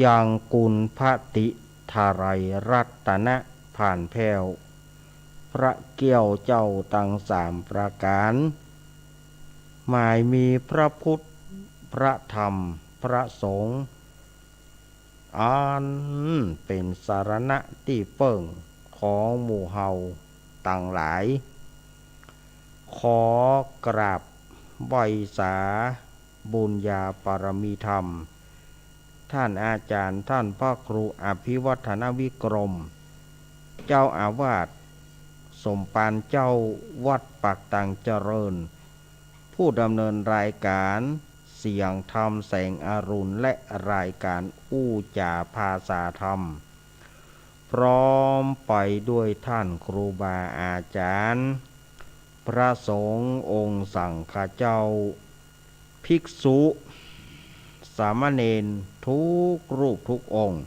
ยังกุลพระติทาไรรัตนะผ่านแผ้วพระเกี้ยวเจ้าตั้งสามประการหมายมีพระพุทธพระธรรมพระสงฆ์อันเป็นสารณะที่เปิ่งของหมู่เฮาต่างหลายขอกราบไหว้สาบุญญาปรมีธรรมท่านอาจารย์ท่านพระครูอภิวัฒนวิกรมเจ้าอาวาสสมปานเจ้าวัดปากตังเจริญผู้ดำเนินรายการเสียงธรรมแสงอรุณและรายการอู้จ่าภาษาธรรมพร้อมไปด้วยท่านครูบาอาจารย์พระสงฆ์องค์สังฆเจ้าภิกษุสามเณรทุกรูปทุกองค์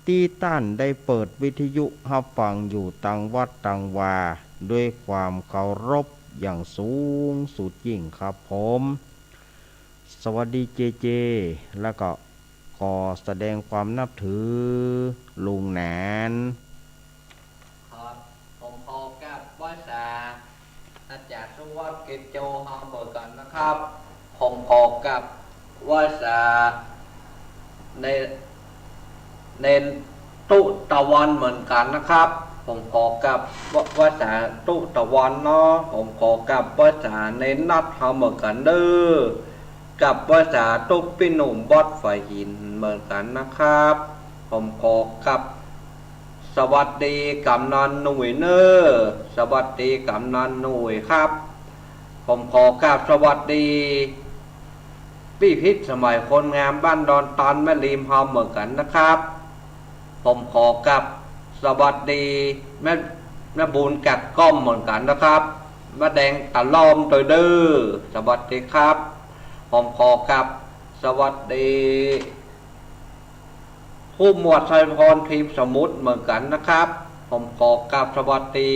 ที่ท่านได้เปิดวิทยุรับฟังอยู่ตังวัดตังวาด้วยความเคารพอย่างสูงสุดยิ่งครับผมสวัสดีเจเจแล้วก็ขอแสดงความนับถือลุงแหนนครับผมพอกับว่าษาอาจารย์สุวัสดิ์กิจโจฮอมเบิร์กันนะครับผมพอกับว่าษาในตุตะวันเหมือนกันนะครับผมขอกับว่าษาตุตะวันเนาะผมขอกับว่าษาในนัดฮอมเหมือนกันเด้อกับว่าษาตุปิหนุ่มบอดไฟหินเหมือนกันนะครับผมขอกับสวัสดีกำนันหนุ่ยเนอสวัสดีกำนันหนุ่ยครับผมขอกราบสวัสดีพี่พิษสมัยคนงามบ้านดอนตอนแม่ริมเฮาเหมือนกันนะครับผมขอกราบสวัสดีแม่บุญกัดก้อมเหมือนกันนะครับแม่แดงตะลอมตัวเด้อสวัสดีครับผมขอกราบสวัสดีผู้หมวดชัยพรทีมสมุทรเหมือนกันนะครับผมขอกราบสวัสดี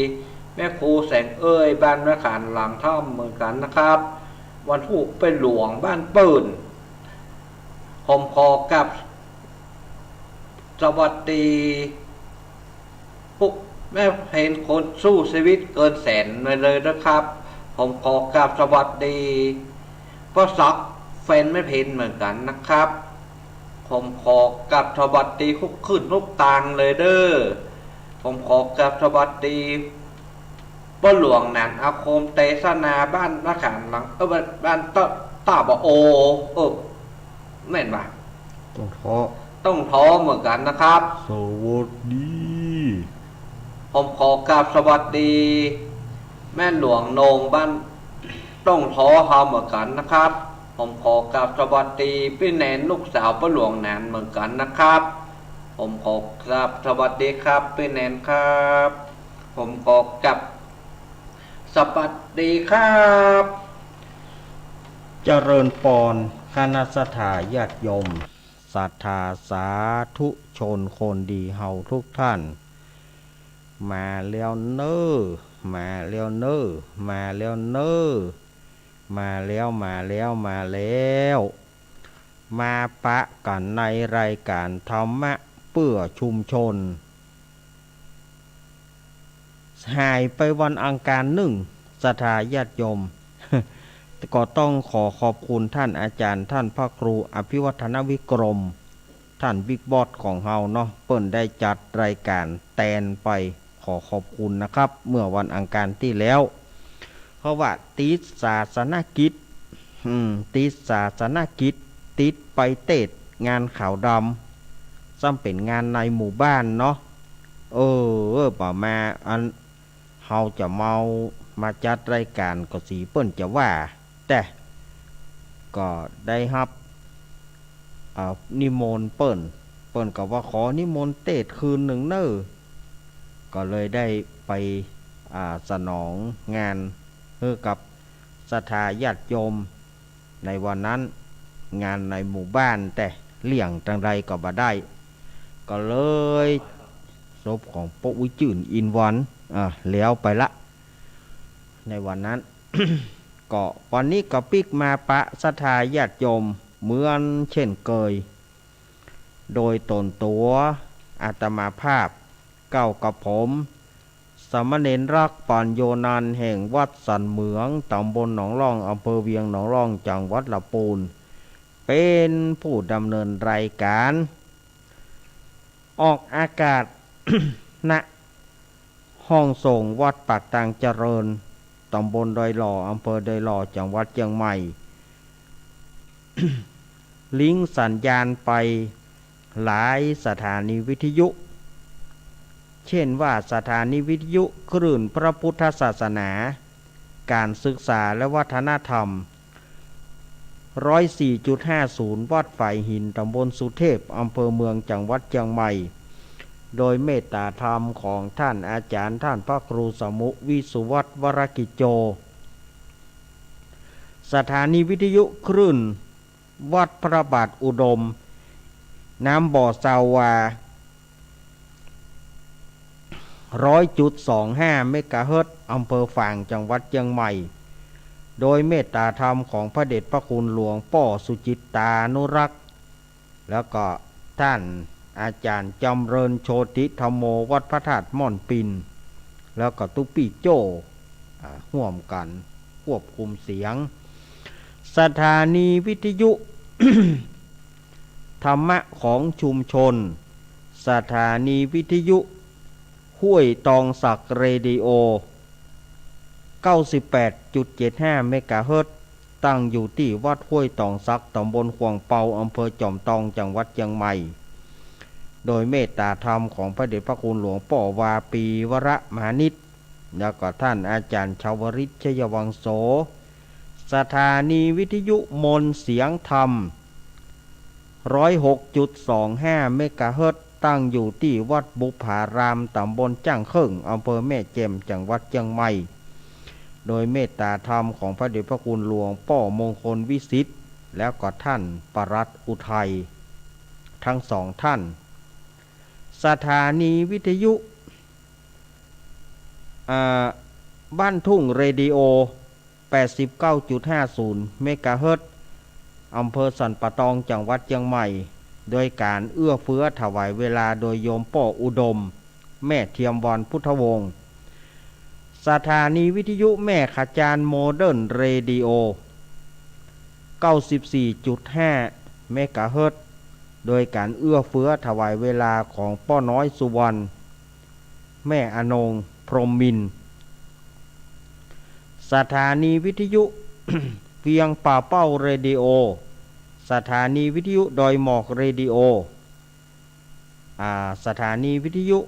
แม่ครูแสงเอ้ยบ้านแม่ขานหลังถ้ำเหมือนกันนะครับวันผู้เป็นหลวงบ้านปืนผมขอกราบสวัสดีผู้แม่เห็นคนสู้ชีวิตเกินแสนเลยนะครับผมขอกราบสวัสดีพ่อศักดิ์แฟนแม่เพนเหมือนกันนะครับผมขอกับสวัสดีคุกขึ้นลูกตางเลยเด้อผมขอกับสวัสดีป้าหลวงนันอาคมเตสนาบ้านนักขันหลังบ้านต้าบโอแม่นปะต้องท้อเหมือนกันนะครับสวัสดีผมขอกับสวัสดีแม่หลวงนงบ้านต้องท้อเฮาเหมือนกันนะครับผมขอกราบสวัสดีพี่แนนลูกสาวป้าหลวงแนนเหมือนกันนะครับผมขอกราบสวัสดีครับพี่แนนครับผมขอกราบสวัสดีครับเจริญปอนคณะสัตยาญาติโยมศรัทธาสาธุชนคนดีเฮาทุกท่านมาแล้วเน้อมาแล้วเน้อมาแล้วเน้อมาแล้วมาแล้วมาแล้วมาปะกันในรายการธรรมะเพื่อชุมชนหายไปวันอังคารหนึ่งศรัทธาญาติโยม ก็ต้องขอขอบคุณท่านอาจารย์ท่านพระครูอภิวัฒนวิกรมท่านบิ๊กบอสของเฮาเนาะเปิ้นได้จัดรายการแตนไปขอขอบคุณนะครับเมื่อวันอังคารที่แล้วเพราะว่าติดศาสนกิจติดศาสนกิจติดไปเตดงานขาวดำซ้ำเป็นงานในหมู่บ้านเนาะป่ามาอันเฮาจะมาจัดรายการก็สีเปิ้นจะว่าแต่ก็ได้รับนิมนต์เปิ้นก็ว่าขอนิมนต์เตดคืนหนึ่งเน้อก็เลยได้ไปสนองงานให้กับศรัทธาญาติโยมในวันนั้นงานในหมู่บ้านแต่เลี่ยงจังไรก็บ่ได้ก็เลยศพของปกวิจื่นอินวันแล้วไปละในวันนั้น ก็วันนี้ก็ปิกมาปะศรัทธาญาติโยมเหมือนเช่นเคย โดยตนตัวอาตมาภาพเก้ากับผมสามเณรรักปัญโยนันท์แห่งวัดสันเหมืองตำบลหนองร่องอำเภอเวียงหนองร่องจังหวัดลำพูนเป็นผู้ดำเนินรายการออกอากาศ ณห้องส่งวัดปากตางเจริญตำบลดอยหล่ออำเภอดอยหล่อจังหวัดเชียงใหม่ ลิงก์สัญญาณไปหลายสถานีวิทยุเช่นว่าสถานีวิทยุคลื่นพระพุทธศาสนาการศึกษาและวัฒนธรรม 104.50 วัดฝ่ายหินตำบลสุเทพอำเภอเมืองจังหวัดเชียงใหม่โดยเมตตาธรรมของท่านอาจารย์ท่านพระครูสมุวิสุวัตวรกิจโจสถานีวิทยุคลื่นวัดพระบาทอุดมน้ำบ่อซาวา 100.25 เมกะเฮิรตซ์อำเภอฝางจังหวัดเชียงใหม่โดยเมตตาธรรมของพระเดชพระคุณหลวงป่อสุจิตตานุรักษ์แล้วก็ท่านอาจารย์จำเริญโชติธรรมโมวัดพระธาตุม่อนปินแล้วก็ตุปี้โจ้ร่วมกันควบคุมเสียงสถานีวิทยุ ธรรมะของชุมชนสถานีวิทยุห้วยตองสักเรดิโอ 98.75 เมกะเฮิรตซ์ตั้งอยู่ที่วัดห้วยตองสักตำบลขวางเปาอำเภอจอมทองจังหวัดเชียงใหม่โดยเมตตาธรรมของพระเดชพระคุณหลวงป่อวาปีวรมหานิตแล้วก็ท่านอาจารย์ชาวริชยวังโสสถานีวิทยุมนเสียงธรรม 106.25 เมกะเฮิรตซ์ตั้งอยู่ที่วัดบุพารามตำบลจ้างเคิงอำเภอแม่แจ่มจังหวัดเชียงใหม่โดยเมตตาธรรมของพระเดชพระคุณหลวงป่อมงคลวิสิทธิ์แล้วก็ท่านปรัตน์อุทัยทั้งสองท่านสถานีวิทยุบ้านทุ่งเรดิโอ 89.50 เมกะเฮิรตซ์อำเภอสันปะตองจังหวัดเชียงใหม่โดยการเอื้อเฟื้อถวายเวลาโดยโยมป่ออุดมแม่เทียมวรพุทธวงศ์สถานีวิทยุแม่ขจารโมเดิร์นเรดิโอ 94.5 เมกะเฮิรตซ์โดยการเอื้อเฟื้อถวายเวลาของป้อน้อยสุวรรณแม่อนงพรหมมินทร์สถานีวิทยุ เวียงป่าเป้าเรดิโอสถานีวิทยุดอยหมอกเรดิโอสถานีวิทยุ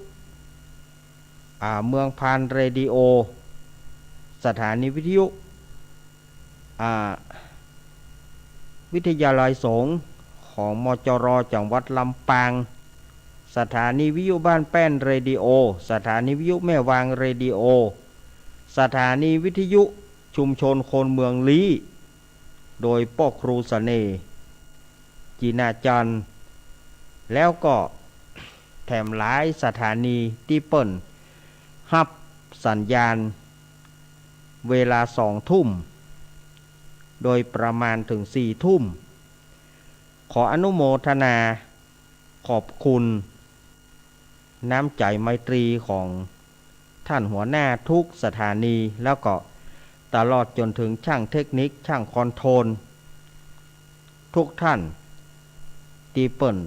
เมืองพานเรดิโอสถานีวิทยุวิทยาลัยสงฆ์ของมจรจังหวัดลำปางสถานีวิทยุบ้านแป้นเรดิโอสถานีวิทยุแม่วางเรดิโอสถานีวิทยุชุมชนคนเมืองลี้โดยป้อครูเสน่ห์จีนาจันทร์แล้วก็แถมหลายสถานีที่เปิ่นฮับสัญญาณเวลา2 ทุ่มโดยประมาณถึง4 ทุ่มขออนุโมทนาขอบคุณน้ำใจไมตรีของท่านหัวหน้าทุกสถานีแล้วก็ตลอดจนถึงช่างเทคนิคช่างคอนโทรลทุกท่านที่เปิ่น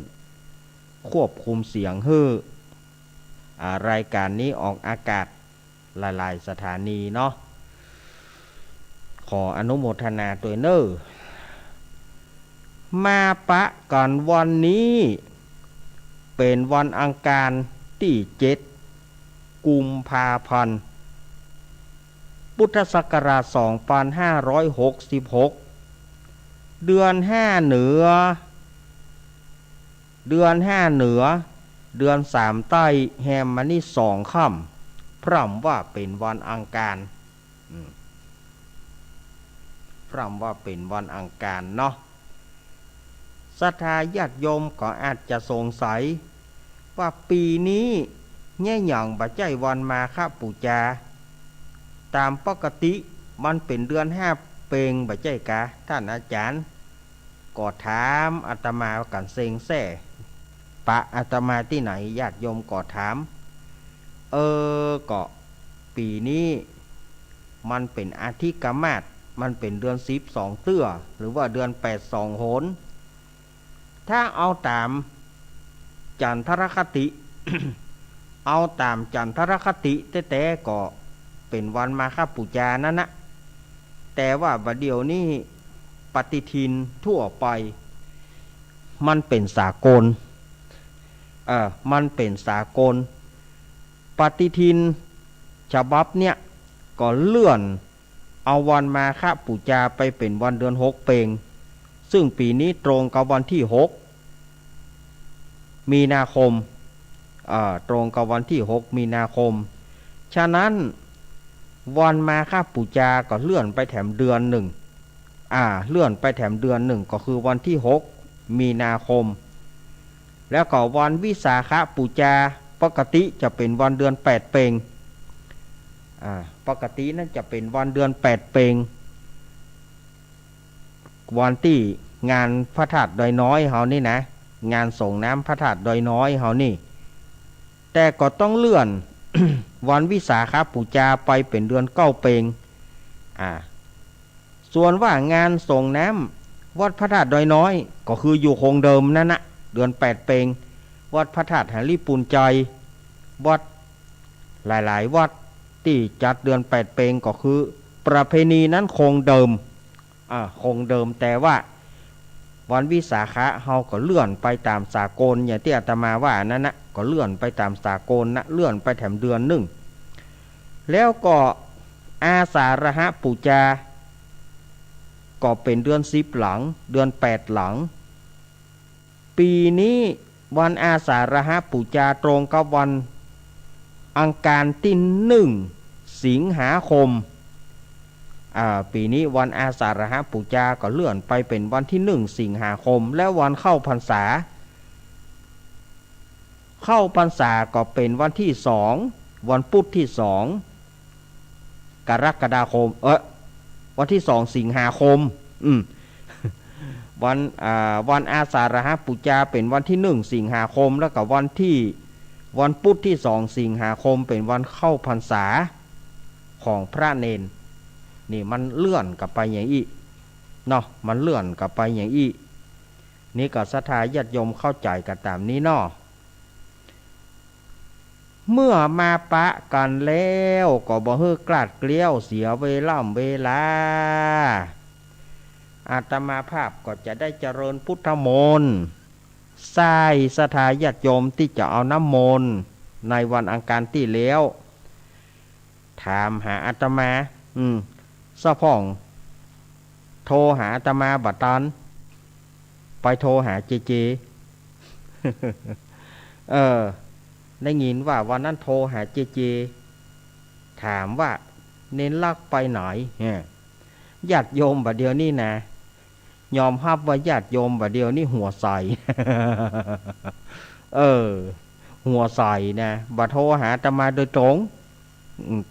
ควบคุมเสียงฮื้อรายการนี้ออกอากาศหลายๆสถานีเนาะขออนุโมทนาด้วยเนอมาปะกันวันนี้เป็นวันอังคารที่7 กุมภาพันธ์พุทธศักราช 2566 เดือน 5 เหนือเดือน 5 เหนือเดือน 3 ใต้แฮมมานี่2 ค่ำพร่ำว่าเป็นวันอังคารพร่ำว่าเป็นวันอังคารเนาะศรัทธาญาติโยมก็อาจจะสงสัยว่าปีนี้แง่หยังบ่ใจวันมาฆบูชาตามปกติมันเป็นเดือน 5 เปงบ่ใจกะท่านอาจารย์ก็ถามอาตมากันเซ็งแซ่ ปะอาตมาที่ไหนญาติโยมก็ถามก็ปีนี้มันเป็นอาทิกามาศมันเป็นเดือน12เตื้อหรือว่าเดือน82โหนถ้าเอาตามจันทรคติ เอาตามจันทรคติแต่ก็เป็นวันมาฆบูชานั่นนะแต่ว่าบัดเดี๋ยวนี้ปฏิทินทั่วไปมันเป็นสากลมันเป็นสากลปฏิทินฉบับเนี่ยก็เลื่อนเอาวันมาฆบูชาไปเป็นวันเดือน6เปงซึ่งปีนี้ตรงกับวันที่6มีนาคมตรงกับวันที่6มีนาคมฉะนั้นวันมาฆบูชาก็เลื่อนไปแถมเดือนหนึ่งเลื่อนไปแถมเดือนหนึ่งก็คือวันที่6มีนาคมแล้วก็วันวิสาขบูชาปกติจะเป็นวันเดือน8เปงปกตินั่นจะเป็นวันเดือน8เปงวันที่งานพระธาตุดอยน้อยเฮานี่นะงานส่งน้ำพระธาตุดอยน้อยเฮานี่แต่ก็ต้องเลื่อน วันวิสาขบูชาไปเป็นเดือน9เปงส่วนว่างานส่งน้ำวัดพระธาตุดอยน้อยก็คืออยู่คงเดิมนั่นนะเดือน8เปงวัดพระธาตุหาริปุญใจวัดหลายๆวัดที่จัดเดือน8เปงก็คือประเพณีนั้นคงเดิมคงเดิมแต่ว่าวันวิสาขะเฮาก็เลื่อนไปตามสากลอย่างที่อาตมาว่านั่นนะก็เลื่อนไปตามสากลนะเลื่อนไปแถมเดือนหนึ่งแล้วก็อาสาฬหบูชาก็เป็นเดือน10หลังเดือน8หลังปีนี้วันอาสาฬหบูชาตรงกับวันอังคารที่1สิงหาคมปีนี้วันอาสาฬหบูชาก็เลื่อนไปเป็นวันที่1สิงหาคมและวันเข้าพรรษาก็เป็นวันที่2วันพุธที่2กรกฎาคมวันที่2สิงหาคมวันอาสาฬหบูชาเป็นวันที่1สิงหาคมแล้วก็วันพุธที่2สิงหาคมเป็นวันเข้าพรรษาของพระเนนนี่มันเลื่อนกลับไปอย่างอีเนาะมันเลื่อนกลับไปอย่างอีนี่ก็ศรัทธาญาติโยมเข้าใจกันตามนี้เนาะเมื่อมาปะกันแล้วก็บ่ฮื้อกลาดเกลี้ยวเสียเวลาอาตมาภาพก็จะได้เจริญพุทธมนต์ใส่ศรัทธาญาติโยมที่จะเอาน้ำมนต์ในวันอังคารที่แล้วถามหาอาตมาสะพ่องโทรหาอาตมาบัดตันไปโทรหาเจ ได้ยินว่าวันนั้นโทรหาเจ ถามว่าเน้นลักไปไหนญาติโยมบัดเดียวนี่นะยอมรับว่าญาติโยมบัดเดียวนี่หัวใส หัวใสนะบัดโทรหาอาตมาโดยตรง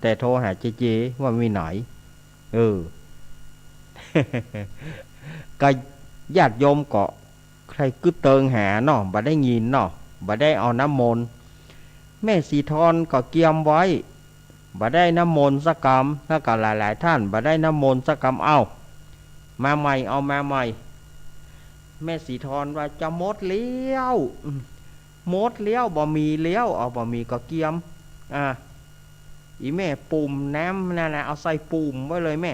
แต่โทรหาเจ ว่ามีไหนก็ญาติโยมก็ใครกึศเติงหาเนาะบ่ได้ยินเนาะบ่ได้เอาน้ำมนต์แม่สีทอนก็เกียมไว้บ่ได้น้ำมนต์สักกำแล้วก็หลายๆท่านบ่ได้น้ำมนต์สักกำเอามาใหม่มาใหม่แม่สีทอนว่าจะหมดเลี้ยวบ่มีเลี้ยวเอาบ่มีก็เกียมอีแม่ปุ่มน้ำนั่นนะเอาใส่ปุ่มไว้เลยแม่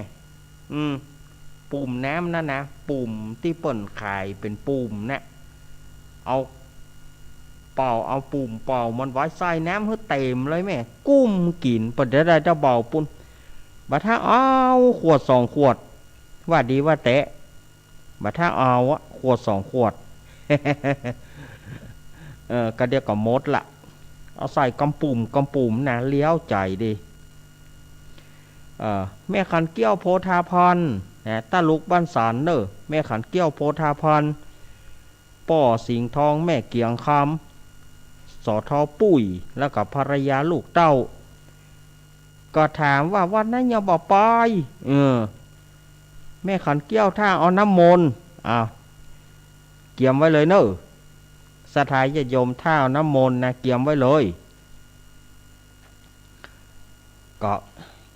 ปุ่มน้ำนั่นนะปุ่มที่เปิ่นขายเป็นปุ่มนะเอาปุ่มเป่ามันไว้ใส่น้ำให้เต็มเลยแม่กุ้มกินประเดี๋ยวได้จะเบาปุ่นบัดถ้าเอาขวด2ขวดว่าดีว่าแตะบัดถ้าเอาขวด2ขวด ก็เดียวก็หมดละเอาใส่กำปุ่มนะเลี้ยวใจดีแม่ขันเกี้ยวโพธาพรตาลุกบ้านสารเนอแม่ขันเกี้ยวโพธาพรป่อสิงห์ทองแม่เกียงคำสอทอปุ้ยแล้วกับภรรยาลูกเต้าก็ถามว่าวันนั้นยังบอกไปแม่ขันเกี้ยวถ้าเอาน้ำมนต์เกียมไว้เลยเนอ ศรัทธาญาติโยมท่าน้ำมนต์นะเกียมไว้เลยก็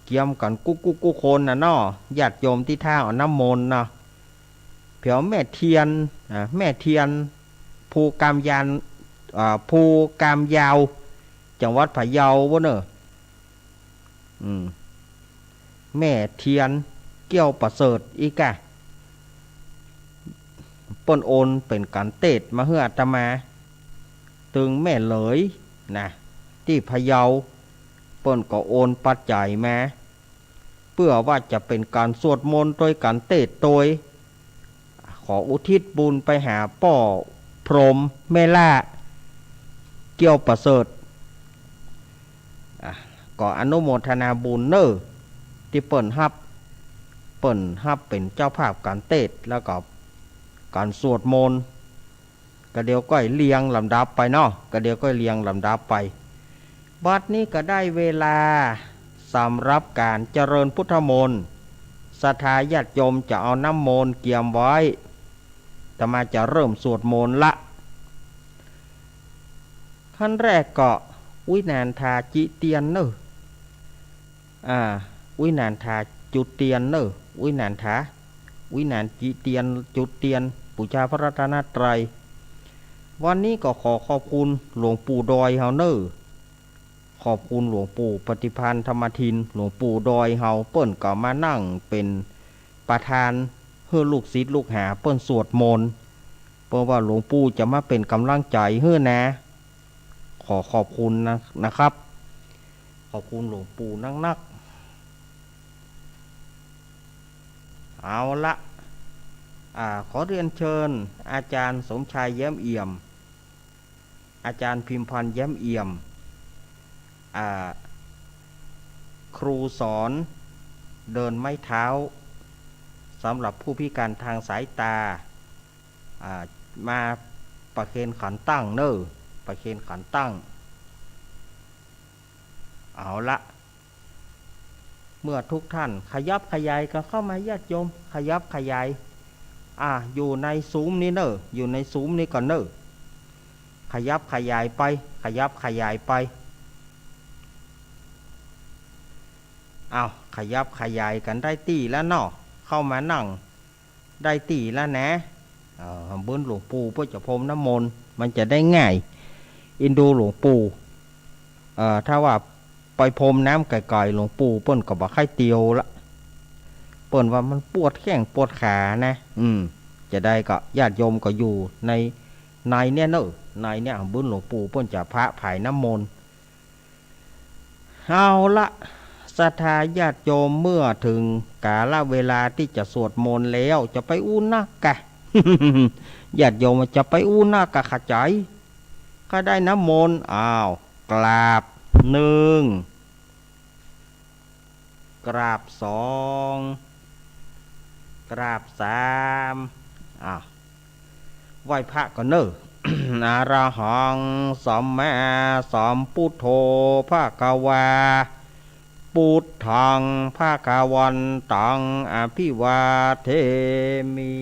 เกียมกันกุ๊กคนนะเนาะญาติโยมที่ท่าเอาน้ำมนต์นะเผียวแม่เทียนแม่เทียนภูกามยานภูกามยาวจังหวัดพะเยาบ่เนอะแม่เทียนเกี่ยวประเสริฐอีกะเปิ้นโอนเป็นการเตดมาเฮืออาตมาตึงแม่เหลยนะที่พะเยาเปิ้นก็โอนปัจจัยมาเพื่อว่าจะเป็นการสวดมนต์โดยการเตดโดยขออุทิศบุญไปหาป่อพรหมแม่ล่าเกี่ยวประเสริฐก็อนุโมทนาบุญเนอที่เปิ้นฮับเป็นเจ้าภาพการเตดแล้วก็การสวดมนต์ก็เดี๋ยวก็เรียงลำดับไปเนาะก็เดี๋ยวก็เรียงลำดับไปบัดนี้ก็ได้เวลาสำรับการเจริญพุทธมนต์ศรัทธาญาติโยมจะเอาน้ำมนต์เกี่ยมไว้แต่มาจะเริ่มสวดมนต์ละขั้นแรกก็วินานทาจิเตียนเนอวินานทาจุดเตียนเนอวินานจิเตียนจุดเตียนบูชาพระรัตนตรัยวันนี้ก็ขอขอบคุณหลวงปู่ดอยเฮาเนอขอบคุณหลวงปู่ปฏิพันธ์ธรรมทินหลวงปู่ดอยเฮาเปิ้นก็มานั่งเป็นประธานเพื่อลูกศิษย์ลูกหาเปิ้นสวดมนต์เพราะว่าหลวงปู่จะมาเป็นกำลังใจเฮ้อนะขอบคุณนะครับขอบคุณหลวงปู่นักเอาละขอเรียนเชิญอาจารย์สมชายแย้มเอี่ยมอาจารย์พิมพันธ์แย้มเอี่ยมครูสอนเดินไม้เท้าสำหรับผู้พิการทางสายตามาประเคนขันตั้งเนอประเคนขันตั้งเอาละเมื่อทุกท่านขยับขยายก็เข้ามาญาติโยมขยับขยายอยู่ในซุ้มนี้เนออยู่ในซุ้มนี้ก่อนเนอขยับขยายไปขยับขยายไปขยับขยายกันได้ตีแล้วเนาะเข้ามานั่งได้ตีแล้วนะเบิ้นหลวงปู่เพื่อจะพรมน้ำมนต์มันจะได้ง่ายอินดูหลวงปู่ถ้าว่าไปพรมน้ำไก่ๆหลวงปู่เปิ้นก็บอกให้เตียวละเปิ้นว่ามันปวดแข้งปวดขานะจะได้ก็ญาติโยมก็อยู่ในเนี่ยเนอะในเนี่ยเบิ้นหลวงปู่เปิ้นจะพระผายน้ำมนต์เอาละศรัทธาญาติโยมเมื่อถึงกาลเวลาที่จะสวดมนต์แล้วจะไปอู้นักกะ ญาติโยมจะไปอู้นักกะขจายก็ได้น้ำมนต์กราบหนึ่งกราบสองกราบสามไหว้พระก่อนเนอะ อะระหังสัมมาสัมพุทโธภะคะวาพุทธังภะคะวันตังอภิวาเทมิ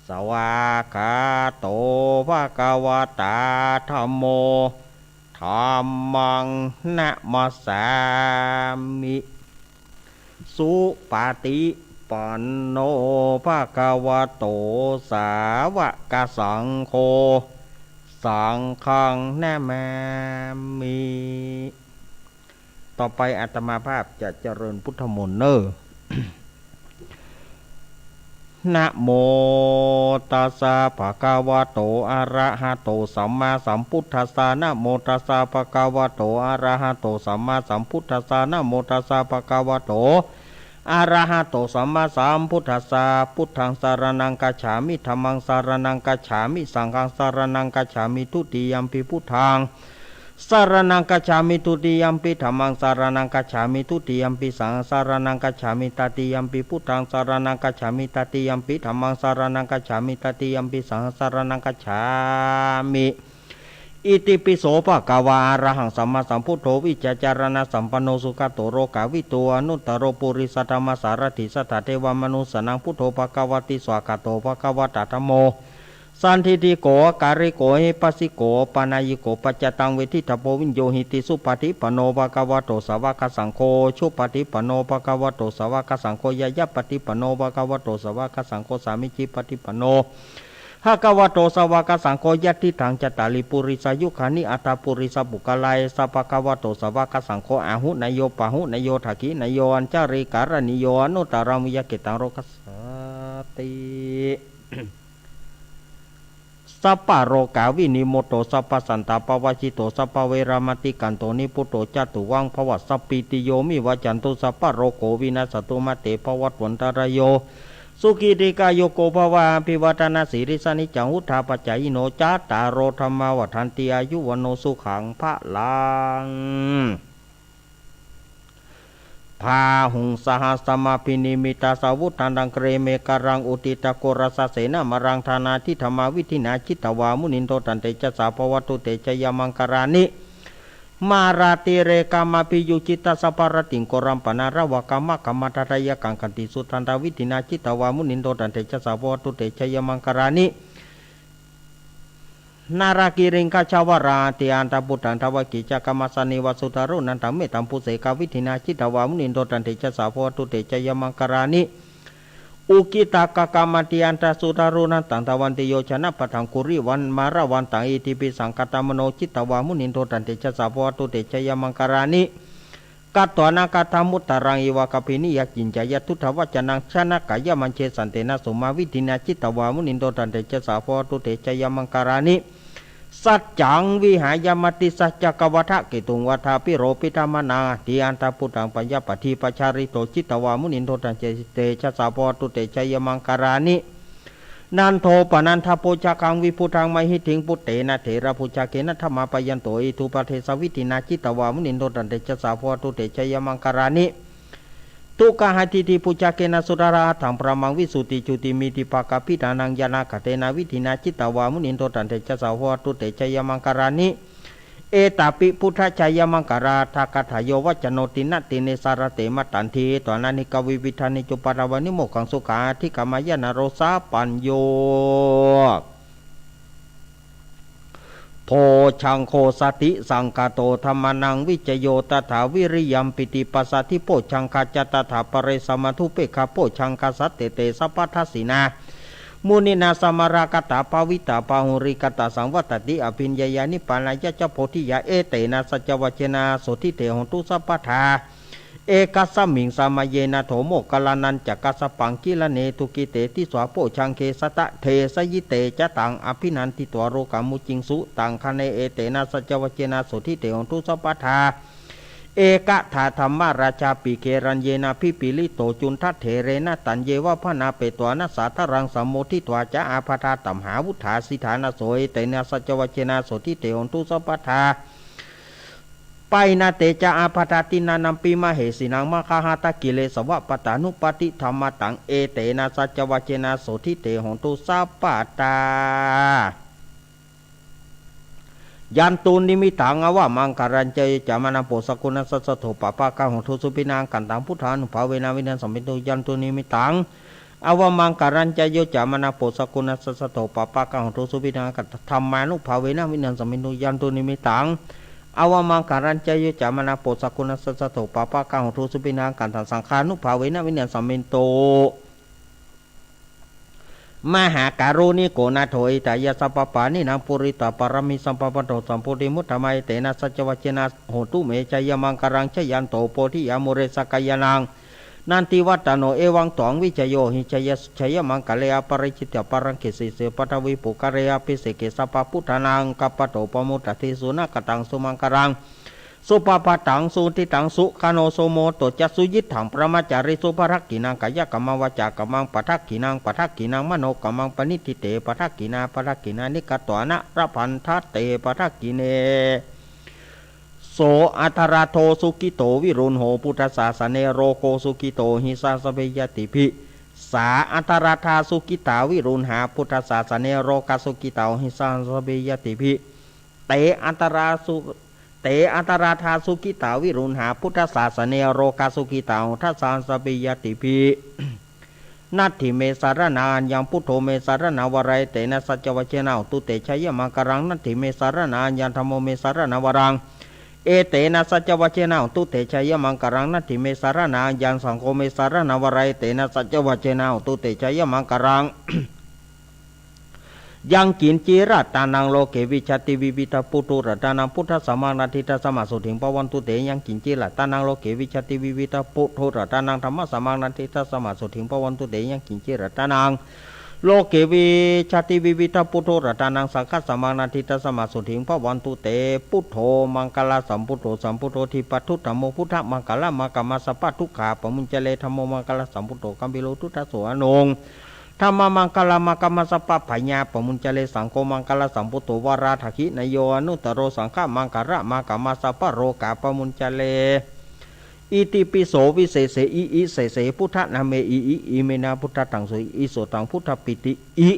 สวากขาโตภะคะวะตาธัมโมธัมมังนะมัสสามิสุปฏิปันโนภะคะวะโตสาวกสังโฆสังฆังนะมามิต่อไปอาตมาภาพจะเจริญพุทธมนต์เนอ นะโมตัสสะภะคะวะโตอะระหะโตสัมมาสัมพุทธัสสะนะโมตัสสะภะคะวะโตอะระหะโตสัมมาสัมพุทธัสสะนะโมตัสสะภะคะวะโตอะระหะโตสัมมาสัมพุทธัสสะพุทธังสารนังกัจฉามิธัมมังสารนังกัจฉามิสังฆังสารนังกัจฉามิทุติยัมปิพุทธังสารนังกัจฉามิทุติยัมปิธัมมังสารนังกัจฉามิทุติยัมปิสังฆังสารนังกัจฉามิตติยัมปิพุทธังสารนังกัจฉามิตติยัมปิธัมมังสารนังกัจฉามิตติยัมปิสังฆังสารนังกัจฉามิอิติปิโสภะคะวะอะระหังสัมมาสัมพุทโธวิจจารณะสัมปันโนสุขโตโรกาวิตัวอนุตตโรปุริสัทธรรมสารถิสัทธเทวมนุสนังพุทโธภะคะวะติสวากาโตภะคะวะตะธัมโม สันทิติโกการิโกหิปัสสิโกปานายิโกปัจจตังเวทิตาโพวิญโยหิติสุปฏิปโนภะคะวะโตสาวกสังโฆชุปฏิปโนภะคะวะโตสาวกสังโฆยะยะปฏิปโนภะคะวะโตสาวกสังโฆสามิจิปฏิปโนภะคะวะโตสาวกสังโฆยัตถิทังจตาริปุริสายุขานิอัตตาปุริสบุกลัยสัพพะคะวะโตสาวกสังโฆอาหุนายโยปะหุนายโยทักขินายโยอัญจาริการณิโยอนุตตรังวิยะเกตังโรคัสสติสัพพะโรกาวินิโมโตสัพพสันตาปวชิโตสัพพเวรามติกันโตนิพุตโตจัตุวังภวสัพปิติโยมิวจันตุสัพพะโรโกวินาสตุมาเตภวัตวันตรโยสุขีติกายโยโกภวาภิวัตนาสิริสนิจังอุทธาปัจจายโนจัตตารโรธรรมวัฏันติอายุวโนสุขังพระลังพาหุงสหัสมาพินิมิตาสาวุธันดังเกรเมการังอุติตะโกรสเสนามารังธานาทิธรรมาวิธินาจิตวามุนินโตตันเตจะสาภวัตุเตชยมังคารานิมาราติเรกามาปิยุจิตตสัพพารติงโกรัมปนาระวะกามะกัมมัตถยกังคันติสุทันตวิธินาจิตวามุนินโตตันเตจะสาภวัตุเตชยมังคารานินารากิริงกาชาวราติอันตบุตันทวกิจกรรมสนิวสุทารุนันตเมตัมปุเสกวิธินาจิตวามุนินโตตันเตจะสาภวตุเตชยมังคารานิอุกิตากกามติอันตสุทารุนันตันตวันติโยชนะปะทังกุริวันมาระวันตังอิติปิสังคตามโนจิตวามุนินโตตันเตจะสาภวตุเตชยมังคารานิกัตตวนาคาธามุตตารังอิวากปินิยกินจายทุทธวัจนังชนะกายมันเชสันเตนะสุมาวิธินาจิตวามุนินโตตันเตจะสาภวตุเตชยมังคารานิสัจจังวิหายมติสัจจกวัฏกิตุงวัฏาปิโรปิธรรมนาทิอันตพุตังปัญญปฏิปชาริโตจิตวามุนินโทตันเตชะสาภวตุเตชยมังคารานินันโทปนันทโพชกังวิพุทังไมหิทิงปุตเตนะเถระพุชเกนะธรรมปยันโตอิทุปเทสวิตินาจิตวามุนินโทตันเตชะสาภวตุเตชยมังคารานิทุกขติติปุจเกนะสุราราถังพระมังวิสุติจุติมิติปากพิธานังยานาคเตนะวิธินาจิตวามุนินโตตันเตชะสาวตุเตชยมังคารานิเอตาปิพุทธชยมังคาราทากัถโยวัจโนตินะติเนสารเตมตันทีตวนานิกวิวิธานิจุปาราวานิโมขังสุขาทิกามายนโรสาปัญโยโพชังโคสติสังกาโตธรรมนังวิจโยตถาวิริยัมปิติปัสสติโพชังคาจตถาปเรสมัทุเปขะโพชังคาสัตเตเตสัพพทัสสินามุนินาสมารากตาปาวิตาปาหุริกตาสังวัตติอภิญญานิปานายะเจโพธิยาเอเตนะสัจวัจนาโสทิเตหตุสัพพทาเอกัสสมิงสามเยนะโถโมกลานันจักกัสปังกิลเนตุกิเตติสวาโพชังเคสตะเทสยิเตจะตังอภินันติตัวโรกามุจิงสุตังคะเนเอเตนะสัจวัจนาโสทิเตหตุสัพพทาเอกะถาธรรมราชาปิเกรัญเยนะพิปิลิโตจุนทัตเถเรนะตัญเยวะพนาเปตัวนะสาทรังสัมโมทิตวาจะอาภาธาตัมหาวุฒาสิฐานะโสยเตนะสัจวัจนาโสทิเตหตุสัพพทาไปนาเตจะอาภาธาตินานัมปีมาเหสินังมะคาหาตะกิเลสวะปตานุปติธรรมตังเอเตนะสัจวัจนาโสทิเตหตุสัพพทายันตุนิมิตังอวะมังคารัญเจจามนาโปสกุณสัสสโถปปะกะหงทุสุปินางกันตังพุทธานุภาเวนะวินันสัมปิโตยันตุนิมิตังอวะมังคารัญเจโยจามนาโปสกุณสัสสโถปปะกะหงทุสุปินางกันธรรมานุภาเวนะวินันสัมปิโตยันตุนิมิตังอวะมังคารัญเจโยจามนาโปสกุณสัสสโถปปะกะหงทุสุปินางกันตังสังฆานุภาเวนะวินันสัมปิโตมหาการุณิโกนาโถอิตายะสัพพปานินางปุริตาปรมิสัมปปโตสัมพุทธิมุตตมัยเตนะสัจวัจนะโหตุเมชยมังคารังชยันโตโพธิยามุเรสกายนังนันติวัตโนเอวังตองวิจโยหิชยชยมังคะเลอปริจิตปรังกิสิเสปทวิปุกะเรอภิเสเกสัพพุทธานังกัปปโตปมุตติสุนักตังสุมังคารังสุปปะตังสุติตังสุคโนโสโมโตจัสสุยิถังประมาจาริสุภรักกินังกายกัมมังวจากัมมังปทักกินังปทักกินังมโนกัมมังปณิทิเตปทักกินาปทักกินานิกตวนะระพันทัตเตปทักกิเนโสอัทราโทสุกิโตวิรุณโหพุทธศาสเนโรโกสุกิโตหิสาสเบยติภิสาอัทราธาสุกิตาวิรุณหาพุทธศาสเนโรกาสุกิตาหิสาสเบยติภิเตอัตราสุเตอัตราธาสุกิตาวิรุณหาพุทธศาสเนโรกาสุกิตาทัสสาสปิยติภิ นัตถิเมสารนายังพุทโธเมสารนาวไรเตนะสัจวัชนาตุเตชัยมังกรังนัตถิเมสารนายังธรรมโมเมสารนาวรังเอเตนะสัจวัชนาตุเตชัยมังกรังนัตถิเมสารนายังสังโฆเมสารนาวไรเตนะสัจวัชนาตุเตชัยมังกรังยังกินจีรัตานังโลเกวิชติวิวิตาปุตุรัตานังพุทธสมานาทิตาสมาสุถิงปวันตุเตยังกินจีรัตานังโลเกวิชติวิวิตาปุตุรัตานังธรรมสมานาทิตาสมาสุถิงปวันตุเตยังกินจีรัตานังโลเกวิชติวิวิตาปุตุรัตานังสังฆสมานาทิตาสมาสุถิงปวันตุเตพุทโธมังคลาสัมพุทโธสัมพุทโธทิปัทุตธรรมโมพุทธมังคลามังกมัสสะปัทุกขาปมุญเจเลธรรมโมมังคลาสัมพุทโธกัมปิโลทุตถโสอนงธรรมมังคลามังกมัสสะปะพญาปมุญเจเลสังโฆมังคลาสัมพุทโธวาราถคินโยอนุตตโรสังฆมังคระมังกมัสสะปะโรกาปมุญเจเลอิติปิโสวิเศษอิเสเสพุทธนาเมอิเมนาพุทธตังสุอิโสตังพุทธปิติอิ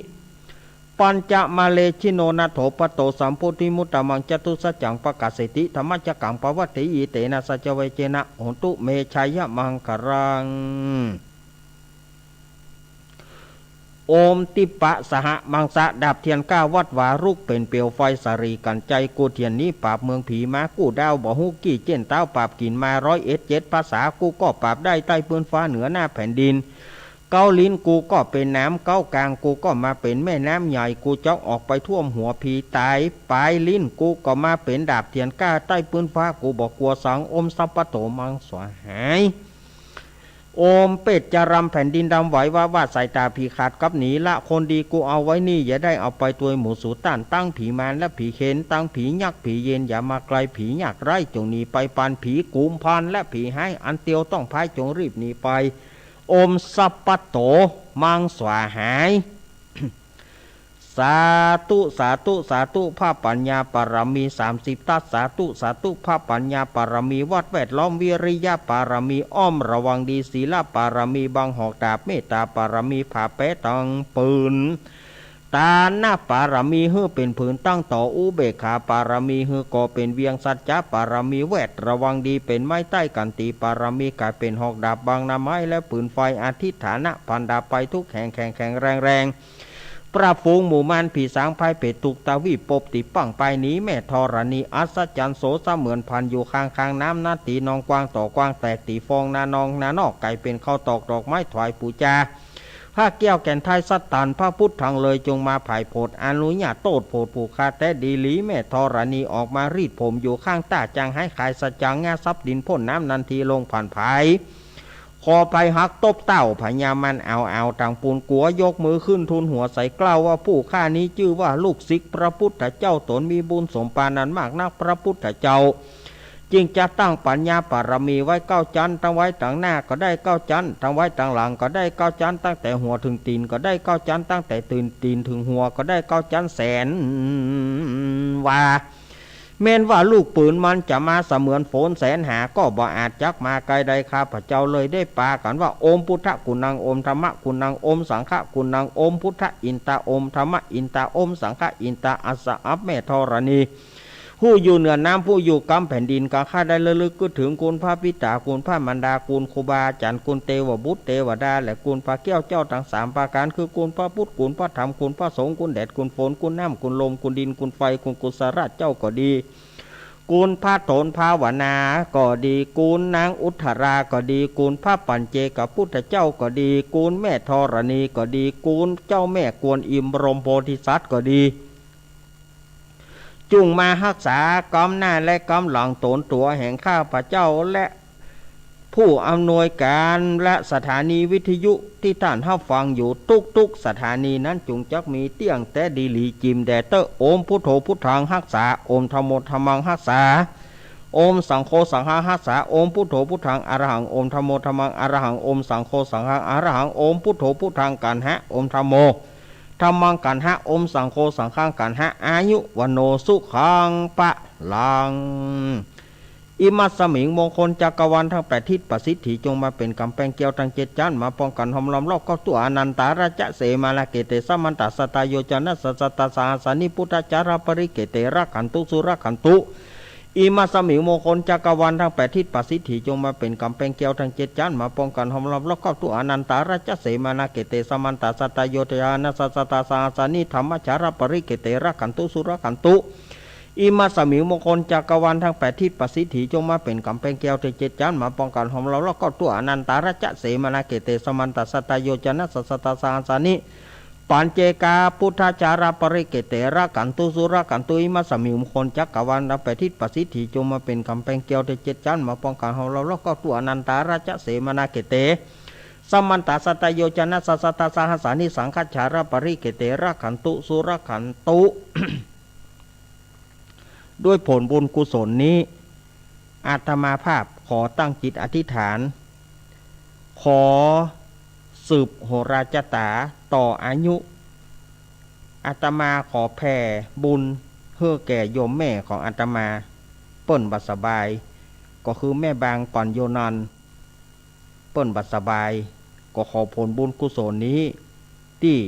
ปัญจมาเลชิโนนาโถปโตสัมพุทธิมุตตมังจตุสัจจังปะกาเสติธรรมจักกังปวัตติอิเตนะสัจเวเจนะโหตุเมชัยมังครังโอมติปะสหมังสะดาบเทียนก้าวัดวารุกเป็นเปลวไฟสารีกันใจกูเทียนนี้ปราบเมืองผีมากู้ดาวบ่ฮู้กี้เจ้นเต้าปราบกินมา101ภาษากูก็ปราบได้ใต้ปืนฟ้าเหนือหน้าแผ่นดินเก้าลิ้นกูก็เป็นน้ำเก้ากลางกูก็มาเป็นแม่น้ำใหญ่กูเจ้าออกไปท่วมหัวผีตายปลายลิ้นกูก็มาเป็นดาบเทียนก้าใต้ปืนฟ้ากูบอกกลัวสังอมสัพปะโตมังสวหายโอมเป็ดจะรำแผ่นดินดำไหวว่าสายตาผีขาดกับหนีละคนดีกูเอาไว้นี่อย่าได้เอาไปตัวหมูสูต้านตั้งผีมารและผีเข็นตั้งผียักษ์ผีเย็นอย่ามาไกลผียากไร้จงหนีไปปานผีกุมพันและผีให้อันเตียวต้องพายจงรีบหนีไปโอมสัพปะโตมังสวหายสาธุสาธุสาธุพระปัญญาปารมี30ทัศสาธุสาธุพระปัญญาปารมีวัดแวดล้อมวิริยะปารมีอ้อมระวังดีศีลปารมีบางหอกดาบเมตตาปารมีผ่าแปะตังปืนตาหน้าปารมีฮือเป็นผืนตั้งต่ออุเบกขาปารมีฮือก่อเป็นเวียงสัจจะปารมีแวดระวังดีเป็นไม้ใต้กันตีปารมีกลายเป็นหอกดาบบางนาไม้และปืนไฟอธิษฐานะพันดาไปทุกแข่งแรงปราบฝูงหมู่มารผีสางพายเป็ดตุกตาวิปบติปังไปนี้แม่ธรณีอัศจรรย์โสเสมือนพันอยู่ข้างน้ำนาตีนองกวางต่อกวางแตกตีฟองนานองนานอกไก่เป็นข้าวตอกดอกไม้ถวายปูจาพระแก้วแก่นไทยสัตตันพระพุทธทางเลยจงมาผ่ายโพดอนุญาตโตดโพดผูกคาแต่ดีหลีแม่ธรณีออกมารีดผมอยู่ข้างตาจางให้ขายสัจจังงาซับดินพ่นน้ำนันทีลงผ่านภายคอไปหักตบเต่าพญามันเอาต่างปูนกัวยกมือขึ้นทุนหัวใส่กล้าวว่าผู้ข้านี้ชื่อว่าลูกศิษย์พระพุทธเจ้าตนมีบุญสมปานันมากนักพระพุทธเจ้าจึงจะตั้งปัญญาปารมีไว้9 ชั้นตั้งไว้ตั้งหน้าก็ได้9 ชั้นตั้งไว้ตั้งหลังก็ได้9 ชั้นตั้งแต่หัวถึงตีนก็ได้9 ชั้นตั้งแต่ตีนถึงหัวก็ได้9 ชั้นแสนว่าแม้นว่าลูกปืนมันจะมาเสมือนฝนแสนหาก็บ่อาจจักมาไกลใดข้าพเจ้าเลยได้ปากันว่าโอมพุทธกุณังโอมธรรมะกุณังโอมสังฆกุณังโอมพุทธอินตาโอมธรรมะอินตาโอมสังฆอินตาอัสสะอัปแม่ธรณีผู้อยู่เหนือน้ำผู้อยู่กำแผ่นดินก็ข้าได้ระลึกก็ถึงคุณพระปิตาคุณพระมารดาคุณครูบาอาจารย์คุณเทวบุตรเทวดาและคุณพระแก้วเจ้าทั้ง3ประการคือคุณพระพุทธคุณพระธรรมคุณพระสงฆ์คุณแดดคุณฝนคุณน้ำคุณลมคุณดินคุณไฟคุณกุศลราชเจ้าก็ดีกูลพระโถนภาวนาก็ดีกูลนางอุทราก็ดีกูลพระปัญเจกพุทธเจ้าก็ดีกูลแม่ธรณีก็ดีกูลเจ้าแม่กวนอิมบรมโพธิสัตว์ก็ดีจุงมารักษากำหน้าและกำหลังตนตัวแห่งข้าพเจ้าและผู้อำนวยการและสถานีวิทยุที่ท่านรับฟังอยู่ทุกสถานีนั้นจุงจักมีเตียงแต่ดีหลีจิมแดเตอร์โอมพุทโธพุทธังรักษาโอมธรรมโมธรรมังรักษาโอมสังโฆสังฆังรักษาโอมพุทโธพุทธังอรหังโอมธรรมโมธรรมังอรหังโอมสังโฆสังฆังอรหังโอมพุทโธพุทธังกันหะโอมธรรมโมธรรมังกันหะโอมสังโฆสังฆังกันหะอายุวโนสุขังปะลังอิมัสมิงมงคลจักรวาลทั้ง8ทิศประสิทธิจงมาเป็นกำแพงเกี่ยวทั้ง7 ชั้นมาป้องกันหอมล้อมรอบก็ตัวอนันตาราชเสมาลาเกเตสมันตสตาโยจนะสัสตตาสาสานิพุทธจารปริเกเตระขันตุสุระขันตุ อิมาสมิวมงคลจักรวาลทั้ง8ทิศประสิทธิจงมาเป็นกำแพงแก้วทั้ง7ชั้นมาป้องกันหอมรอบแล้วก็ตัวอนันตาราชเสมานาเกเตสมันตาสัตโยธยานาสัสตาสาสานิธรรมจารปริเกเตระขันตุสุรขันตุอิมาสมิวมงคลจักรวาลทั้ง8ทิศประสิทธิจงมาเป็นกำแพงแก้วทั้ง7ชั้นมาป้องกันหอมรอบแล้วก็ตัวอนันตาราชเสมานาเกเตสมันตาสัตโยธยานาสัสตาสาสานิปัญเจกาพุทธจาราปริเกเตระกันตุสุรกันตุอิมาสมิวมงคลจักรวาลทั้ง8ทิศประสิทธิจงมาเป็นกำแพงแก้วทั้ง7ชั้นมาป้องกันหอมรอบแล้วก็ตัวอนันตาราชเสมานาเกเตสมันตาสัตโยจนะสัสตาสหัสานิสังฆชาระปริเกเตระขันตุสุรขันตุ ด้วยผลบุญกุศลนี้อาตมาภาพขอตั้งจิตอธิษฐานขอสืบโหราจตาต่ออายุอาตมาขอแผ่บุญเพื่อแก่โยมแม่ของอาตมาเปิ้นบัดสบายก็คือแม่บางก่อนโยนันเปิ้นบัดสบายก็ขอผลบุญกุศลนี้ที่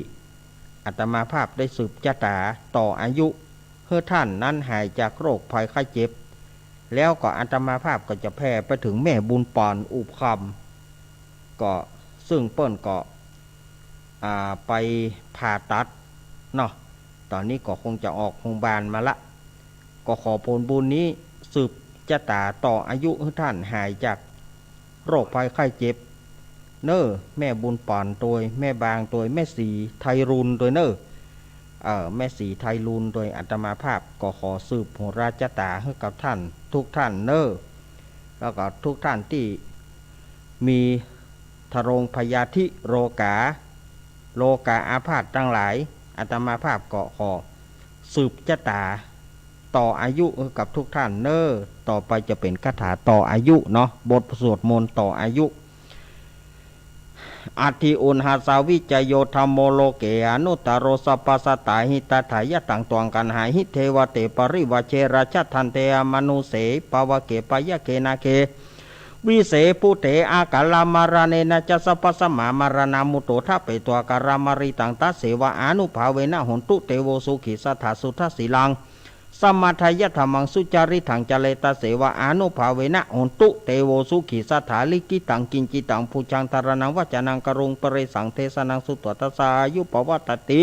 อาตมาภาพได้สืบชะตาต่ออายุเพื่อท่านนั้นหายจากโรคภัยไข้เจ็บแล้วก็อาตมาภาพก็จะแผ่ไปถึงแม่บุญปอนอุบคำก็ซึ่งเปิ้นก็ไปผ่าตัดเนาะตอนนี้ก็คงจะออกโรงพยาบาลมาละก็ขอผลบุญนี้สืบชะตาต่ออายุให้ท่านหายจากโรคภัยไข้เจ็บเน้อแม่บุญปอนตัวแม่บางตัวแม่สีไทยรุนตัวเน้อแม่สีไทยรุนตัวอาตมาภาพก็ขอสืบโหราชตาให้กับท่านทุกท่านเน้อแล้วก็ทุกท่านที่มีทรงพยาธิโรกาอาพาธทั้งหลายอาตมาภาพก็ขอสืบชะตาต่ออายุกับทุกท่านเน้อต่อไปจะเป็นคาถาต่ออายุเนาะบทสวดมนต์ต่ออายุอาทิอุณหาสาวิจโยธรรมโมโลเกอนุตตโรสปัสสตาหิตาถายะตังตวงกันหาหิเทวเตปริวเชราชทันเตมนุเสปวเกปยะเกนาเควิเศปุเตอากาลามารเนนะจะสปัสมามารณามุโตทะเปตัวการามาริตังตัสเสวะอนุภาเวนะหนตุเตโวสุขิสัทธาสุทัสสีลังสมมาทายะธรรมังสุจาริถังจเลตเสวะอนุภาเวนะหนตุเตโวสุขิสัทธาลิกิตังกินจิตังภูชังธารนังวัจนังกรุงปริสังเทสนังสุตตตสายุปวัตติ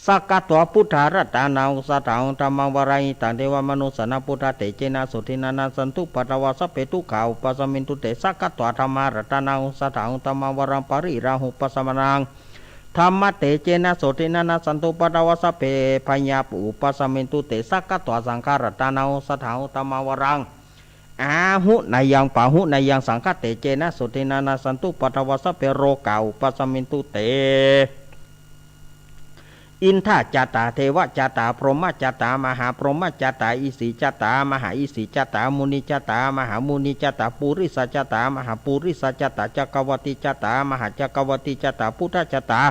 สักกะตัวพุทธารัตานาสัตถังธรรมังวรายตังเทวมนุสนาพุทธเตเจนะสุทินานาสันตุปัตวาสเปตุขาวปัสมินตุเตสักกะตัวธรรมารัตานาสัตถังธรรมังวรังปริราหุปัสมนังธรรมะเตเจนะสุทินานาสันตุปัตวาสเปพญาปุปัสมินตุเตสักกะตัวสังฆารัตานาสัตถังธรรมังวรังอาหุนายังปะหุนายังสังฆเตเจนะสุทินานาสันตุปัตวาสเปโรกาวปัสมินตุเตอินทาจตาเทวจตาพรหมจตามหาพรหมจตาอิสิจตามหาอิสิจตามุนิจตามหามุนิจตาปุริสจตามหาปุริสจตาจักรวติจตามหาจักรวติจตาพุทธจตา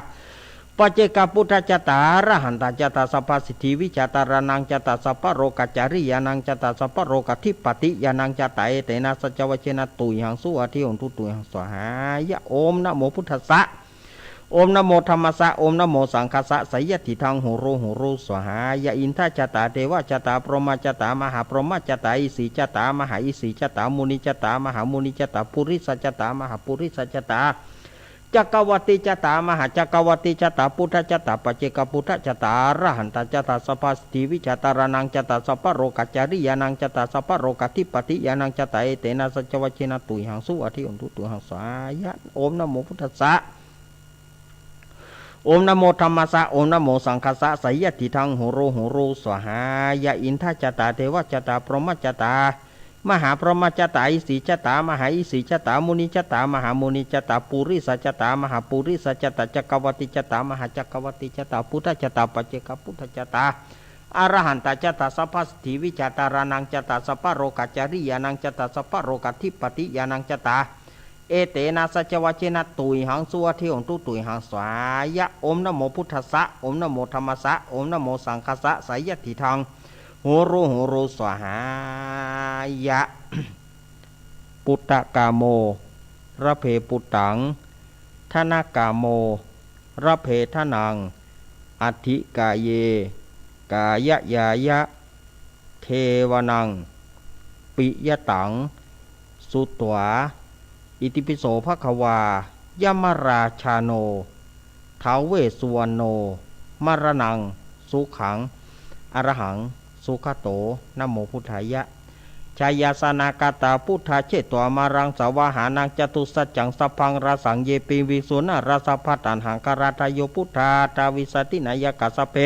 ปัจเจกพุทธจตาระหันตจตาสัพพสิทธิวิจตารานังจตาสัพพโรกัจจาริยานังจตาสัพพโรกัทิปติยานังจตาเอเตนะสัจวเชนะตุยหังสุอธิหนทุตุยหังสหายะโอมนะโมพุทธัสสะโอมนะโมธรรมสะโอมนะโมสังฆสะไสยติทางโหรูสหายะอินทจตาเทวจตาพรหมจตามหาพรหมจตาอิสิจตามหาอิสิจตามุนิจตามหามุนิจตาปุริสจตามหาปุริสจตาจักรวติจตามหาจักรวติจตาพุทธจตาปัจเจกพุทธจตาระหันตจตาสัพพสิทธิวิจตารานังจตาสัพพโรกัจจาริยานังจตาสัพพโรกัทิปติยานังจตาเอเตนะสัจวเชนะตุยหังสุอธิหนทุตุยหังสายะโอมนะโมพุทธัสสะโอมนะโมธรรมสะโอมนะโมสังฆสะไสยติทังโหรูสหายะอินทจตาเทวจตาพรหมจตามหาพรหมจตาอิสิจตามหาอิสิจตามุนิจตามหามุนิจตาปุริสจตามหาปุริสจตาจักรวติจตามหาจักรวติจตาพุทธจตาปัจเจกพุทธจตาอรหันตจตาสัพพสิทธิวิจตารานังจตาสัพพโรกัจจาริยานังจตาสัพพโรกัทิปติยานังจตาเอเตนะสัจวเชนะตุยหังสุอธิหนทุตุยหังสายะโอมนะโมพุทธัสสะโอมนะโมธรรมสะโอมนะโมสังฆสะไสยติทังโหรูสหายะปุตตะกาโมระเพปุตตังธนากาโมระเพทนังอธิกาเยกายะยายะเทวนัง ปิยตังสุตวาอิติปิโสภควายมราชาโนท้าวเวสสุวรรณโนมรณังสุขังอรหังสุขโตนะโมพุทธายะชายาสนากาตาพุทธาเชตวามารังสาวาหานังจตุสัจจังสัพพังราสังเยปิวิสุนาราสพัตันหังคาราทายโยพุทธาตาวิสตินายกัสสเพ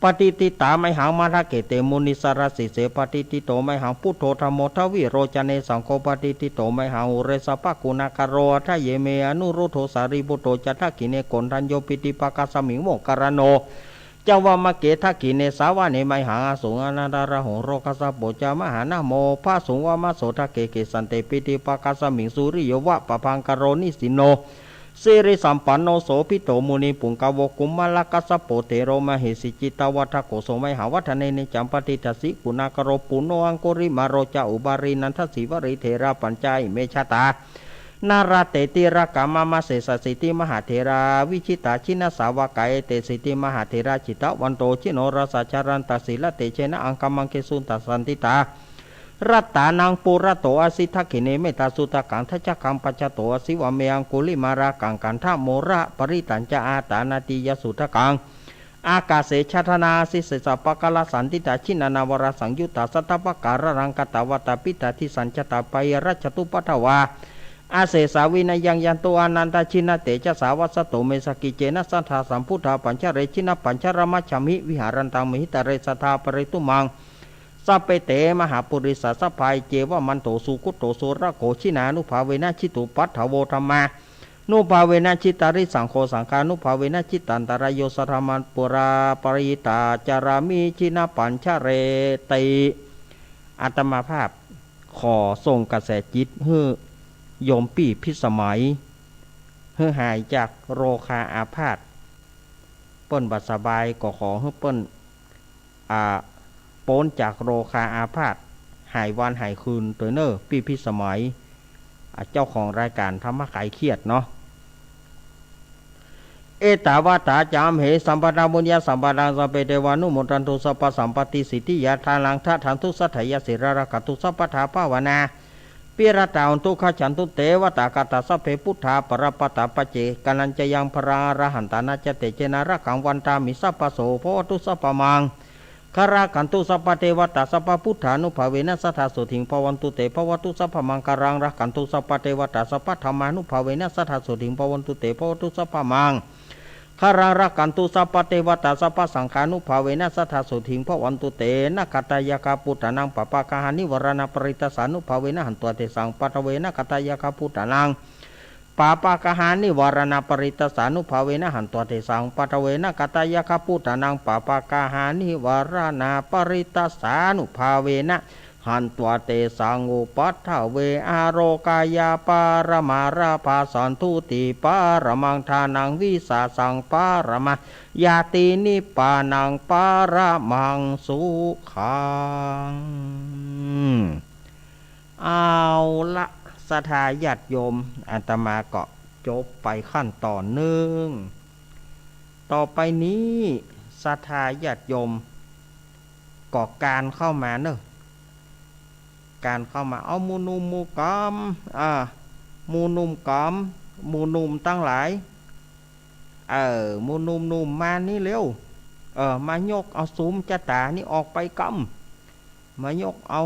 ปฏิติตาไมหังมาทะเกเตมุนิสารสิเสปฏิติโตไมหังพุทโธธรรมโมทวิโรจเนสังโฆปฏิติโตไมหังอุเรสปะกุณาคารโรทะเยเมอนุรุโธสารีบุโตจัตถกิเนโกนทัญโยปิติปะกัสสมิงโมกรโนเจาวามะเกทักกิเนสาวาเนไมหังอสุงอนันตระหงโรคัสสะโปจามหานะโมภาสุงวามะโสทะเกเกสันเตปิติปะกัสสมิงสุริโยวะปะพังกโรนิสิโนสิริสัมปันโนโสภิโตมุนีปุงกาวกุมมะละกัสสะโปเทโรมหิสิจิตวัฏโกโสไมหาวัฒเนนิจัมปติทัสสิกุณากโรปุโนอังคุริมาโรจาอุบารินันทสิวริเถระปัญจายเมชตานาราเตติรากามามาเสสสิติมหาเถราวิชิตาชินสาวกายเตสิติมหาเถราจิตวันโตชิโนรสาจารันตศิลเตเชนะอังคมังเกสุนตสันติตารัตตานังปุระโตอสิทขิเนเมตาสุตกังทัจกังปัจจโตอสิวะเมยังกุลิมารากังกันทะโมระปริตัญจอาตานาติยสุทกังอากาเสชาธนาสิเสสปะกะลสันติตาชินานาวรสังยุตตาสัตตปะการรังกตาวตาปิตาทิสัญจตาปยรัชตุปทวาอาเสสาวินายังยันโตอนันตชินะเตจสาวัสโตเมสกิเจนะสัทธาสัมพุทธาปัญจเรชินะปัญจรมัชฌมิวิหารันตังมหิตเรสธาปริตุมังสัพเปเตมหาปุริสสัพพายเจวมันโตสุกุตโตโสระโกชินานุภาเวนะชิตุปัฏฐโวธรรมานุภาเวนะชิตาริสังโฆสังฆานุภาเวนะชิตันตรายโยสธรรมันปุราปริตาจารามิชินาปัญชเรติอาตมาภาพขอส่งกระแสจิตให้โยมปี่พิสมัยให้หายจากโรคาอาพาธเปิ้นบัดสบายก็ขอให้เปิ้นพ้นจากโรคาอาพาธหายวันหายคืนตัวเนอปี่พิสมัยเจ้าของรายการธรรมะขายเครียดเนาะเอตาวาตาจามเหสัมปนาบุญญาสัมปนาสัพเพเทวานุโมทันตุสัพพสัมปติสิทธิยาทานังทัทันตุสัทธยสิระกตุสัพพทาภาวนาปิรตาอุตุขฉันตุเตวตากตาสัพเพพุทธาปรปตาปเจกันัญจยังพระอรหันตานาจเตเจนะระกังวันตามิสัพพโสโพตุสัพพมังคารากันตุสัพพเทวตาสัพพพุทธานุภาเวนะสัทธาสุถิงภวันตุเตภวตุสัพพมังคารังรักกันตุสัพพเทวตาสัพพธรรมานุภาเวนะสัทธาสุถิงภวันตุเตภวตุสัพพมังคารังรักกันตุสัพพเทวตาสัพพสังฆานุภาเวนะสัทธาสุถิงภวันตุเตนะกัตตายกาปุตตานังปปะกาหานิวรณปริตสานุภาเวนะหันตัวเตสังปัตเวนะกัตตายกาปุตตานังปาปะกหานิวรณปริตสานุภาเวนะหันตัวเทสังปัตเวนะกัตยคพุตานังปาปะกหานิวรณปริตสานุภาเวนะหันตัวเตสังอุปัฏฐเวอโรกายาปารมาราภาสันทุติปารมังทานังวิสาสังปารมายาตินิปานังปารมังสุขังเอาละศรัทธาญาติโยมอาตมาก็จบไปขั้นตอนหนึ่งต่อไปนี้ศรัทธาญาติโยมก็การเข้ามาเนอะการเข้ามาเอามูนุมมูกอมมูนุมกอมมูนุมตั้งหลายมูนุมนุมมานี่เร็วมายกเอาซุ้มจะตานี่ออกไปกำมายกเอา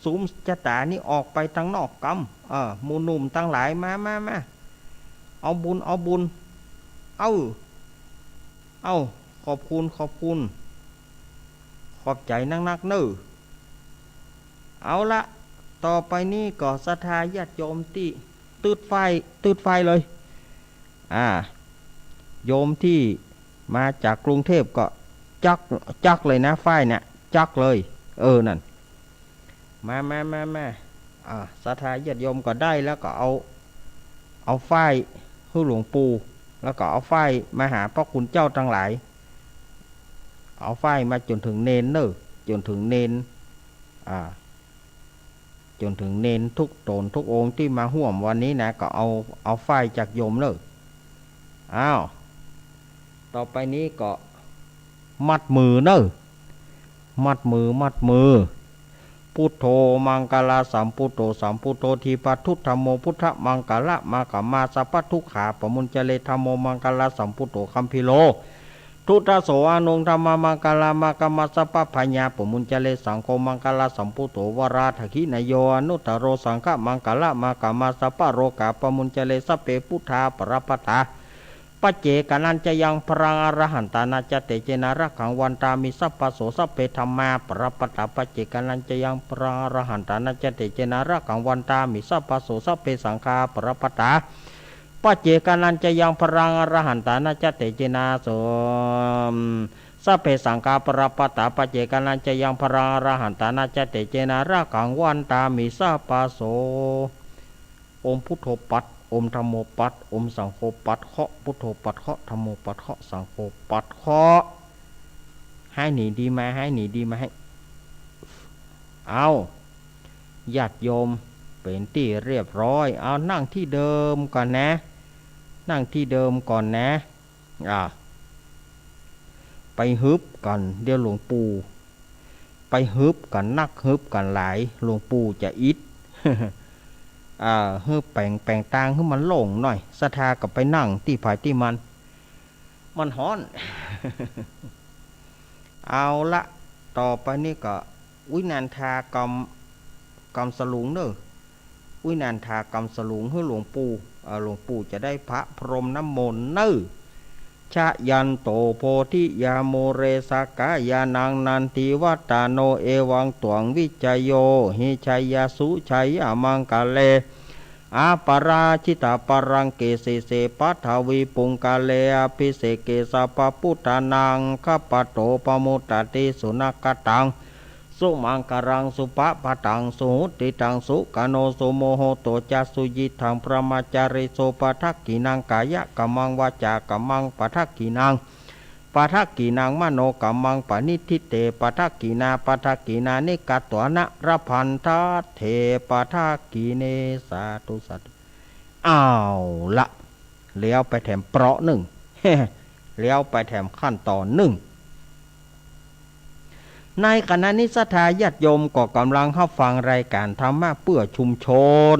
ซุ้มจะตานี่ออกไปทางนอกกำมูนุ่มตั้งหลายมาเอาบุญเอาขอบคุณขอบใจนักเน้อเอาละต่อไปนี้ก็ศรัทธาญาติโยมที่ตืดไฟเลยโยมที่มาจากกรุงเทพก็จักเลยนะไฟเนี่ยจักเลยนั่นมาศรัทธาญาติโยมก็ได้แล้วก็เอาฝ้ายให้หลวงปู่แล้วก็เอาฝ้ายมาหาพระคุณเจ้าทั้งหลายเอาฝ้ายมาจนถึงเนนจนถึงเนนทุกตนทุกองค์ที่มาห่วมวันนี้นะก็เอาฝ้ายจากโยมอ้าวต่อไปนี้ก็มัดมือมัดมือ พุทโธมังกลาสัมพุทโธสัมพุทโธทีปัทุธัมโมพุทธมังกละมากมาสัพพทุกขาปมุญเจเลธัมโมมังกลาสัมพุทโธคัมพิโลทุตโสอนุงธรรมมังกลามากมัสสะปะพัญญาปมุญเจเลสังโฆมังกลาสัมพุทโธวราทขินโยอนุตตโรสังฆมังกละมากมัสสะปะโรกาปมุญเจเลสัพเพพุทธาปรปตาปัจเจกนันจะยังพรังอรหันตานาจเตเจนารักขังวันตามิสัพพโสสัพเพธรรมาปรปตาปัจเจกนันจะยังพรังอรหันตานาจเตเจนารักขังวันตามิสัพพโสสัพเพสังฆาปรปตาปัจเจกนันจะยังพรังอรหันตานาจเตเจนาโสสัพเพสังฆาปรปตาปัจเจกนันจะยังพรังอรหันตานาจเตเจนารักขังวันตามิสัพพโสอมพุทโธปัตอมธรรมโมปัตอมสังโฆปัตเคาะพุทโธปัตเคาะธรรมโมปัตเคาะสังโฆปัตเคาะให้หนีดีไหมให้หนีดีไหมเอาญาติโยมเป็นที่เรียบร้อยเอานั่งที่เดิมก่อนนะนั่งที่เดิมก่อนนะไปฮึบกันเดี๋ยวหลวงปู่ไปฮึบกันนักฮึบกันหลายหลวงปู่จะอิดเฮ้แปลงตางให้มันโล่งหน่อยศรัทธากับไปนั่งที่ภายที่มันฮ้อน เอาละต่อไปนี่ก็วินันทากรรมสลุงเนอะวินันทากรรมสลุงให้หลวงปู่จะได้พระพรหมน้ำมนต์เนอะชะยันโตโพธิยาโมเรสกายานังนันติวัตตาโนเอวังตวงวิจโยหิชัยยสุชัยมังกาเลอาปาราชิตาปรังเกเสเสปัทวีปุงกาเลอภิเสเกสปพุทธานังข้าปโตปมุตตติสุนักตังสุมังการังสุปะปะตังสุหุติตังสุกโนสุโมโหโตจัสสุยิทังพระมาจาริโสปทักกินังกายะกัมมังวาจากัมมังปทักกินังปทักกินังมโนกัมมังปณิทิเตปทักกินาปทักกินานิกัตตวนะระพันธาเทปทักกิเนสาธุสัตอ้าวละเลี้ยวไปแถมเปราะหนึ่ง เลี้ยวไปแถมขั้นตอนหนึ่งในขณะนี้ศรัทธาญาติโยมก็กำลังรับฟังรายการธรรมะเพื่อชุมชน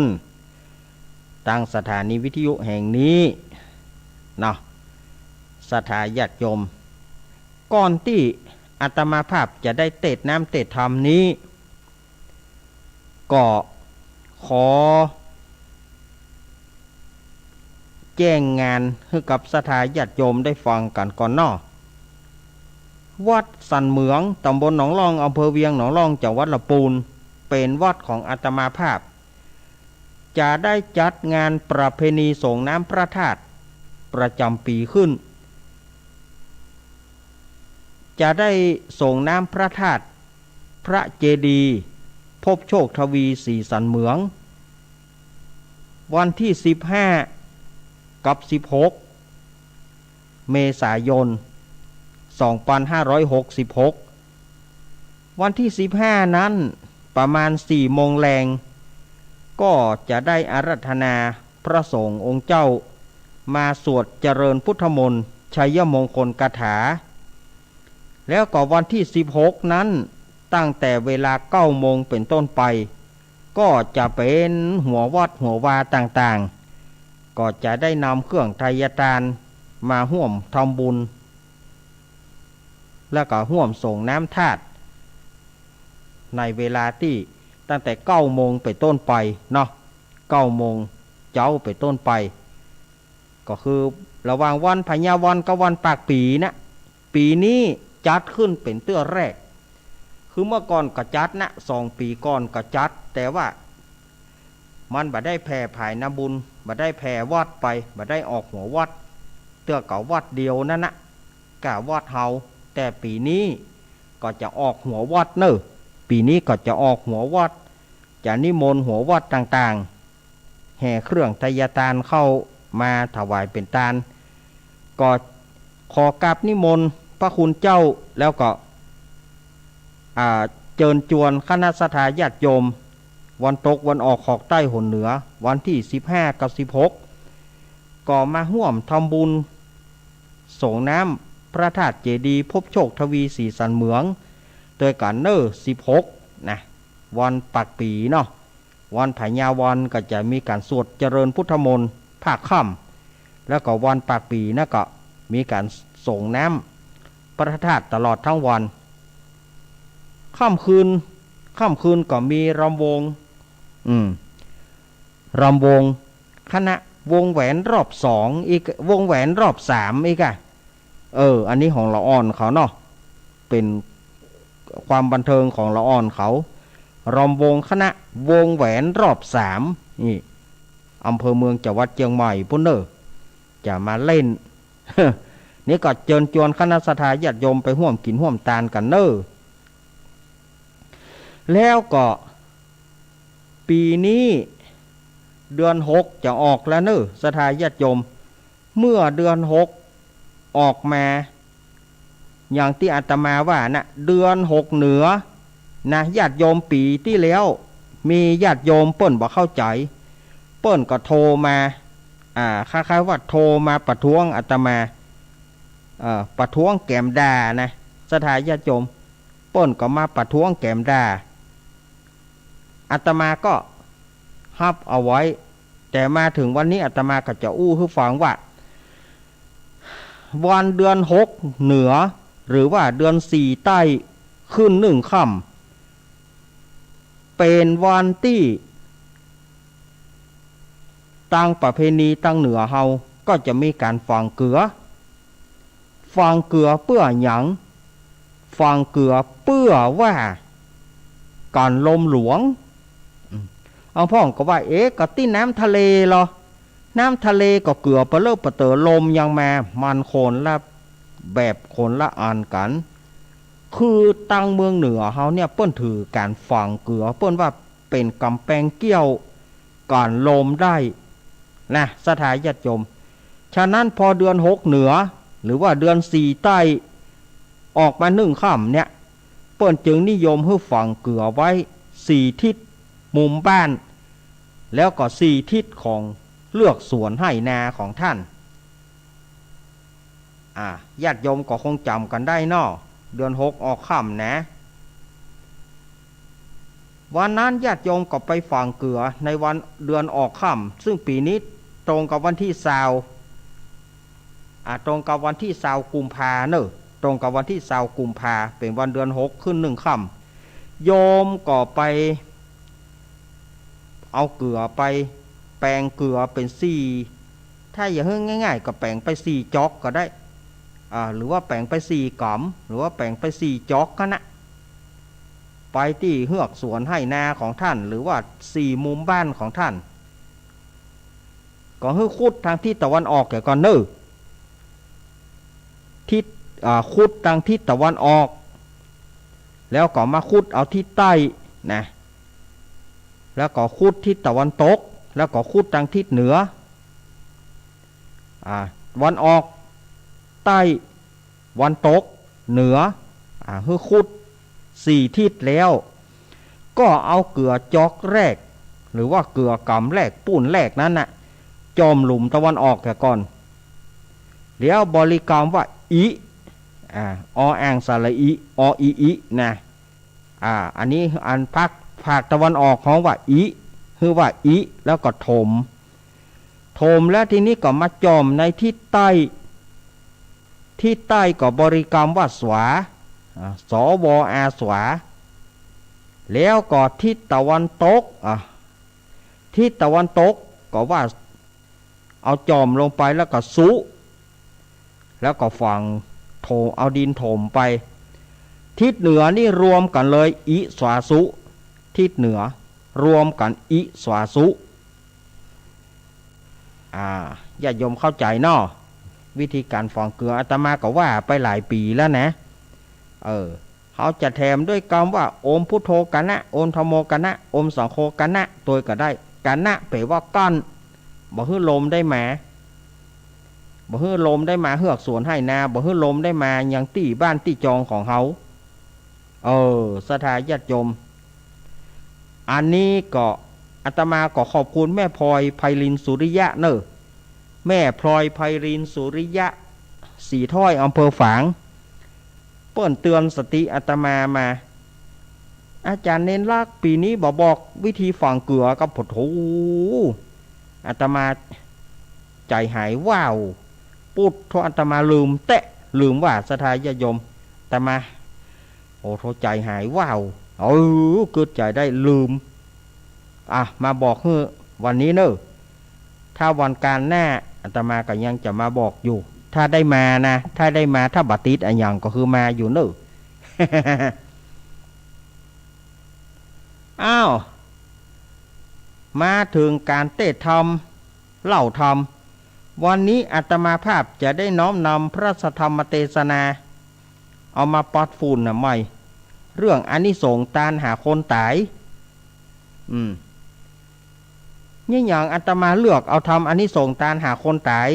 ตั้งสถานีวิทยุแห่งนี้นะศรัทธาญาติโยมก่อนที่อาตมาภาพจะได้เทศน์น้ำเทศน์ธรรมนี้ก็ขอแจ้งงานให้กับศรัทธาญาติโยมได้ฟังกันก่อนเนาะวัดสันเหมืองตำบลหนองรองอำเภอเวียงหนองรองจังหวัดลำพูนเป็นวัดของอาตมาภาพจะได้จัดงานประเพณีส่งน้ำพระธาตุประจำปีขึ้นจะได้ส่งน้ำพระธาตุพระเจดีย์พบโชคทวีสีสันเหมืองวันที่15กับ16เมษายน2566วันที่15นั้นประมาณ4 โมงแรงก็จะได้อาราธนาพระสงฆ์องค์เจ้ามาสวดเจริญพุทธมนต์ชัยมงคลคาถาแล้วก็วันที่16นั้นตั้งแต่เวลา9 โมงเป็นต้นไปก็จะเป็นหัววัดหัววาต่างๆก็จะได้นำเครื่องไทยทานมาร่วมทำบุญแล้วก็ร่วมส่งน้ำธาตุในเวลาที่ตั้งแต่9 โมงไปต้นไปเนาะ9 โมงเจ้าไปต้นไปก็คือระหว่างวันพญาวันกับวันปากปีนะปีนี้จัดขึ้นเป็นเตื้อแรกคือเมื่อก่อนก็จัดนะ2 ปีก่อนก็จัดแต่ว่ามันบ่ได้แผ่ภายน้ำบุญบ่ได้แผ่วัดไปบ่ได้ออกหัววัดเตื้อเก่าวัดเดียวนั่นนะกะวัดเฮาแต่ปีนี้ก็จะออกหัววัดเนอะปีนี้ก็จะออกหัววัดจะนิมนต์หัววัดต่างๆแห่เครื่องไตรยทานเข้ามาถวายเป็นทานก็ขอกราบนิมนต์พระคุณเจ้าแล้วก็เชิญชวนคณะศรัทธาญาติโยมวันตกวันออกขอกใต้หนเหนือวันที่15กับ16ก็มาร่วมทำบุญส่งน้ำพระธาตุเจดีย์พบโชคทวีสีสันเหมืองโดยการ16นะ วันปากปีเนาะวันพญาวันก็จะมีการสวดเจริญพุทธมนต์ภาคค่ำแล้วก็วันปากปีนั่นก็มีการส่งน้ำพระธาตุตลอดทั้งวันค่ำคืนก็มีรำวงรำวงคณะวงแหวนรอบสองอีกวงแหวนรอบสามอีกอะอันนี้ของละอ่อนเขาเนาะเป็นความบันเทิงของละอ่อนเขารำวงคณะวงแหวนรอบสามนี่อำเภอเมืองจังหวัดเชียงใหม่พุ่นเนอจะมาเล่น นี่ก็เชิญชวนคณะสัตยาญาติโยมไปร่วมกินร่วมทานกันเนอแล้วก็ปีนี้เดือน6จะออกแล้วเนอสัตยาญาติโยมเมื่อเดือน6ออกมาอย่างที่อาตมาว่านะเดือน6เหนือนะญาติโยมปีที่แล้วมีญาติโยมเปิ้นบ่เข้าใจเปิ้นก็โทรมาคล้ายๆว่าโทรมาประท้วงอาตมาประท้วงแกมดานะสัตยาญาติโยมเปิ้นก็มาประท้วงแกมดาอาตมาก็ฮับเอาไว้แต่มาถึงวันนี้อาตมาก็จะอู้ให้ฟังว่าวันเดือน6เหนือหรือว่าเดือน4ใต้ขึ้น1ค่ำเป็นวันที่ตั้งประเพณีตั้งเหนือเฮาก็จะมีการฝังเกลือเพื่อหยังฝังเกลือเพื่อว่าการลมหลวงเอาพ่องก็ว่าก็ที่น้ำทะเลเหรอน้ำทะเลก็เกลือปะเลิกปะเตอลมยังมามันโคนละแบบคนละอันกันคือตั้งเมืองเหนือเฮาเนี่ยเปิ้นถือการฝังเกลือเปิ้นว่าเป็นกำแพงเกี้ยวก่อนลมได้นะสถานญาติโยมฉะนั้นพอเดือน6เหนือหรือว่าเดือน4ใต้ออกมา1ค่ำเนี่ยเปิ้นจึงนิยมให้ฝังเกลือไว้4ทิศมุมบ้านแล้วก็4ทิศของเลือกสวนให้นาของท่านญาติโยมก็คงจำกันได้เนาะเดือน6ออกค่ำนะวันนั้นญาติโยมก็ไปฝังเกลือในวันเดือนออกค่ำซึ่งปีนี้ตรงกับวันที่20ตรงกับวันที่20กุมภาเนอะตรงกับวันที่20กุมภาเป็นวันเดือน6ขึ้น1ค่ำโยมก็ไปเอาเกลือไปแปลงเกลือเป็น4ถ้าอย่าเพิ่งง่ายๆก็แปลงไป4จ๊อกก็ได้หรือว่าแปลงไป4กำหรือว่าแปลงไป4จ๊อกก็นะไปที่เฮือกสวนให้นาของท่านหรือว่า4มุมบ้านของท่านก็ให้ขุดทางทิศตะวันออกแก่ก่อนเนอทิศขุดทางทิศตะวันออกแล้วก็มาขุดเอาทิศใต้นะแล้วก็ขุดทิศตะวันตกแล้วก็ขุดทางทิศเหนือวันออกใต้วันตกเหนือให้ขุด4ทิศแล้วก็เอาเกลือจอกแรกหรือว่าเกลือกำแรกปูนแรกนั้นน่ะจอมหลุมตะวันออกแก่ก่อนแล้วบริกรรมว่าอิออ่างสระอิออีนะอันนี้อันภาคตะวันออกของว่าอิคือว่าอิแล้วก็ถมแล้วทีนี้ก็มาจอมในทิศใต้ก็บริกรรมว่าสวาสวอาสวาแล้วก็ทิศตะวันตกทิศตะวันตกก็ว่าเอาจอมลงไปแล้วก็สุแล้วก็ฝังโถเอาดินถมไปทิศเหนือนี่รวมกันเลยอิสวาสุทิศเหนือรวมกันอิสวาสุญาติโยมเข้าใจเนาะวิธีการฝังเกลืออาตมาก็ว่าไปหลายปีแล้วนะเขาจะแถมด้วยคำว่าโอมพุทโธกันนะโอมธรรมโมกันนะโอมสังโฆกันนะตัวก็ได้กันนะแปลว่าก้อนบ่ฮื้อลมได้มาบ่ฮื้อลมได้มาเฮือกสวนให้นาบ่ฮื้อลมได้มายังตีบ้านตีจองของเขาสถาญาติโยมอันนี้ก็อาตมาก็ขอบคุณแม่พลอยไพลินสุริยะเนอะแม่พลอยไพลินสุริยะสีถ้อยอำเภอฝางเปิ้นเตือนสติอาตมา อาจารย์เน้นลากปีนี้บอกวิธีฝังเกลือกับผดโถอาตมาใจหายว้าวปุดโทอาตมาลืมลืมว่าสทายาโยมอาตมาโอ้โทใจหายว้าวเกิดใจได้ลืมมาบอกเฮ้วันนี้เนอะถ้าวันการหน้าอาตมาก็ยังจะมาบอกอยู่ถ้าได้มานะถ้าได้มาถ้าบัติดอันยังก็คือมาอยู่เนอะ อ้าวมาถึงการเทศธรรมเล่าธรรมวันนี้อาตมาภาพจะได้น้อมนำพระธรรมเทศนาเอามาปัดฝุ่นใหม่เรื่องอานิสงส์ตานหาคนตายนี่อย่างอาตมาเลือกเอาทำอานิสงส์ตานหาคนตาย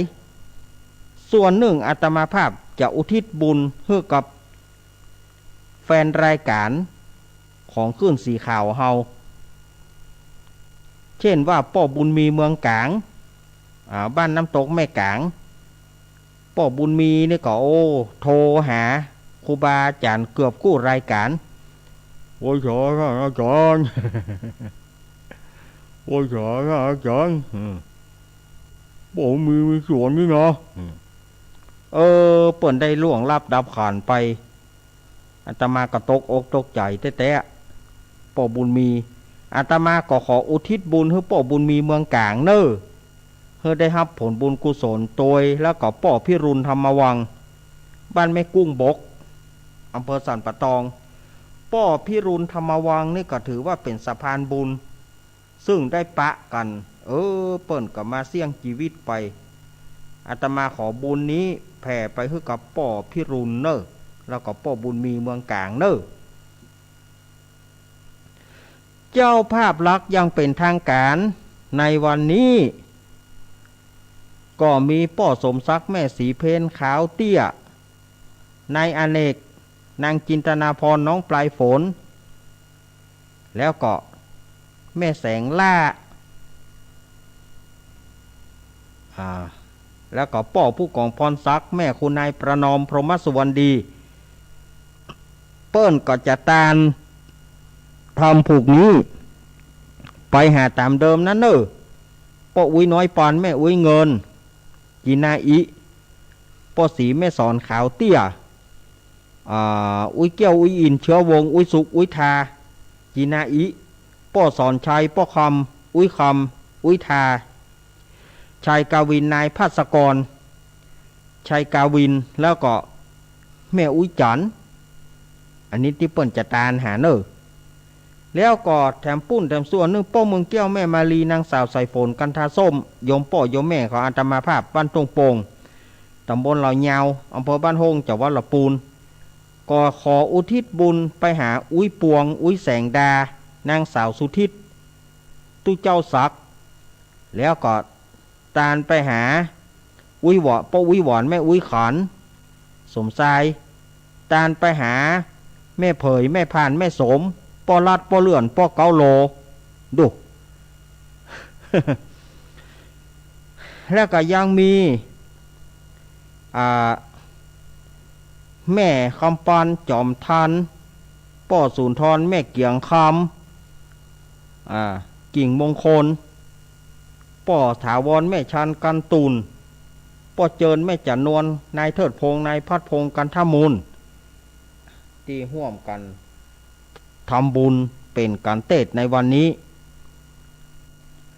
ส่วนหนึ่งอาตมาภาพจะอุทิศบุญให้กับแฟนรายการของขึ้นสีขาวเฮาเช่นว่าป่อบุญมีเมืองกลางบ้านน้ำตกแม่กลางป่อบุญมีนี่ก็โทรหาครูบาอาจารย์เกือบกู้รายการโอ้ยขออาจารย์โอ้ยขออาจารย์ป่อมีส่วนนี่เนาะเปิ่นได้ล่วงลับดับขันไปอาตมาก็ตกอกตกใจแต่ป่อบุญมีอาตมาก็ขออุทิศบุญให้ป่อบุญมีเมืองกลางเนอเพื่อได้รับผลบุญกุศลโดยแล้วก็ป่อพิรุณธรรมวังบ้านแม่กุ้งบกอำเภอสันปะตองป่อพิรุณธรรมวังนี่ก็ถือว่าเป็นสะพานบุญซึ่งได้ปะกันเปิ่นก็มาเสี่ยงชีวิตไปอาตมาขอบุญนี้แผ่ไปให้กับป่อพิรุณเนอแล้วก็ป่อบุญมีเมืองกลางเนอเจ้าภาพลักษณ์ยังเป็นทางการในวันนี้ก็มีป่อสมศักดิ์แม่สีเพนขาวเตี้ยนายอเนกนางจินตนาพรน้องปลายฝนแล้วก็แม่แสงล่าแล้วก็ป่อผู้กองพรศักดิ์แม่คุณนายประนอมพรหมสุวรรณดีเปิ้นก็จะตานทำผูกนี้ไปหาตามเดิมนั่นเนอะป่ออุ้ยน้อยปานแม่อุ้ยเงินจีนาอิป่อสีแม่สอนขาวเตี้ยอุ้ยเกี้ยวอุ้ยอินเชื้อวงอุ้ยสุกอุ้ยทาจีนาอิป่อสอนชัยป่อคำอุ้ยทาชัยกาวินนายภาสกรชัยกาวินแล้วก็แม่อุ้ยจันอันนี้ที่เปิ้นจะตานหาเนอแล้วก็แถมปุ้นแถมส่วนนึงป่อเมืองแก้วแม่มาลีนางสาวใส่ฝนกันทาส้มโยมป่อโยมแม่ของอาตมาภาพบ้านตรงโป่งตำบลเหล่ายาวอำเภอบ้านโฮงจังหวัดลำพูนก็ขออุทิศบุญไปหาอุ้ยปวงอุ้ยแสงดานางสาวสุทิศตู้เจ้าศักดิ์แล้วก็ตานไปหาอุ้ยหวอนป้ออุ้ยหวอนแม่อุ้ยขอนสมทรายตานไปหาแม่เผยแม่พานแม่สมป้อลัดป้อเลื่อนป้อเกาโลดู แล้วก็ยังมีแม่คำปานจอมทันป้อศูนย์ทรแม่เกียงคำกิ่งมงคลป้อถาวรแม่ชันกันตูนป้อเจินแม่จันนวลนายเทิดพงษ์นายพัดพงษ์กันทมูลที่ร่วมกันทำบุญเป็นการเทศในวันนี้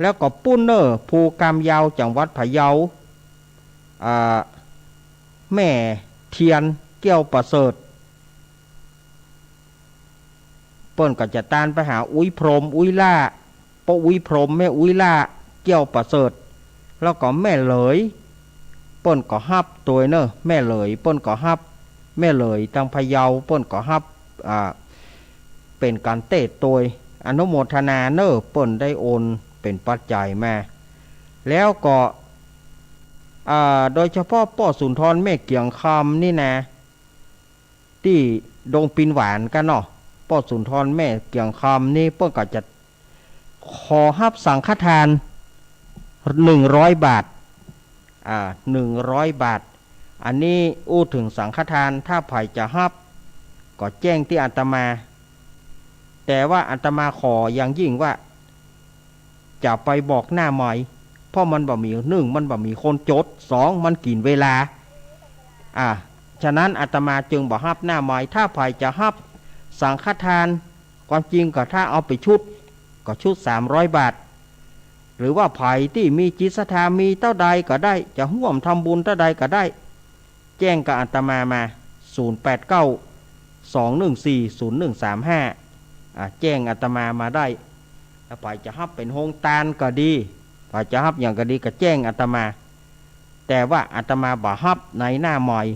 แล้วก็ปุ้นเนอร์ภูกามยาวจังหวัดพะเยาแม่เทียนเกี้ยวประเสริฐเปิ้นก็จะตานไปหาอุ้ยพรมอุ้ยล่าป้ออุ้ยพรมแม่อุ้ยล่าเกี้ยวประเสริฐแล้วก็แม่เหลยเปิ้นก็ฮับตัวเนอแม่เหลยเปิ้นก็ฮับแม่เหลยทางพะเยาเปิ้นก็ฮับเป็นการเตะตัวอนุโมทนาเนอเปิ้นได้โอนเป็นปัจจัยมาแล้วก็โดยเฉพาะป้อสุนทรแม่เกียงคำนี่นะที่ดงปินหวานกันเนาะป้อสุนทรแม่เกียงคำนี่เปิ้นก็จะขอฮับสังฆทาน100 บาท100 บาทอันนี้อู้ถึงสังฆทานถ้าไผจะฮับก็แจ้งที่อาตมา แต่ว่าอาตมาขออย่างยิ่งว่าจะไปบอกหน้าใหม่เพราะมันบ่มีหนึ่งมันบ่มีคนจดสองมันกินเวลาฉะนั้นอาตมาจึงบ่ฮับหน้าใหม่ถ้าไผจะฮับสังฆทานความจริงก็ถ้าเอาไปชุดก็ชุด300 บาทหรือว่าไผที่มีจิตศรัทธามีเท่าใดก็ได้จะร่วมทำบุญเท่าใดก็ได้แจ้งกับอาตมามา0892140135แจ้งอาตมามาได้ถ้าไผจะฮับเป็นโฮงตานก็ดีไผจะฮับอย่างก็ดีก็แจ้งอาตมาแต่ว่าอาตมาบ่ฮับในหน้าหมอย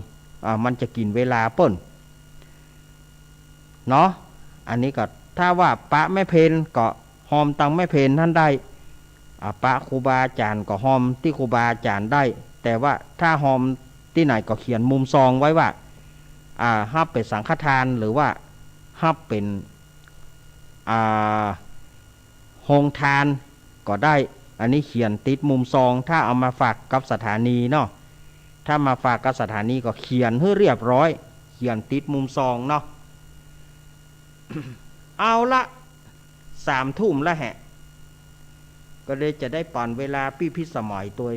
มันจะกินเวลาเปิ้นเนาะอันนี้ก็ถ้าว่าปะแม่เพนก็หอมตังแม่เพนท่านได้ปะครูบาอาจารย์ก็หอมที่ครูบาอาจารย์ได้แต่ว่าถ้าหอมที่ไหนก็เขียนมุมซองไว้ว่าฮับเป็นสังฆทานหรือว่าฮับเป็นโฮงทานก็ได้อันนี้เขียนติดมุมซองถ้าเอามาฝากกับสถานีเนาะถ้ามาฝากกับสถานีก็เขียนให้เรียบร้อยเขียนติดมุมซองเนาะ เอาละ3 ทุ่มแล้วแฮะก็เลยจะได้ปั่นเวลาพิสมัยตัว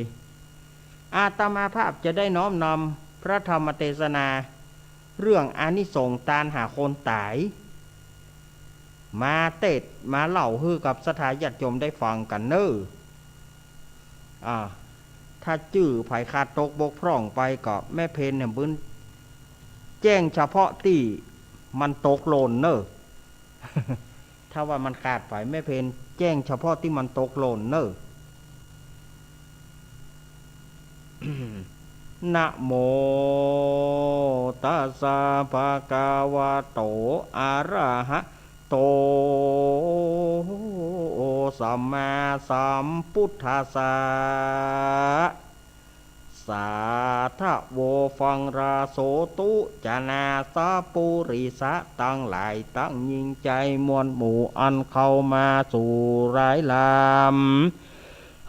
อาตมาภาพจะได้น้อมนำพระธรรมเทศนาเรื่องอานิสงส์ตานหาคนตายมาเทศมาเล่าให้กับสถาญาติโยมได้ฟังกันเนอะถ้าจื้อไผขาดตกบกพร่องไปก็แม่เพนเนี่ยบึ้นแจ้งเฉพาะที่มันตกหล่นเนอะ ถ้าว่ามันขาดไปแม่เพนแจ้งเฉพาะที่มันตกหล่นเนอะ นะโมตัสสะภะคะวะโตอะระหะโตสัมมาสัมพุทธัสสะสาธโวฟังราโสตุจนาสาปุริสะตั้งหลายตั้งยิ่งใจมวลหมู่อันเข้ามาสู่รายลำ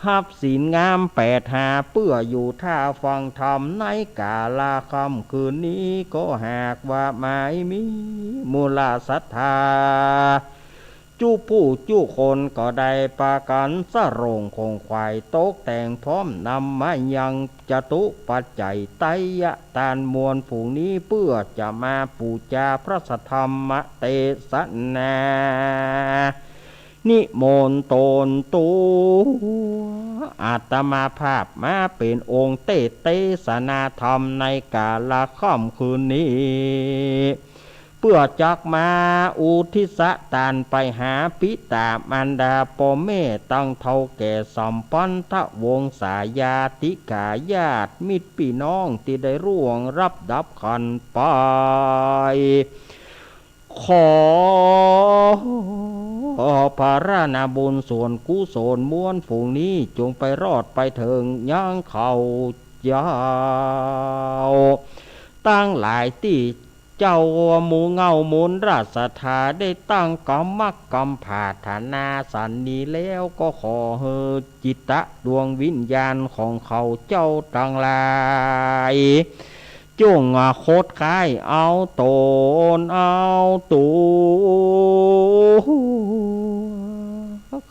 ฮับศีลงาม8 หาเพื่ออยู่ท่าฟังธรรมในกาลาค่ำคืนนี้ก็หากว่าไม่มีมูลศรัทธาจู้ผู้จู้คนก็ได้ปากันสะโรงคงควายตกแต่งพร้อมนำมายังจตุปัจจัยไตยะตานมวลฝูงนี้เพื่อจะมาปูจาพระสัทธรรมเทศนานิมนต์ตนตัวอาตมาภาพมาเป็นองค์เทศนาธรรมในกาลค่ำคืนนี้เพื่อจักมาอุทิศทานไปหาปิตามารดาพ่อแม่ตั้งเท่าแก่สัมพันธวงศาญาติกาญาติมิตรพี่น้องที่ได้ร่วงรับดับขันไปขอภารานาบุญส่วนกุศลม้วนฝูงนี้จงไปรอดไปถึงย่างเขายาวตั้งหลายที่เจ้าหมูเงามุนราชธาได้ตั้งกรรมกรรมผาฐานาสันนี้แล้วก็ขอเฮจิตตะดวงวิญญาณของเขาเจ้าตั้งหลายจงโคตรคายเอาตนเอาตัว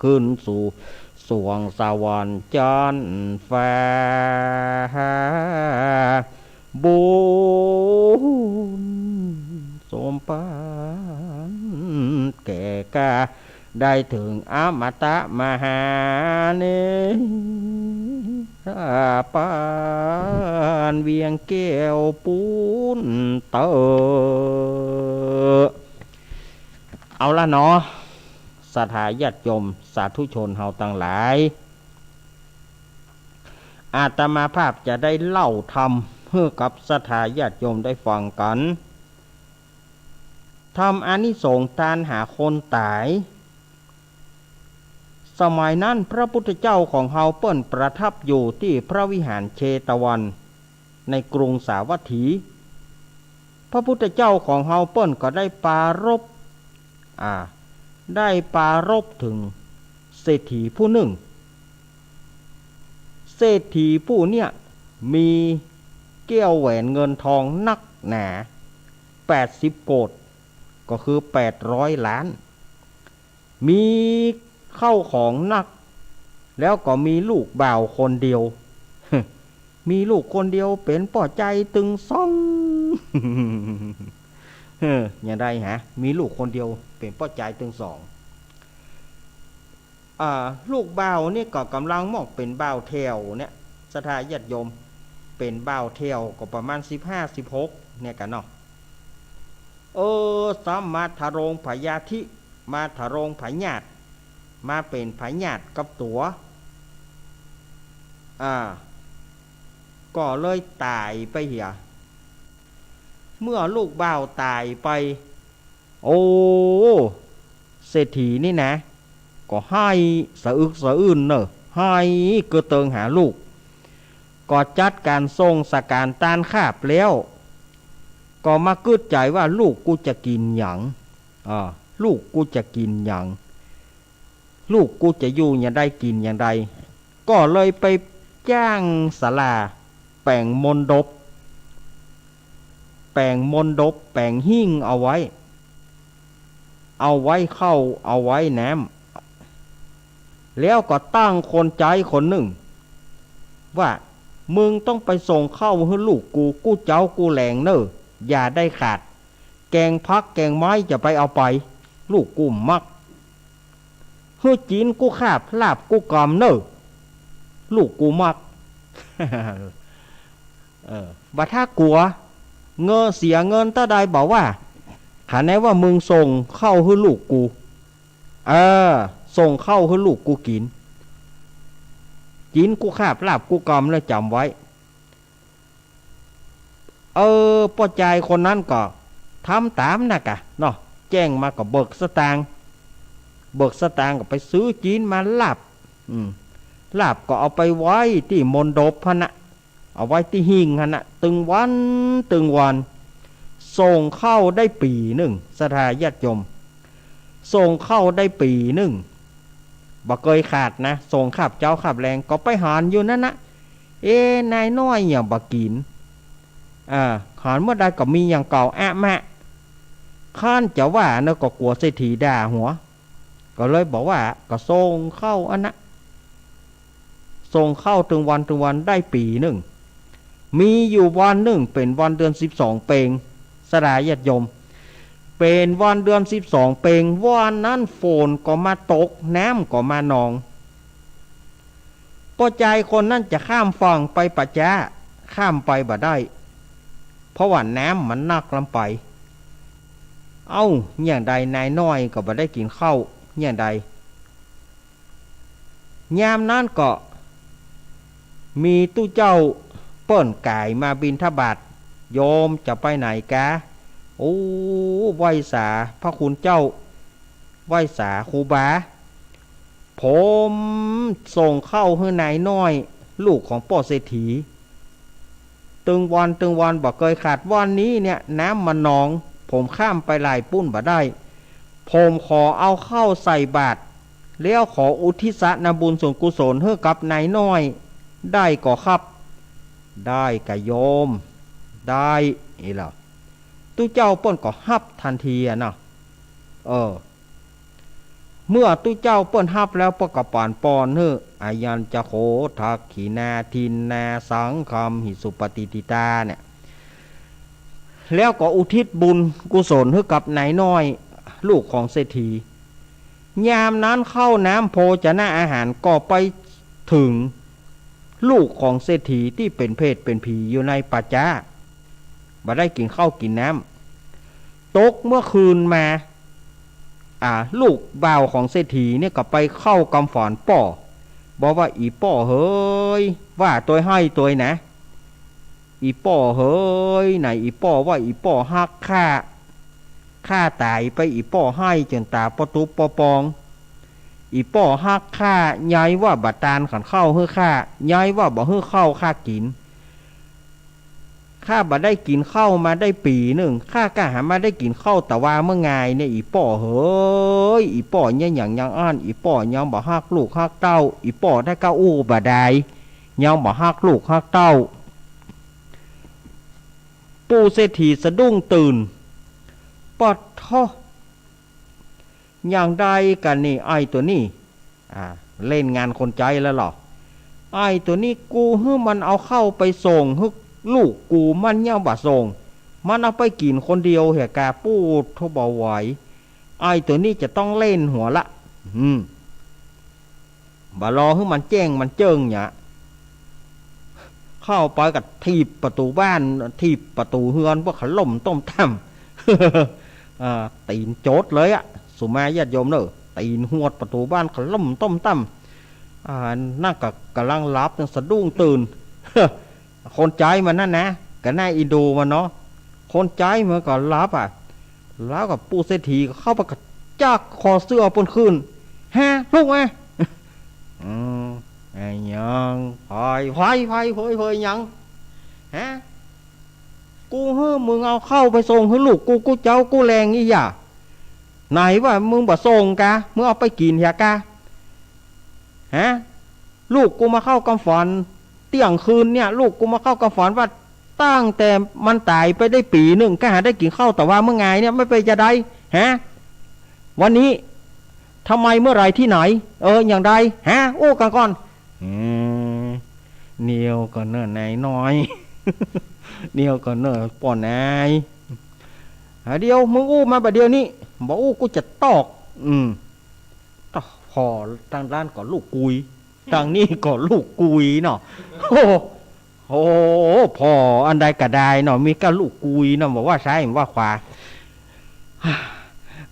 ขึ้นสู่สวงสวรรค์จันทร์ฟ้าบุญสมปานแก่กาได้ถึงอมตะมหาเนปานเวียงแก้วปูนเตอเอาละเนาะสถาญาติโยมสาธุชนเฮาทั้งหลายอาตมาภาพจะได้เล่าธรรมให้กับสถาญาติโยมได้ฟังกันทำอานิสงส์ทานหาคนตายสมัยนั้นพระพุทธเจ้าของเฮาเปิ้นประทับอยู่ที่พระวิหารเชตวันในกรุงสาวัตถีพระพุทธเจ้าของเฮาเปิ้นก็ได้ปารภถึงเศรษฐีผู้หนึ่งเศรษฐีผู้เนี่ยมีแก้วแหวนเงินทองนักหนา80 โกฏก็คือ800 ล้าน มีเข้าของนักแล้วก็มีลูกบ่าวคนเดียว มีลูกคนเดียวเป็นป่อใจตึงซ่อง อย่างไรฮะมีลูกคนเดียวเป็นป่อใจตึงสองลูกบ่าวนี่ก็กำลังมองเป็นบ่าวแถวเนี่ยสถาญาติโยมเป็นบ่าวแถวก็ประมาณ15-16เนี่ยกันเนาะสามมาทารงพยาธิมาทารงพญาตมาเป็นพญาตกับตัวก็เลยตายไปเหียเมื่อลูกบ่าวตายไปเศรษฐีนี่นะก็ให้สะอึกสะอื้นเนอะให้เกิดเติงหาลูกก็จัดการทรงสการตานคาบแล้วก็มากึดใจว่าลูกกูจะกินหยังลูกกูจะกินหยังลูกกูจะอยู่อย่างใดกินอย่างใดก็เลยไปจ้างศาลาแปลงมนดบแปลงหิ้งเอาไว้เข้าเอาไว้น้ำแล้วก็ตั้งคนใจคนหนึ่งว่ามึงต้องไปส่งเข้าให้ลูกกูเจ้ากูแหลงเนอะอย่าได้ขาดแกงพักแกงไม้จะไปเอาไปลูกกูมักเฮ้ยจีนกูขาบลาบกูกอมเนอะลูกกูมัก บัดถ้ากลัวเงอเสียเงินตาใดบอกว่าขันแน่ว่ามึงส่งเข้าให้ลูกกูส่งเข้าให้ลูกกูกินกูขาบลาบกูกอมแล้วจำไว้ป้อใจคนนั้นก็ทำตามนะกะเนาะแจ้งมาก็เบิกสตางค์ก็ไปซื้อจีนมาลาบก็เอาไปไว้ที่มณฑปพนะเอาไว้ที่หิ้งนะตึงวันส่งเข้าได้ปีหนึ่งสถาญาติโยมส่งเข้าได้ปีหนึ่งบ่เคยขาดนะส่งขับเจ้าขับแรงก็ไปหารอยู่นั่นนะนายน้อยอย่างบักกินหารเมื่อใดก็มีอย่างเก่าแมะข้านจะว่าเนอะก็กลัวเศรษฐีด่าหัวก็เลยบอกว่าก็ส่งเข้าอันนะส่งเข้าถึงวันได้ปีหนึ่งมีอยู่วันหนึ่งเป็นวันเดือน12เปงสลายญาติโยมเป็นวันเดือน12เปงวันนั้นฝนก็มาตกน้ำก็มานองป้อใจคนนั้นจะข้ามฝั่งไปปัจจาข้ามไปบ่ได้เพราะว่าน้ำมันนักลำไปอย่างใดนายน้อยก็บ่ได้กินข้าวอย่างใดยามนั้นก็มีตู้เจ้าเปิ้นกายมาบิณฑบาตโยมจะไปไหนกะไหว้สาพระคุณเจ้าไหว้สาครูบาผมส่งเข้าให้นายน้อยลูกของป้อเศรษฐีตึงวันบ่เคยขาดวันนี้เนี่ยน้ำมันนองผมข้ามไปหลายปุ้นบ่ได้ผมขอเอาเข้าใส่บาตรแล้วขออุทิศนบุญส่วนกุศลให้กับนายน้อยได้ก่อครับได้กะโยมได้ล่ะตู้เจ้าป้นก็ฮับทันทีเนาะเมื่อตู้เจ้าเปิ้นฮับแล้วปกปานปอนเฮอายันจะโคทักขีนาทินนาสังคำหิสุปฏิติตาเนี่ยแล้วก็อุทิศบุญกุศลให้กับนายน้อยลูกของเศรษฐียามนั้นเข้าน้ำโภชนะอาหารก็ไปถึงลูกของเศรษฐีที่เป็นเพศเป็นผีอยู่ในปัจจาบ่ได้กินข้าวกินน้ำตกเมื่อคืนมาลูกบ่าวของเศรษฐีเนี่ยก็ไปเข้ากำฝอนป่อบอกว่าอีป่อเฮ้ยว่าตัวให้ตัวนะอีป่อเฮ้ยไหนอีป่อว่าอีป่อฮักฆ่าตายไปอีป่อให้จนตาปตุปปองอีป่อฮักฆ่าย้ายว่าบัดตานขันเข้าเฮือฆ่าย้ายว่าบ่เฮือเข้าฆ่ากินข้าบ่ได้กินข้าวมาได้ปีหนึ่งข้าก็หามาได้กินข้าวแต่ว่าเมื่อไงเนี่ยอีป่อเฮ้ยอีป่อเนี่ยอย่างยังอ้านอีป่อยังบ่ฮักลูกฮักเต้าอีป่อได้ก้าอู้บ่ได้ยังบ่ฮักลูกฮักเต้าปู่เศรษฐีสะดุ้งตื่นปอดท่อ อย่างใดกันนี่ไอ้ตัวนี้เล่นงานคนใจแล้วหรอไอ้ตัวนี้กูให้มันเอาเข้าไปส่งให้ลูกกูมันเย่าบ่ส่งมันเอาไปกินคนเดียวเหกาปูดทบไหวไอ้ตัวนี้จะต้องเล่นหัวละบ่รอให้มันแจ้งมันเจิงเนี่ยเข้าไปกับทีบประตูบ้านทีบประตูเฮือนพวกขล่มต้มตั้ม ตีนโจดเลยอะสุมาญาติโยมเนอะตีนหวดประตูบ้านขล่มต้มตั้มน่ากับกำลังรับสะดุ้งตื่น คนใจมันนั่นนะกับนายอินโดมันเนาะคนใจมันก็รับแล้วกับปูเศรษฐีเข้าไปกับจักคอเสื้อปนคืนฮะลูกมาไอ้ยังพายยังฮะกูเฮ้มึงเอาเข้าไปส่งให้ลูกกูเจ้ากูแรงนี่อย่าไหนว่ามึงบ่ส่งกะมึงเอาไปกินอย่ากะฮะลูกกูมาเข้ากำฝันเที่ยงคืนเนี่ยลูกกูมาเข้ากำฝันว่าตั้งแต่มันตายไปได้ปีหนึ่งก็หาได้กินข้าวแต่ว่าเมื่อไงเนี่ยไม่ไปจะได้ฮะวันนี้ทำไมเมื่อไรที่ไหนอย่างใดฮะโอ้กันก่อนเนียวก็เนิ่นไหนน้อย เนียวก็เนิ่นป่อนไหนเดียวมึงอู้มาแบบเดียวนี้บอกอู้กูจะตอกต่อพอทางด้านก็ลูกกุยทางนี้ก็ลูกกุยเนาะโอ้พออันใดก็ได้เนาะมีก็ลูกกุยเนาะบอกว่าซ้ายว่าขวา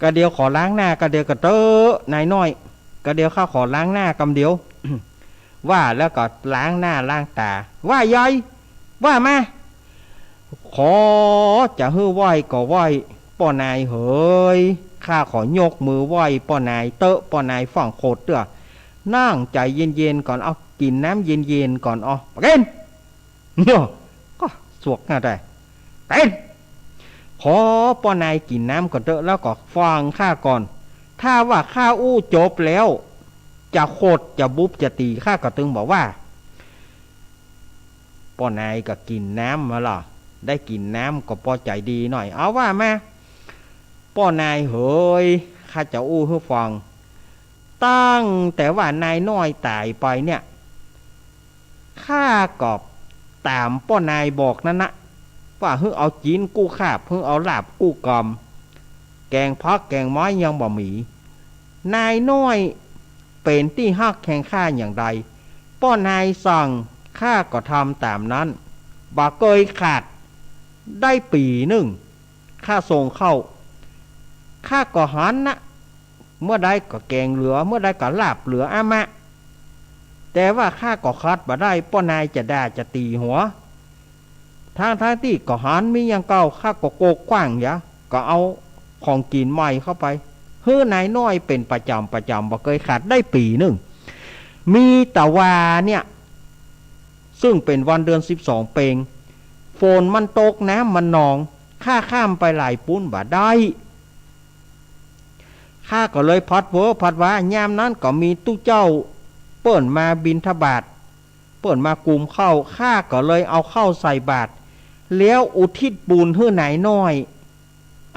ก็เดียวขอล้างหน้าก็เดียวก็เตอะนายน้อยก็เดียวข้าขอล้างหน้ากำเดียว ว่าแล้วก็ล้างหน้าล้างตาว่ายายว่ามาขอจะฮื้อไหวก็ไหวป้อนายเฮ้ยข้าขอยกมือไหวป้อนายเตอะป้อนายฝั่งโคตรเด้อนั่งใจเย็นๆก่อนเอากินน้ำเย็นๆก่อนกินเนี่ยก็สวกง่ายได้เป็นขอป้อนายกินน้ำก่อนเถอะแล้วก็ฟังข้าก่อนถ้าว่าข้าอู้จบแล้วจะโคตรจะบุบจะตีข้าก็ตึงบอกว่าป้อนายก็กินน้ำมาล่ะได้กินน้ำก็พอใจดีหน่อยเอาว่ามาป้อนายเฮ้ยข้าจะอู้ให้ฟังตั้งแต่ว่านายน้อยตายไปเนี่ยข้าก็ตามป้อนายบอกนั่นนะว่าเพิ่งเอาจีนกู้ขาบเพิ่งเอาลาบกู้กอมแกงพักแกงไม้ยังบ่มีนายน้อยเป็นที่ฮักแข่งข้าอย่างใดป้อนายสั่งข้าก็ทำตามนั้นบ่เคยขาดได้ปีหนึ่งข้าส่งเข้าข้าก็หันนะเมื่อใดก็แกงเหลือเมื่อใดก็ลาบเหลืออามะแต่ว่าข้าก็คัดบ่ได้ป้อนายจะด่าจะตีหัวทางที่ก็หันมีอย่างเก่าข้าก็โกกกว้างยะก็เอาของกินใหม่เข้าไปเฮ้อนายน้อยเป็นประจำบ่เคยขาดได้ปีหนึ่งมีตะวาเนี่ยซึ่งเป็นวันเดือน12เปงฝนมันตกน้ำมันนองข้าข้ามไปหลายปุ้นบ่ได้ข้าก็เลยพัดว่ายามนั้นก็มีตู้เจ้าเปิ่นมาบิณฑบาตเปิ่นมากลุ่มเข้าข้าก็เลยเอาเข้าใส่บาตรแล้วอุทิศบุญให้นายน้อย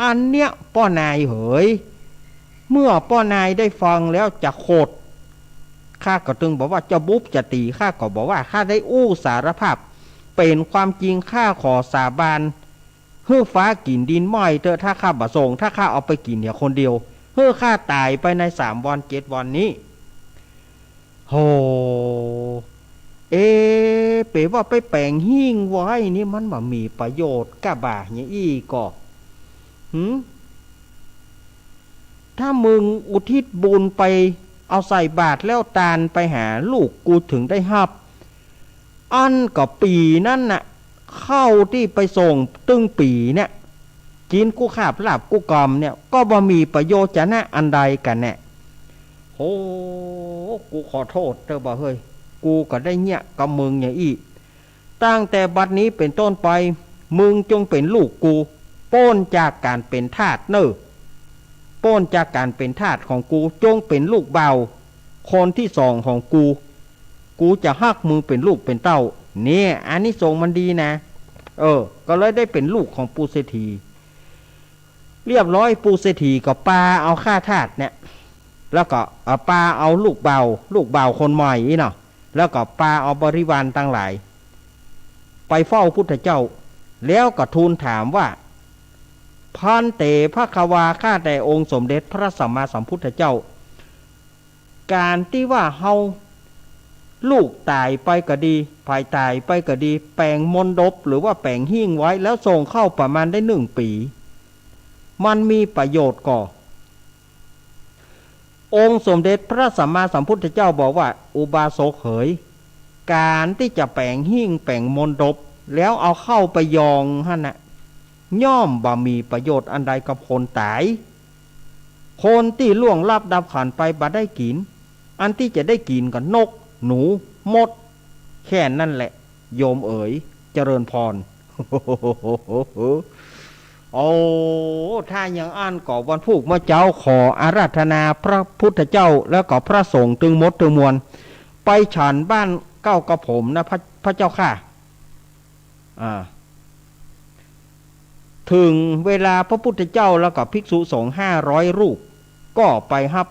อันเนี้ยป้อนายเหยเมื่อป้อนายได้ฟังแล้วจะโคตรข้าก็ตึงบอกว่าจะบุบจะตีข้าก็บอกว่าข้าได้อู้สารภาพเป็นความจริงข้าขอสาบานเฮือฟ้ากินดินม้อยเถอะถ้าข้าบ่ส่งถ้าข้าเอาไปกินเนี่ยคนเดียวเฮือข้าตายไปใน3 วัน 7 วันนี้โหเป๋ว่าไปแปลงหิ้งไว้นี่มันบ่มีประโยชน์กะบ่าเนี่ยอีก็ถ้ามึงอุทิศบุญไปเอาใส่บาตรแล้วตาลไปหาลูกกูถึงได้ฮับอันก็ปีนั่นน่ะเข้าที่ไปส่งตึงปีเนี่ยกินกูขาบลาบกูกอมเนี่ยก็บ่มีประโยชน์จะนะอันใดกันแน่โหกูขอโทษเธอบ่เฮ้ยกูก็ได้เนี่ยกับมึงอย่างอีตั้งแต่บัดนี้เป็นต้นไปมึงจงเป็นลูกกูพ้นจากการเป็นทาสเนอะพ้นจากการเป็นทาสของกูจงเป็นลูกเบาคนที่2ของกูจะฮักมึงเป็นลูกเป็นเต้าเนี่ยอันนี้ทรงมันดีนะก็เลยได้เป็นลูกของปูเศรษฐี เรียบร้อยปูเศรษฐีก็ปาเอาค่าทาสเนี่ยแล้วก็ปาเอาลูกเบาคนใหม่เนาะแล้วก็ปาเอาบริวารตั้งหลายไปเฝ้าพุทธเจ้าแล้วก็ทูลถามว่าพันเตพระควาข้าแต่องค์สมเด็จพระสัมมาสัมพุทธเจ้าการที่ว่าเฮาลูกตายไปก็ดีภายตายไปก็ดีแปลงมนดบหรือว่าแปลงหิ้งไว้แล้วส่งเข้าประมาณได้1 ปีมันมีประโยชน์ก่อองค์สมเด็จพระสัมมาสัมพุทธเจ้าบอกว่าอุบาสกเอ๋ยการที่จะแปลงหิ้งแปลงมนดบแล้วเอาเข้าไปยองฮะนะย่อมบ่มีประโยชน์อันใดกับคนตายคนที่ล่วงลับดับขันไปบ่ได้กินอันที่จะได้กินก็นกหนูมดแค่นั่นแหละโยมเอ๋ยเจริญพร โอ้ถ้ายังอ่านก่อวันพุกเมื่อเจ้าขออาราธนาพระพุทธเจ้าแล้วก็พระสงฆ์ตึงมดตึงมวลไปฉันบ้านเก้ากระผมนะพระเจ้าค่ะถึงเวลาพระพุทธเจ้าแล้วก็ภิกษุสงฆ์500 รูปก็ไปฮับ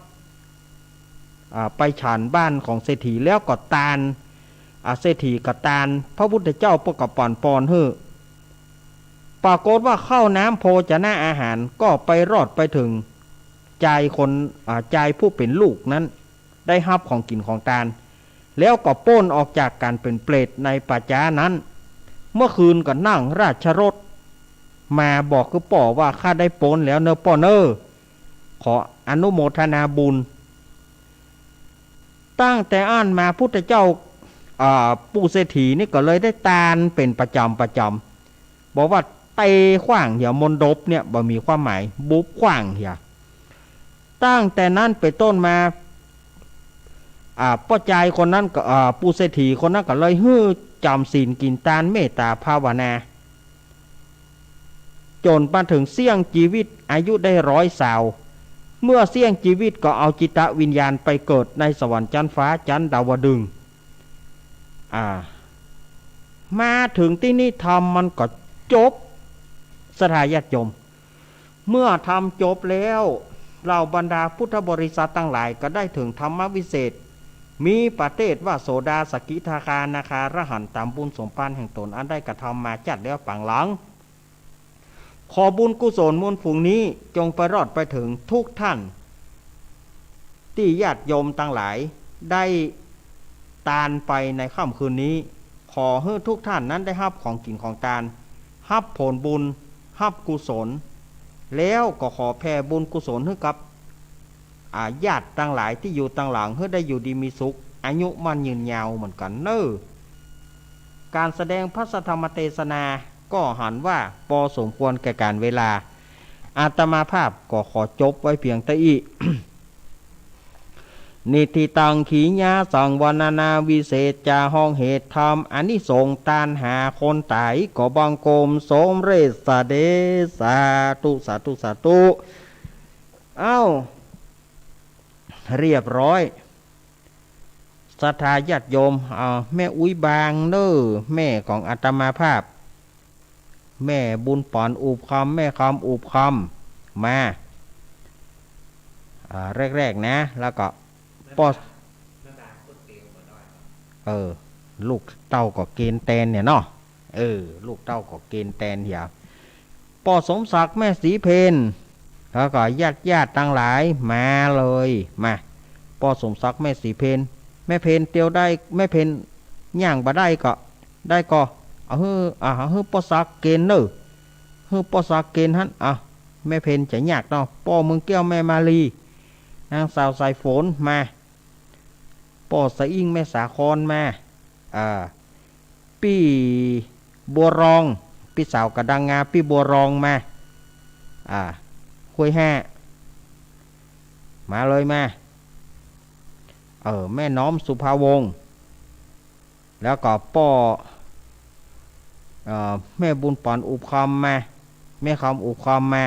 ไปฉันบ้านของเศรษฐีแล้วก็ตานเศรษฐีก็ตานพระพุทธเจ้าประกับปอนเฮ้อปรากฏว่าข้าวน้ำโภชนะอาหารก็ไปรอดไปถึงใจผู้เป็นลูกนั้นได้ฮับของกินของทานแล้วก็ป้นออกจากการเป็นเปรตในป่าช้านั้นเมื่อคืนก็นั่งราชรถมาบอกคือป่อว่าข้าได้ป้นแล้วเนอะป่อเนอขออนุโมทนาบุญตั้งแต่อ่านมาพุทธเจ้าปู่เศรษฐีนี่ก็เลยได้ตานเป็นประจำบอกว่าเตะขว้างเหี่ยมนดบเนี่ยบ่มีความหมายบุบขว้างเหี่ยตั้งแต่นั้นไปต้นมาป้าใจคนนั้นก็ปู่เศรษฐีคนนั้นก็เลยฮื้อจำศีลกินทานเมตตาภาวนาจนมาถึงเสี่ยงชีวิตอายุได้100 สาวเมื่อเสี่ยงชีวิตก็เอาจิตวิญญาณไปเกิดในสวรรค์ชั้นฟ้าชั้นดาวดึงมาถึงที่นี่ทำมันก็จบสถาญาติโยมเมื่อทำจบแล้วเหล่าบรรดาพุทธบริษัททั้งหลายก็ได้ถึงธรรมวิเศษมีประเทศว่าโสดาสกิทาคานาคาระหันตามบุญสมภารแห่งตนอันได้กระทำมาจัดแล้วปังหลังขอบุญกุศลมูลฝูงนี้จงไปรอดไปถึงทุกท่านที่ญาติโยมทั้งหลายได้ทานไปในค่ำคืนนี้ขอให้ทุกท่านนั้นได้รับของกินของทานรับผลบุญรับกุศลแล้วก็ขอแผ่บุญกุศลให้กับญาติทั้งหลายที่อยู่ต่างหลังให้ได้อยู่ดีมีสุขอายุมันยืนยาวเหมือนกันเนอะการแสดงพระธรรมเทศนาก็หันว่าพอสมควรแก่การเวลาอาตมาภาพก็ขอจบไว้เพียงเท่านี้ นิติตังขีญาสังวรนาวิเศษจาห้องเหตุธรรมอานิสงส์ตานหาคนตายก็บังกรมสมเรศสาเดสาตุสาธุสาธุเอ้าเรียบร้อยศรัทธาญาติโยมแม่อุ้ยบางเน้อแม่ของอาตมาภาพแม่บุญปอนอุบคำแม่คำอุบคำมาแรกๆนะแล้วก็ปอลูกเต้าก็เกณฑ์แตนเนี่ยเนาะลูกเต้าก็เกณฑ์แตนเหี่ยปอสมศักดิ์แม่สีเพนแล้วก็ญาติตั้งหลายมาเลยมาปอสมศักดิ์แม่สีเพนแม่เพนเตียวได้แม่เพนย่างบ่ได้ก็เอาปอศักดิ์เกณฑ์เนอะปอศักดิ์เกณฑ์ฮั่นแม่เพนจะยากเนาะปอเมืองแก้วแม่มาลีนางสาวสายฝนมาปอสะอิ่งแม่สาครมาพี่บัวรองพี่สาวกระดังงาพี่บัวรองมาคุย5มาเลยมาแม่น้อมสุภาวงศ์แล้วก็ป้อแม่บุญปอนอุบคำมาแม่คำอุบคำมา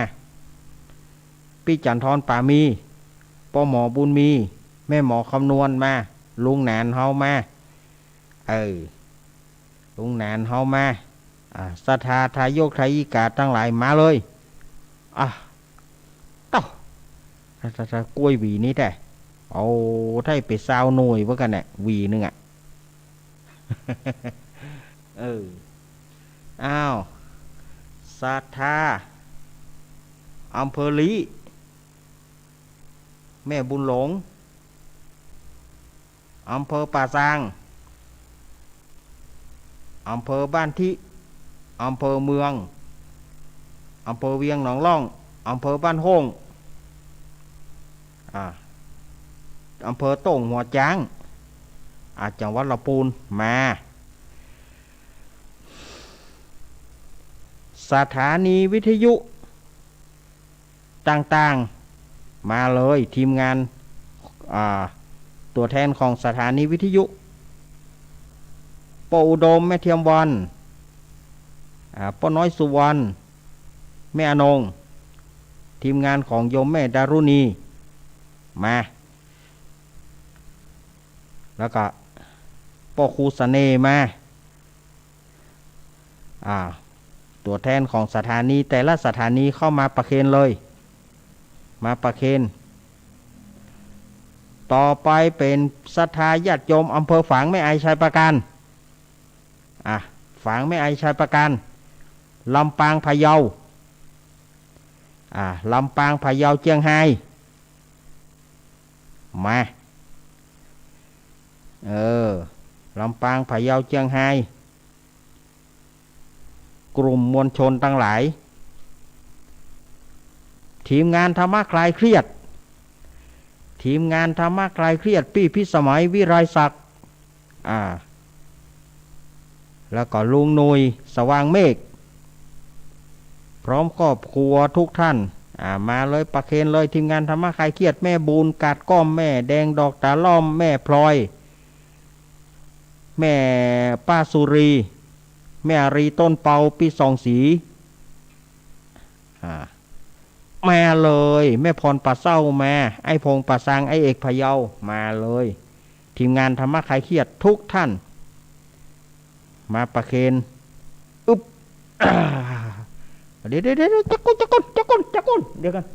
พี่จันทรป่ามีป้อหมอบุญมีแม่หมอคำนวณมาลุงแหนนเฮามาลุงแหนนเฮามาศรัทธาทายกทายิกาทั้งหลายมาเลย ถ้ากล้วยหวีนี้แต่เอาถ้าไปซาวหน่วยว่ากันเนี่ยหวีนึงอ่ะ เอออ้าวศรัทธาอำเภอลีแม่บุญหลงอำเภอป่าซางอำเภอบ้านทิอำเภอเมืองอำเภอเวียงหนองล่องอำเภอบ้านโฮงอำเภอโต่งหัวจ้างจังหวัดลำพูนมาสถานีวิทยุต่างๆมาเลยทีมงานตัวแทนของสถานีวิทยุปอุดมแม่เทียมวันป้าน้อยสุวรรณแม่อนงทีมงานของโยมแม่ดารุณีมาแล้วก็ป้าครูสเนมาตัวแทนของสถานีแต่ละสถานีเข้ามาประเคนเลยมาประเคนต่อไปเป็นศรัทธาญาติโยมอำเภอฝางแม่ไอชัยประการฝางแม่ไอชัยประการลำปางพะเยาลำปางพะเยาเจียงไฮ้มาลำปางพะเยาเจียงไฮ้กลุ่มมวลชนทั้งหลายทีมงานธรรมะคลายเครียดทีมงานธรรมะคลายเครียดพี่พิสมัยวิไรศักดิ์แล้วก็ลุงนุยสว่างเมฆพร้อมครอบครัวทุกท่านมาเลยประเคนเลยทีมงานธรรมะคลายเครียดแม่บูนกาดก้อมแม่แดงดอกตาล้อมแม่พลอยแม่ป้าสุรีแม่รีต้นเปาปีสองสีมาเลยแม่พรป่าเศร้ามาไอ้พงป่าซางไอ้เอกพะเยามาเลยทีมงานธรรมะคลายเครียดทุกท่านมาประเคนอึ๊บเดี๋ยวจักกุนเดี๋ยวกัน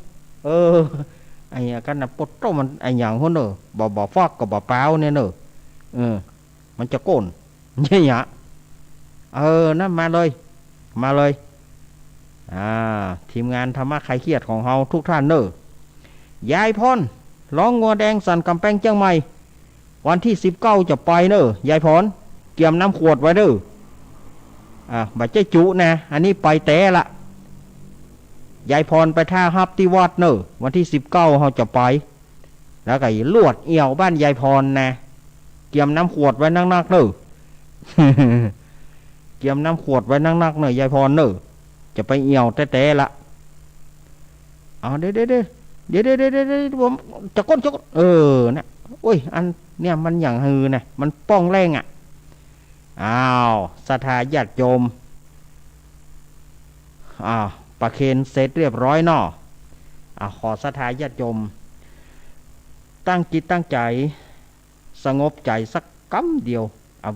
ไอ้กันนะปดโตมันไอ้หยังคนเนอบ่ฟอกกับบ่เปล่าเนี่ยเนอมันจะโกนเนี่ยนั่นมาเลยทีมงานธรรมะคลายเครียดของเฮาทุกท่านเนอยายพรร้องงัวแดงสันกำแพงเชียงใหม่วันที่19จะไปเนอยายพรเกี่ยมน้ำขวดไว้เด้บัดเจ้จุนะอันนี้ไปแต่ละยายพรไปท่าฮับที่วัดเนอวันที่19เฮาจะไปแล้วก็ลวดเอี่ยวบ้านยายพรนะเกี่ยมน้ำขวดไว้นักๆเนอ เกี่ยมน้ำขวดไว้นักๆเนอยายพรเนอจะไปเอี่ยวแต่ละเดี๋ยวผมจะก้นนะโอ้ยอันเนี่ยมันอย่างฮือนะมันป้องแรงศรัทธาญาติโยมประเคนเสร็จเรียบร้อยเนาะขอศรัทธาญาติโยมตั้งจิตตั้งใจสงบใจสักกำเดียว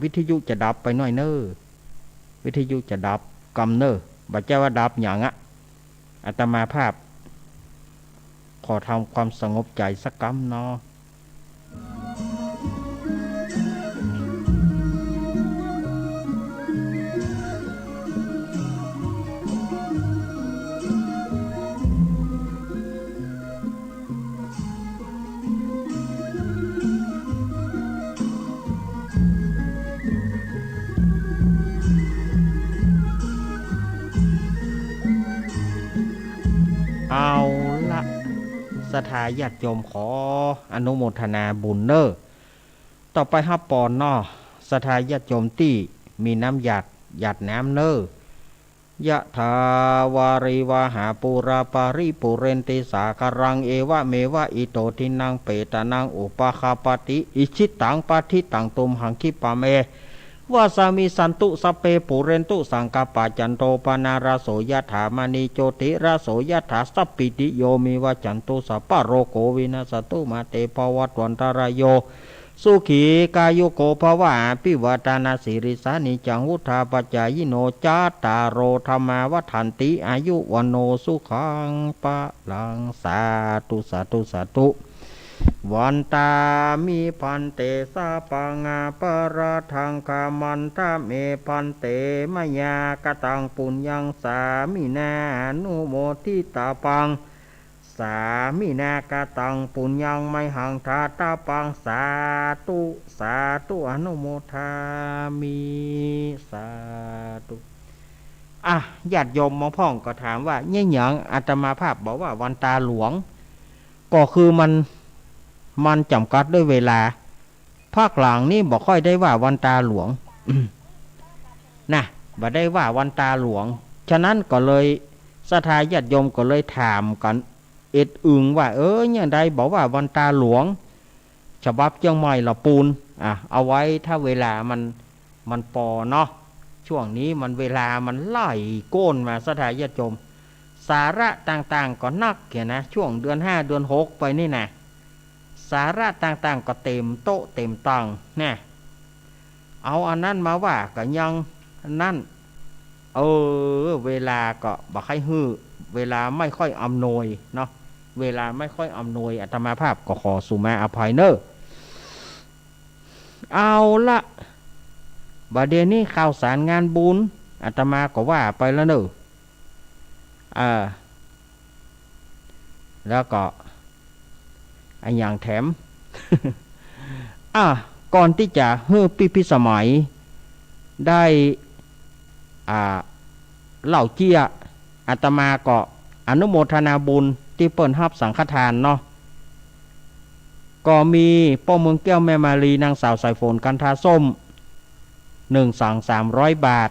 วิทยุจะดับไปหน่อยเนอวิทยุจะดับกำเนอบัดเจ้าว่าดับอย่างอาตมาภาพขอทำความสงบใจสักกำเนาะ เอาละศรัทธาญาติโยมขออนุโมทนาบุญเนอต่อไปฮับปอนนอศรัทธาญาติโยมที่มีน้ำหยาดน้ำเนอยะถาวาริวาหาปูราปาริปุเรนติสาคารังเอวะเมวะอิโตทินังเปตานังอุปาคาปติอิชิตังปาทิตังตุมหังคิปะเมวาสามิสันตุสเปปุเรนตุสังกปะจันโตปนาราโสยถามณีโจติราโสยถาสัพปิติโยมิวะจันตุสัพพะโรโควินาสตุมาเตปวัตวันตารายโย สุขีกายุโกภวะปิวัตานาสิริสานิจังวุธาปัจจายโนจาตารโรธรรมาวัฏันติอายุวันโนสุขังปะลังสาธุสาธุสาธุวันตามิพันเตสาปังอาปราทังคามันตาเมพันเตมยากตังปุญญังสามินานุโมทิตาปังสามินากตังปุญญังไมหังทาตาปังสาธุสาธุอนุโมทามิสาธุญาติโยมมองพ่องก็ถามว่าเนี่ยหยังอาตมาภาพบอกว่าวันตาหลวงก็คือมันจำกัดด้วยเวลาภาคหลังนี่บอกค่อยได้ว่าวันตาหลวง นะบ่ได้ว่าวันตาหลวงฉะนั้นก็เลยศรัทธาญาติโยมก็เลยถามกันเอ็ดอึงว่าเนี่ยใดบอกว่าวันตาหลวงฉบับเชียงใหม่ละปูนเอาไว้ถ้าเวลามันปอเนาะช่วงนี้มันเวลามันไล่โก้นมาศรัทธาญาติโยมสาระต่างๆก็นักเกี่ยนะช่วงเดือน5เดือน6ไปนี่นะสาระต่างๆก็เต็มโต๊ะเต็มตังเนี่ยเอาอันนั้นมาว่าก็ยังนั่นเวลาก็บ่ค่อยฮื้อเวลาไม่ค่อยอำนวยเนาะเวลาไม่ค่อยอำนวยอาตมาภาพก็ขอสุมาอภัยเนอะเอาละบัดเดี๋ยวนี้ข่าวสารงานบุญอาตมาก็ว่าไปแล้วเนอะแล้วก็อันอย่างแถม ก่อนที่จะเฮ้อพิสมัยได้เหล่าเจียอาตมาก็อนุโมทนาบุญที่เปิ่นรับสังฆทานเนาะก็มีป้อเมืองแก้วแม่มารีนางสาวสายฝนกันทาส้ม300 บาท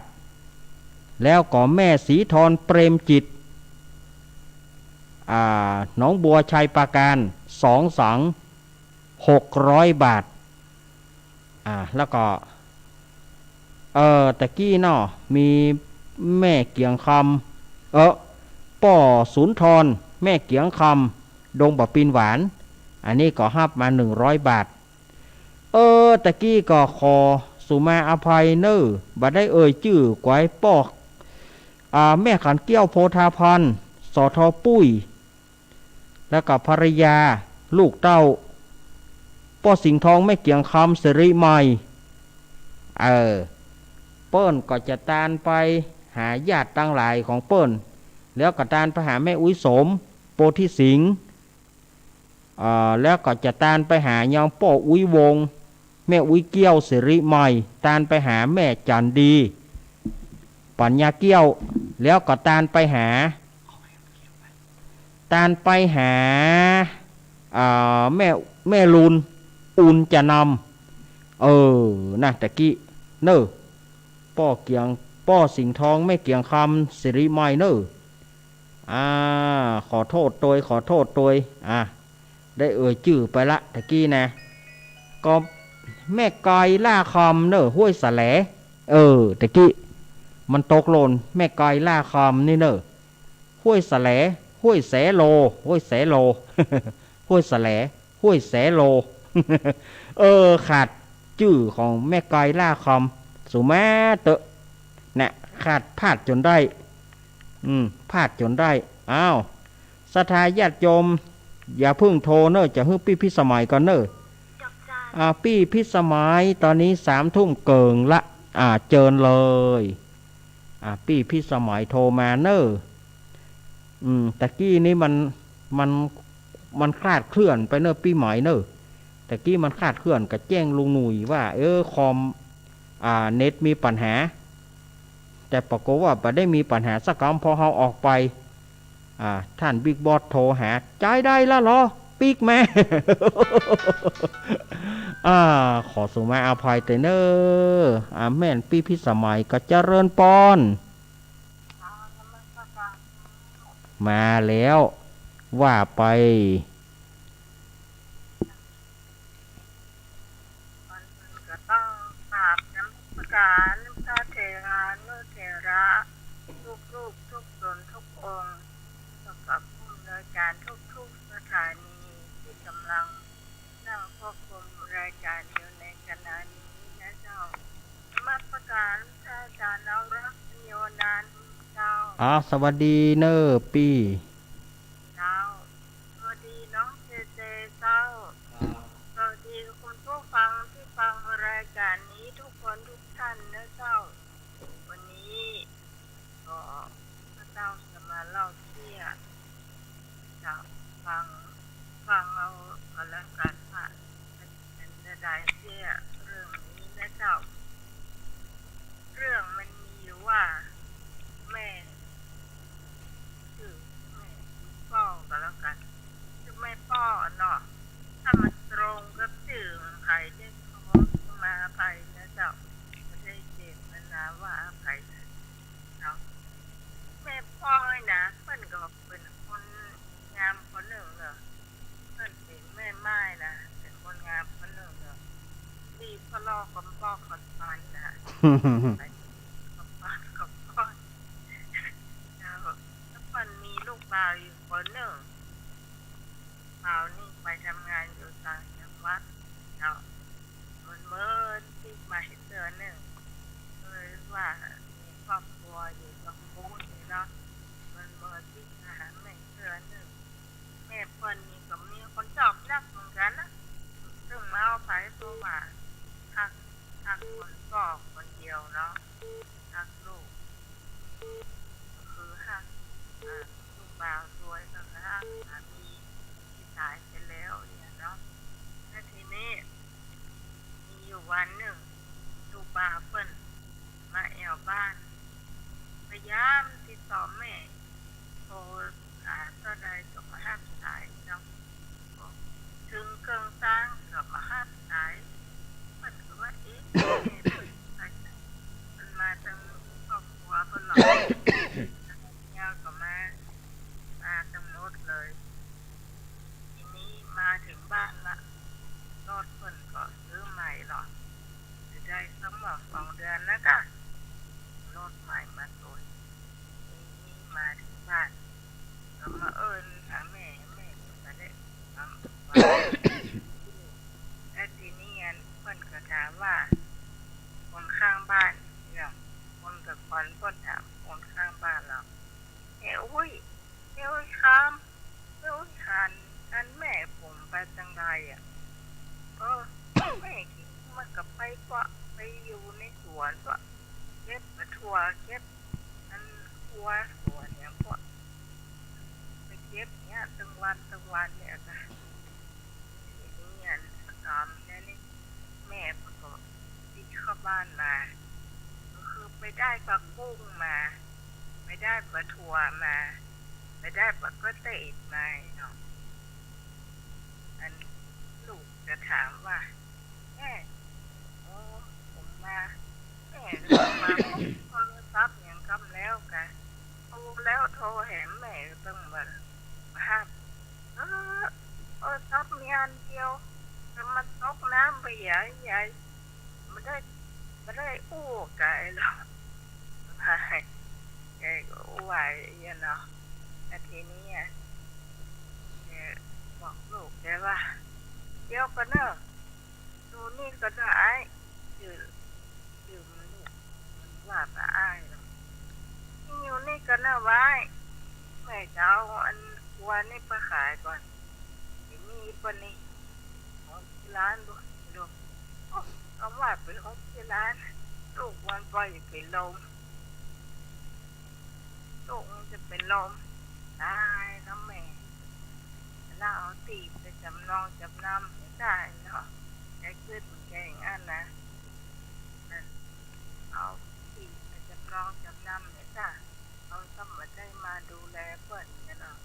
แล้วก็แม่สีทรเปรมจิตหนองบัวชัยปราการ2 สัง600 บาทแล้วก็ตะกี้เนาะมีแม่เกียงคำป่อสุนทรแม่เกียงคำดงบ่อปีนหวานอันนี้ก็ฮับมา100 บาทตะกี้ก็ขอสุมาอภัยเนอบ่ได้ชื่อไว้ป่อแม่ขันเกี้ยวโพธาพันธ์สทปุ้ยแล้วก็ภรรยาลูกเต้าป่อสิงห์ทองแม่เกียงคำสิริใหม่เปิ้นก็จะตานไปหาญาติตั้งหลายของเปิ้นแล้วก็ตานไปหาแม่อุ้ยสมโพธิสิงห์แล้วก็จะตานไปหายองป่ออุ้ยวงแม่อุ้ยเกี้ยวสิริใหม่ตานไปหาแม่จันดีปัญญาเกี้ยวแล้วก็ตานไปหาแม่ลุนอุ่นจะนำนะตะกี้เนอป้อสิงห์ทองแม่เกียงคำสิริใหม่เนอขอโทษตัวได้ชื่อไปละตะกี้นะก็แม่กอยล่าคำเนอห้วยสะแหลตะกี้มันตกหล่นแม่กอยล่าคำนี่เนอห้วยสะแหลห้วยแสโลห้วยแสโล ห้วยสะแหลห้วยแสโล ขาดชื่อของแม่กอยล่าคำสุมาเตะนะขาดพลาดจนได้พลาดจนได้อ้าวศรัทธาญาติโยมอย่าพึ่งโทรเนอะจะฮึปี้พิสมัยก่อนเนอะปี้พิสมัยตอนนี้3 ทุ่มเกิงละเจิญเลยปี้พิสมัยโทรมาเนอะตะกี้นี้มันคลาดเคลื่อนไปเนอะปีใหม่เนอะตะกี้มันคลาดเคลื่อนกับแจ้งลุงหนุ่ยว่าคอมเน็ตมีปัญหาแต่ปรากฏว่าไม่ได้มีปัญหาสักคำพอเฮาออกไปท่านบิ๊กบอสโทรหาใจได้แล้วเหรอปีกแม่ ขอสุมาอภัยแต่เนอแม่นปีพิสมัยก็เจริญปอนมาแล้วว่าไปก็ต้องกราบน้ำประการพระเถรานุเถระทุกทุกตนทุกองค์กับผู้อำนวยการทุกสถานีที่กำลังนั่งควบคุมรายการอยู่ สวัสดีเนอร์ปี้ เจ้าสวัสดีน้องเจเจเจ้าสวัสดีคุณผู้ฟังที่ฟังรายการนี้ทุกคนทุกท่านนะเจ้าวันนี้ก็พระเจ้าจะมาเล่าเที่ยจะฟังเอาก็แล้วกันว่าเป็นได้เที่ยเรื่องนี้นะเจ้าเรื่องมันมีอยู่ว่าแม่ชื่อแม่ป้อก็แล้วกันชื่อแม่ป้อเนาะถ้ามันตรงกับชื่อใครได้ขอมาอภัยนะเจ้าไม่ได้เจตนาว่าอภัยเนาะแม่ป้อยนะเพิ่นก็เป็นคนงามคนหนึ่งเนอะเพิ่นเป็นแม่ไม้นะเป็นคนงามคนหนึ่งเนอะดีพะลอกกับป้อขอนไปนะไปกับป้ากับป้อยแล้วมันมีลูกบ่าวอยู่คนหนึ่งบ่าวนี่ไปทำงานอยู่ต่างจังหวัดเนาะมันเมื่อที่มาเห็นเดือนหนึ่งเลยว่ามีครอบครัวอยู่กับปูนี่เนาะมันเมื่อที่มาหาแม่เดือนหนึ่งแม่เพิ่นนี่ก็มีคนชอบนักเหมือนกันนะซึ่งมาเอาไปตัวว่าทักคนก็คนเดียวเนาะทักลูกก็คือหักลูกบ่าวสวยก็คือหักสามีที่ตายไปแล้วเนี่ยเนาะแล้วทีนี้มีอยู่วันหนึ่งลูกบ่าวเพิ่นมาแอวบ้านพยายามติดต่อแม่โทรหาเท่าใดก็มาห้ามสายเนาะถึงเครื่องสร้างก็มาห้ามสายมันก็ว่าแม่เพิ่นไปไหนมันมาทางครอบครัวเพิ่นหรอกยาวก็มาทั้งหมดเลยทีนี้มาถึงบ้านละรถเพิ่นก็ซื้อใหม่หรอกจะได้สัก2 เดือนแล้วก็รถใหม่มาตัวทีนี้มาถึงบ้านก็มาเอิ้นหาแม่ก็ได้ทำว่าแล้วทีนี้เพิ่นก็ถามว่าคนข้างบ้านเนี่ยคนกับคนเพิ่นถามคนข้างบ้านเราอุ้ยครับอุ้ยหันแม่ผมไปจังไดอ่ะแม่กินมันก็ไปก็ไปอยู่ในสวนก็เก็บถั่วเก็บอันหัวถั่วเนี่ยพวกไปเก็บเนี่ยตั้งวันเนี่ยค่ะทีนี้ตามนี่แม่ก็ที่เข้าบ้านมาก็คือไปได้ปลากุ้งมาไปได้ปลาถั่วมาไปได้ปลากระเตดมาเนาะอันลูกจะถามว่าแม่ผมมาแม่มาโทรศัพท์อย่างกำแล้วกันโทรแล้วโทรแหมแม่ต้องมาห้ามโทรศัพท์มีอันเดียวแต่มันตกน้ำไปใหญ่ไม่ได้อู้ไก่หรอกไก่ก็อู้ไว้เนาะแต่ทีนี้บอกลูกได้ว่าเดี๋ยวก็เนอะดูนี่ก็ได้ยืมลูกมันว่าไปอ้ายหรอกนี่อยู่นี่ก็เนอะไว้แม่จะเอาอันวันนี้ไปขายก่อนทีนี้ปนนี้ของที่ร้านดูเอาว่าไปของที่ร้านลูกวันไปเป็นลมลูกมันจะเป็นลมตายแล้วแม่แล้วเอาตีไปจำนองจำนำไม่ได้เนาะแกขึ้นแกอย่างนั้นนะเอาตีไปจำนองจำนำไม่ได้เอาต้องมาได้มาดูแลเพื่อนกันเนาะ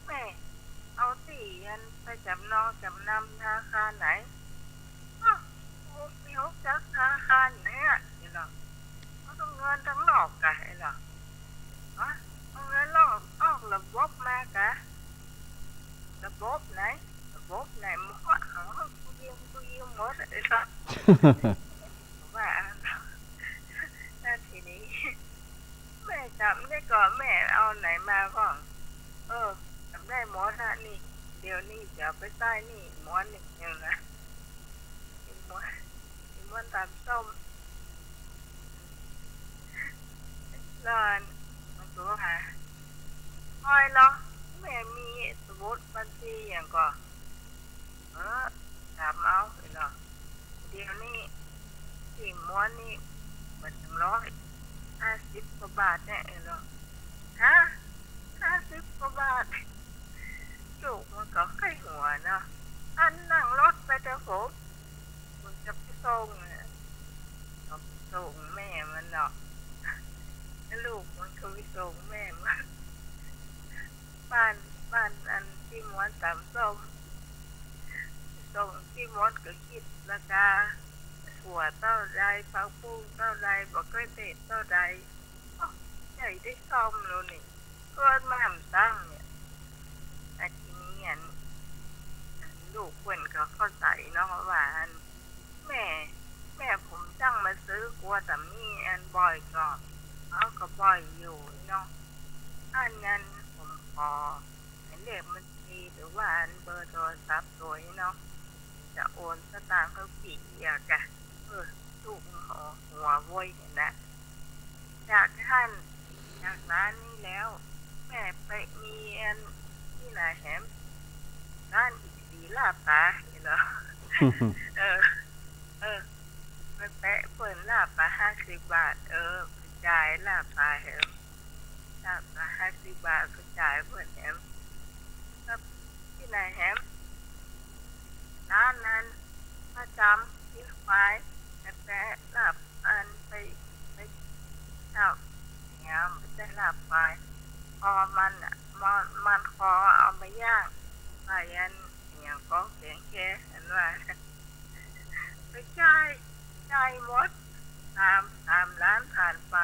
แม่เอาตีไปจำนองจำนำธนาคารไหนมีหกจักธนาคารไหนเนาะเอาต้องเงินทั้งหลอกกันเนาะเอาเงินออกระบบมากะระบบไหนมันก็เอากูยืมหมดเลยครับว่าแล้วทีนี้แม่จำได้ก่อนแม่เอาไหนมาบ้างจำได้หมดนะนี่เดี๋ยวนี้จะไปใต้นี่หมอนนี่ยังนะหมอนตามส้มร้าน ก็ถามเอาเนาะเดี๋ยวนี้ที่ม้วนนี่มัน150 กว่าบาทแน่เนาะฮะ50 กว่าบาทลูกมันก็ใกล้หัวเนาะอันนั่งรถไปเถอะผมมันจะไปส่งส่งแม่มันเนาะลูกมันก็ไปส่งแม่มันบ้านอันที่ม้วนตามส่งที่ม้วนก็คิดราคาถั่วเท่าไรผักบุ้งเท่าไรบอกเกษตรเท่าไรใหญ่ได้ซ่อมแล้วนี่ก็มาทำตั้งเนี่ยแต่ทีนี้ลูกเพื่อนก็เข้าใจเนาะว่าแม่ผมจ้างมาซื้อกลัวแต่มีบ่อยก่อนเขาก็บ่อยอยู่เนาะอันนั้นผมขอเลขบัญชีหรือว่าเบอร์โทรศัพท์ตัวเนาะจะโอนสตางค์เขากี่อย่างกะลูกหัวโวยเนี่ยนะจากร้านนี้แล้วแม่ไปมีที่ไหนแหมร้านอีกสีลาบตาเหรอ ไปแปะเปิดลาบตา50 บาทจ่ายลาบตาแหมลาบตา50 บาทก็จ่ายเปิดแหมก็ที่ไหนแหมร้านนั้นประจำที่ไฟแปะลาบไปเจ้าเนี่ยไม่ได้ลาบไปพอมันขอเอามาย่างไปอย่างก็เสียงแค่เห็นว่าไปจ่ายหมดตามร้านผ่านไป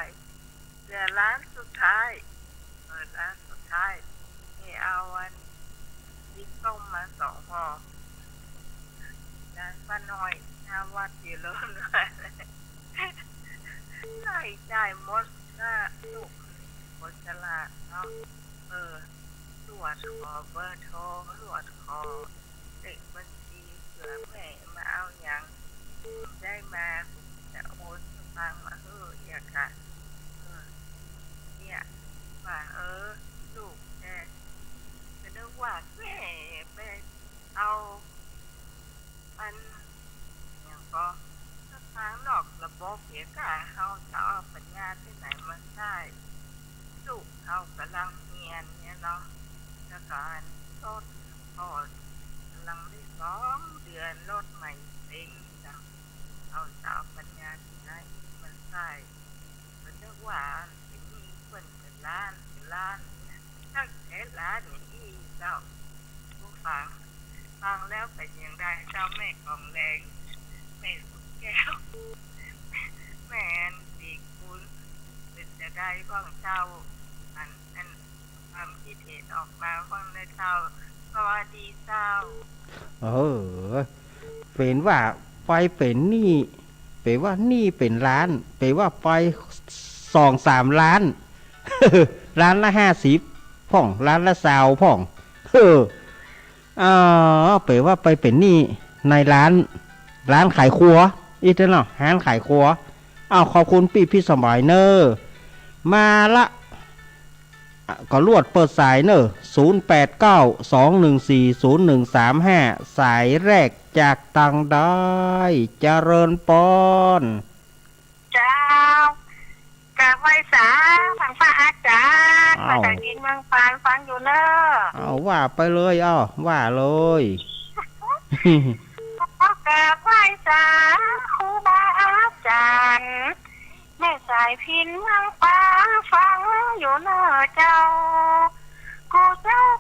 เหลือร้านสุดท้ายร้านสุดท้ายนี่เอาดินต้มมา2 ห่อร้านป้าน้อยหน้าวัดอยู่เลยจ่ายหมดนะลูกคนฉลาดเนาะตรวจขอเบอร์โทรตรวจขอเลขบัญชีเผื่อแม่มาเอาอย่างได้มาจะโอนสตางค์มาอย่างค่ะเนี่ยว่าลูกแกจะนึกว่าแม่ไปเอาอย่างก็ทางนอกระบบเสียกะเขาจะเอาปัญญาที่ไหนมาใช้ลูกเขากำลังเรียนเนี่ยเนาะแล้วก็ต้นพอกำลังได้2 เดือนรถใหม่เองนะเขาจะเอาปัญญาที่ไหนมาใช้ก็นึกว่าจะมีคนเป็นล้านถ้าแค่ล้านนี่เจ้าผู้ฟังแล้วเป็นอย่างไรเจ้าแม่ของแรงแม่สุแก้วแม่ดีคุณเป็นจะได้บ้างเจ้าความคิดเห็นออกมาบ้างในเจ้าสวัสดีเจ้าเป็นว่าไปเป็นนี่เป็นว่านี่เป็นล้านเป็นว่าไป2-3 ล้าน ล้านละ50พ่องล้านละ20พ่องเปว่าไปเป็นนี่ในร้านขายครัวอีเนาะร้านขายครัวขอบคุณพี่สมัยเนอร์มาละก็ลวดเปิดสายเนอร์0892140135สายแรกจากตังได้เจริญปอนเจ้ากะไว้สาทางฟ้าอาจารย์มาจากดินเมืองปานฟังอยู่เนอะว่าไปเลยว่าเลยกะไว้สาครูบาอาจารย์แม่สายพินเมืองปานฟังอยู่เนอะเจ้า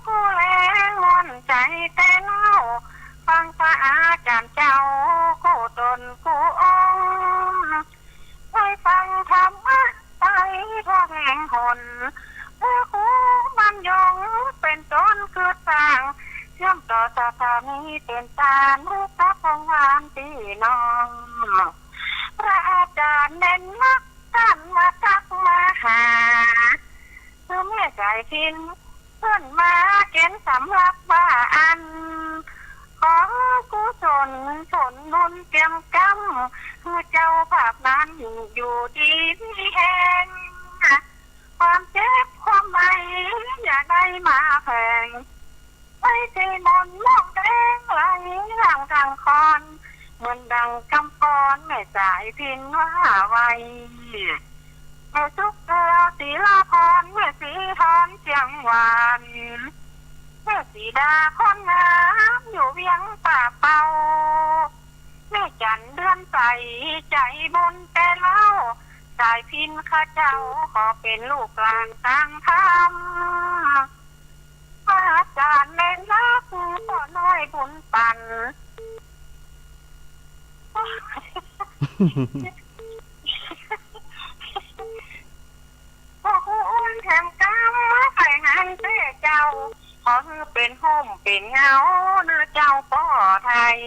กูแรงมนใจแต่เล่าฟังฟ้าอาจารย์เจ้ากูตนกูไปฟังธรรมะไปท่องแห่งหนกูมันยงเป็นต้นคือต่างเชื่อมต่อสถานีเป็นตาลูกตาของวานพี่น้องพระอาจารย์เน้นนักท่านมาทักมาหาคือแม่ใจพินเพื่อนมาเก็นสำรับบ้าขอกุศลผลบุญเตรียมกรรมคือเจ้าภาพนั้นอยู่ดีที่แห่งความเจ็บความไม่อย่าได้มาแพงไม่ใช่มนต์มอง หลังทางคอนเหมือนดังกำปอนแม่สายพินว่าไว้แม่ทุกเดือสีลาพรแม่สีทอนเสียงหวานแม่สีดาคนงามอยู่เวียงป่าเป่าแม่จันเดือนใสใจบนแต่เล่าสายพินข้าเจ้าขอเป็นลูกหลานต่างธรรมพระอาจารย์เล่นรักต่อน้อยบุญปันพ่อคุณแถมกำใส่หันเจ้เจ้าขอคือเป็นห่มเป็นเงาเนื้อเจ้าป่อไทย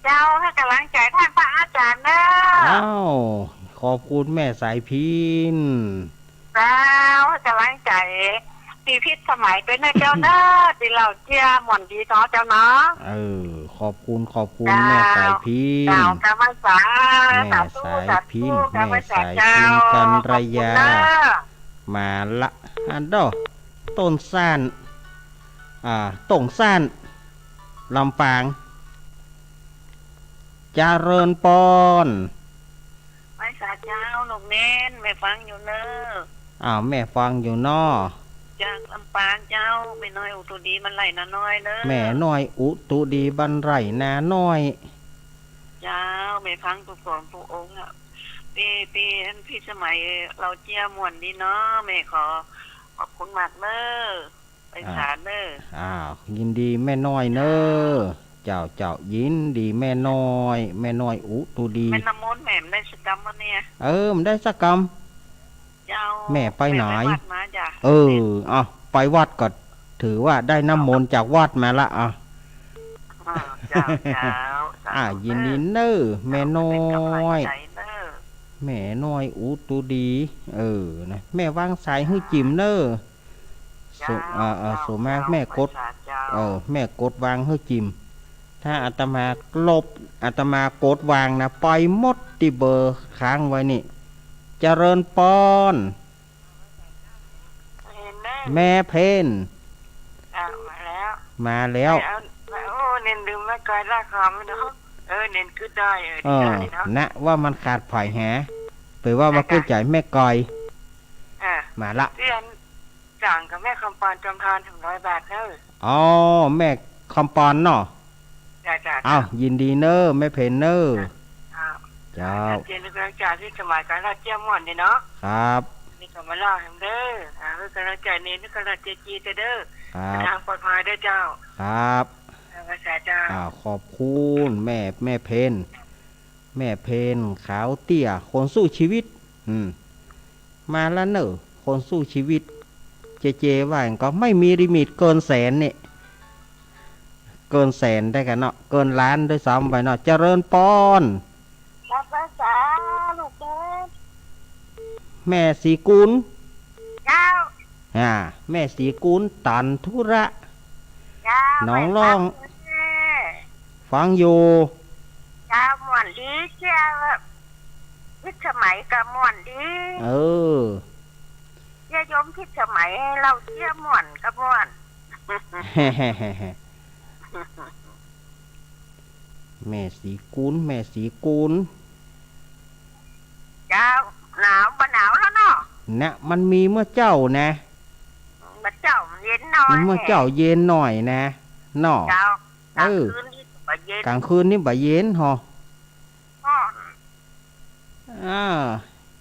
เจ้าให้กำลังใจท่านพระอาจารย์เด้อ อ้าวขอบคุณแม่สายพิน เจ้าให้กำลังใจตีพิษสมัยเป็นนะเจ้าเด้อตีเหล่าเจียหม่อนดีท้อเจ้าเนาะ ขอบคุณแม่สายพิน เจ้ากำลังสา แม่สายพินแม่สายพินกันระยา มาละอันดอต้นซ่านต่งซ่านลำปางเจริญปอน ไม่สาเจ้าลูกเน้นไม่ฟังอยู่เนอะ แม่ฟังอยู่นอ จากลำปางเจ้าไม่น้อยอุตุดีมันไหลนะน้อยเนอะ แม่น้อยอุตุดีบันไรนาน้อย เจ้าไม่ฟังผู้สอนผู้องค์อ่ะปีอันพี่สมัยเราเจียม่วนดีเนาะแม่ขอบคุณมากเนอะไปสารเนอะ ยินดีแม่น้อยเนอเจ้ายินดีแม่น้อยอุตุดี แม่น้ำมนต์แม่ได้สกรรมวันเนี่ย มันได้สักกรรม เจ้า แม่ไปไหน แม่วัดมาจ้ะ ไปวัดก็ถือว่าได้น้ำมนต์จากวัดมาละเจ้ายินดีเนอแม่น้อย ใจเนอะ แม่น้อยอุตุดีนะแม่วางสายให้จิมเนอส่วนมากแม่กดแม่กดวางให้จิมถ้าอาตมาลบอาตมากดวางนะไปหมดที่เบอร์ค้างไว้นี่เจริญปอนแม่เพนมาแล้วโอ้เน้นดื่มไม่ไกลราคาไม่เนาะเน้นคือได้นะว่ามันขาดไผ่แฮเปิดว่ามากู้ใจแม่กอยมาละเรียนจ่างกับแม่คำปานจำทานถึง100 บาทเนอะแม่คำปอนเนาะยินดีเนอแม่เพนเนอเจ้าเรียนกำลังใจที่สมัยการราชเจียม่วนนี่เนาะครับนี่ก็มาเล่าให้เด้อกำลังใจนี่กำลังใจจีเด้อทางปลอดภัยได้เจ้าครับภาษาเจ้าขอบคุณแม่เพนขาวเตี้ยคนสู้ชีวิตมาแล้วเนอะคนสู้ชีวิตเจว่าก็ไม่มีลิมิตเกินแสนเนี่ยเกินแสนได้กันเนาะเกินล้านด้วยซ้ำไปเนาะเจริญปอนรับภาษาลูกเด้อแม่สีกุลเจ้าแม่สีกุลตันธุระน้องร้องฟังอยู่เจ้าม่วนดีเจ้าพิสมัยกับม่วนดีเยี่ยมพิสมัยเราเชี่ยม่วนกับม่วนแม่สีกุลเจ้าหนาวบ่หนาวแล้วเนาะนะมันมีเมื่อเจ้านะมันเจ้าเย็นหน่อยเมื่อเจ้าเย็นหน่อยนะเนาะกลางคืนนี่บ่เย็นหอ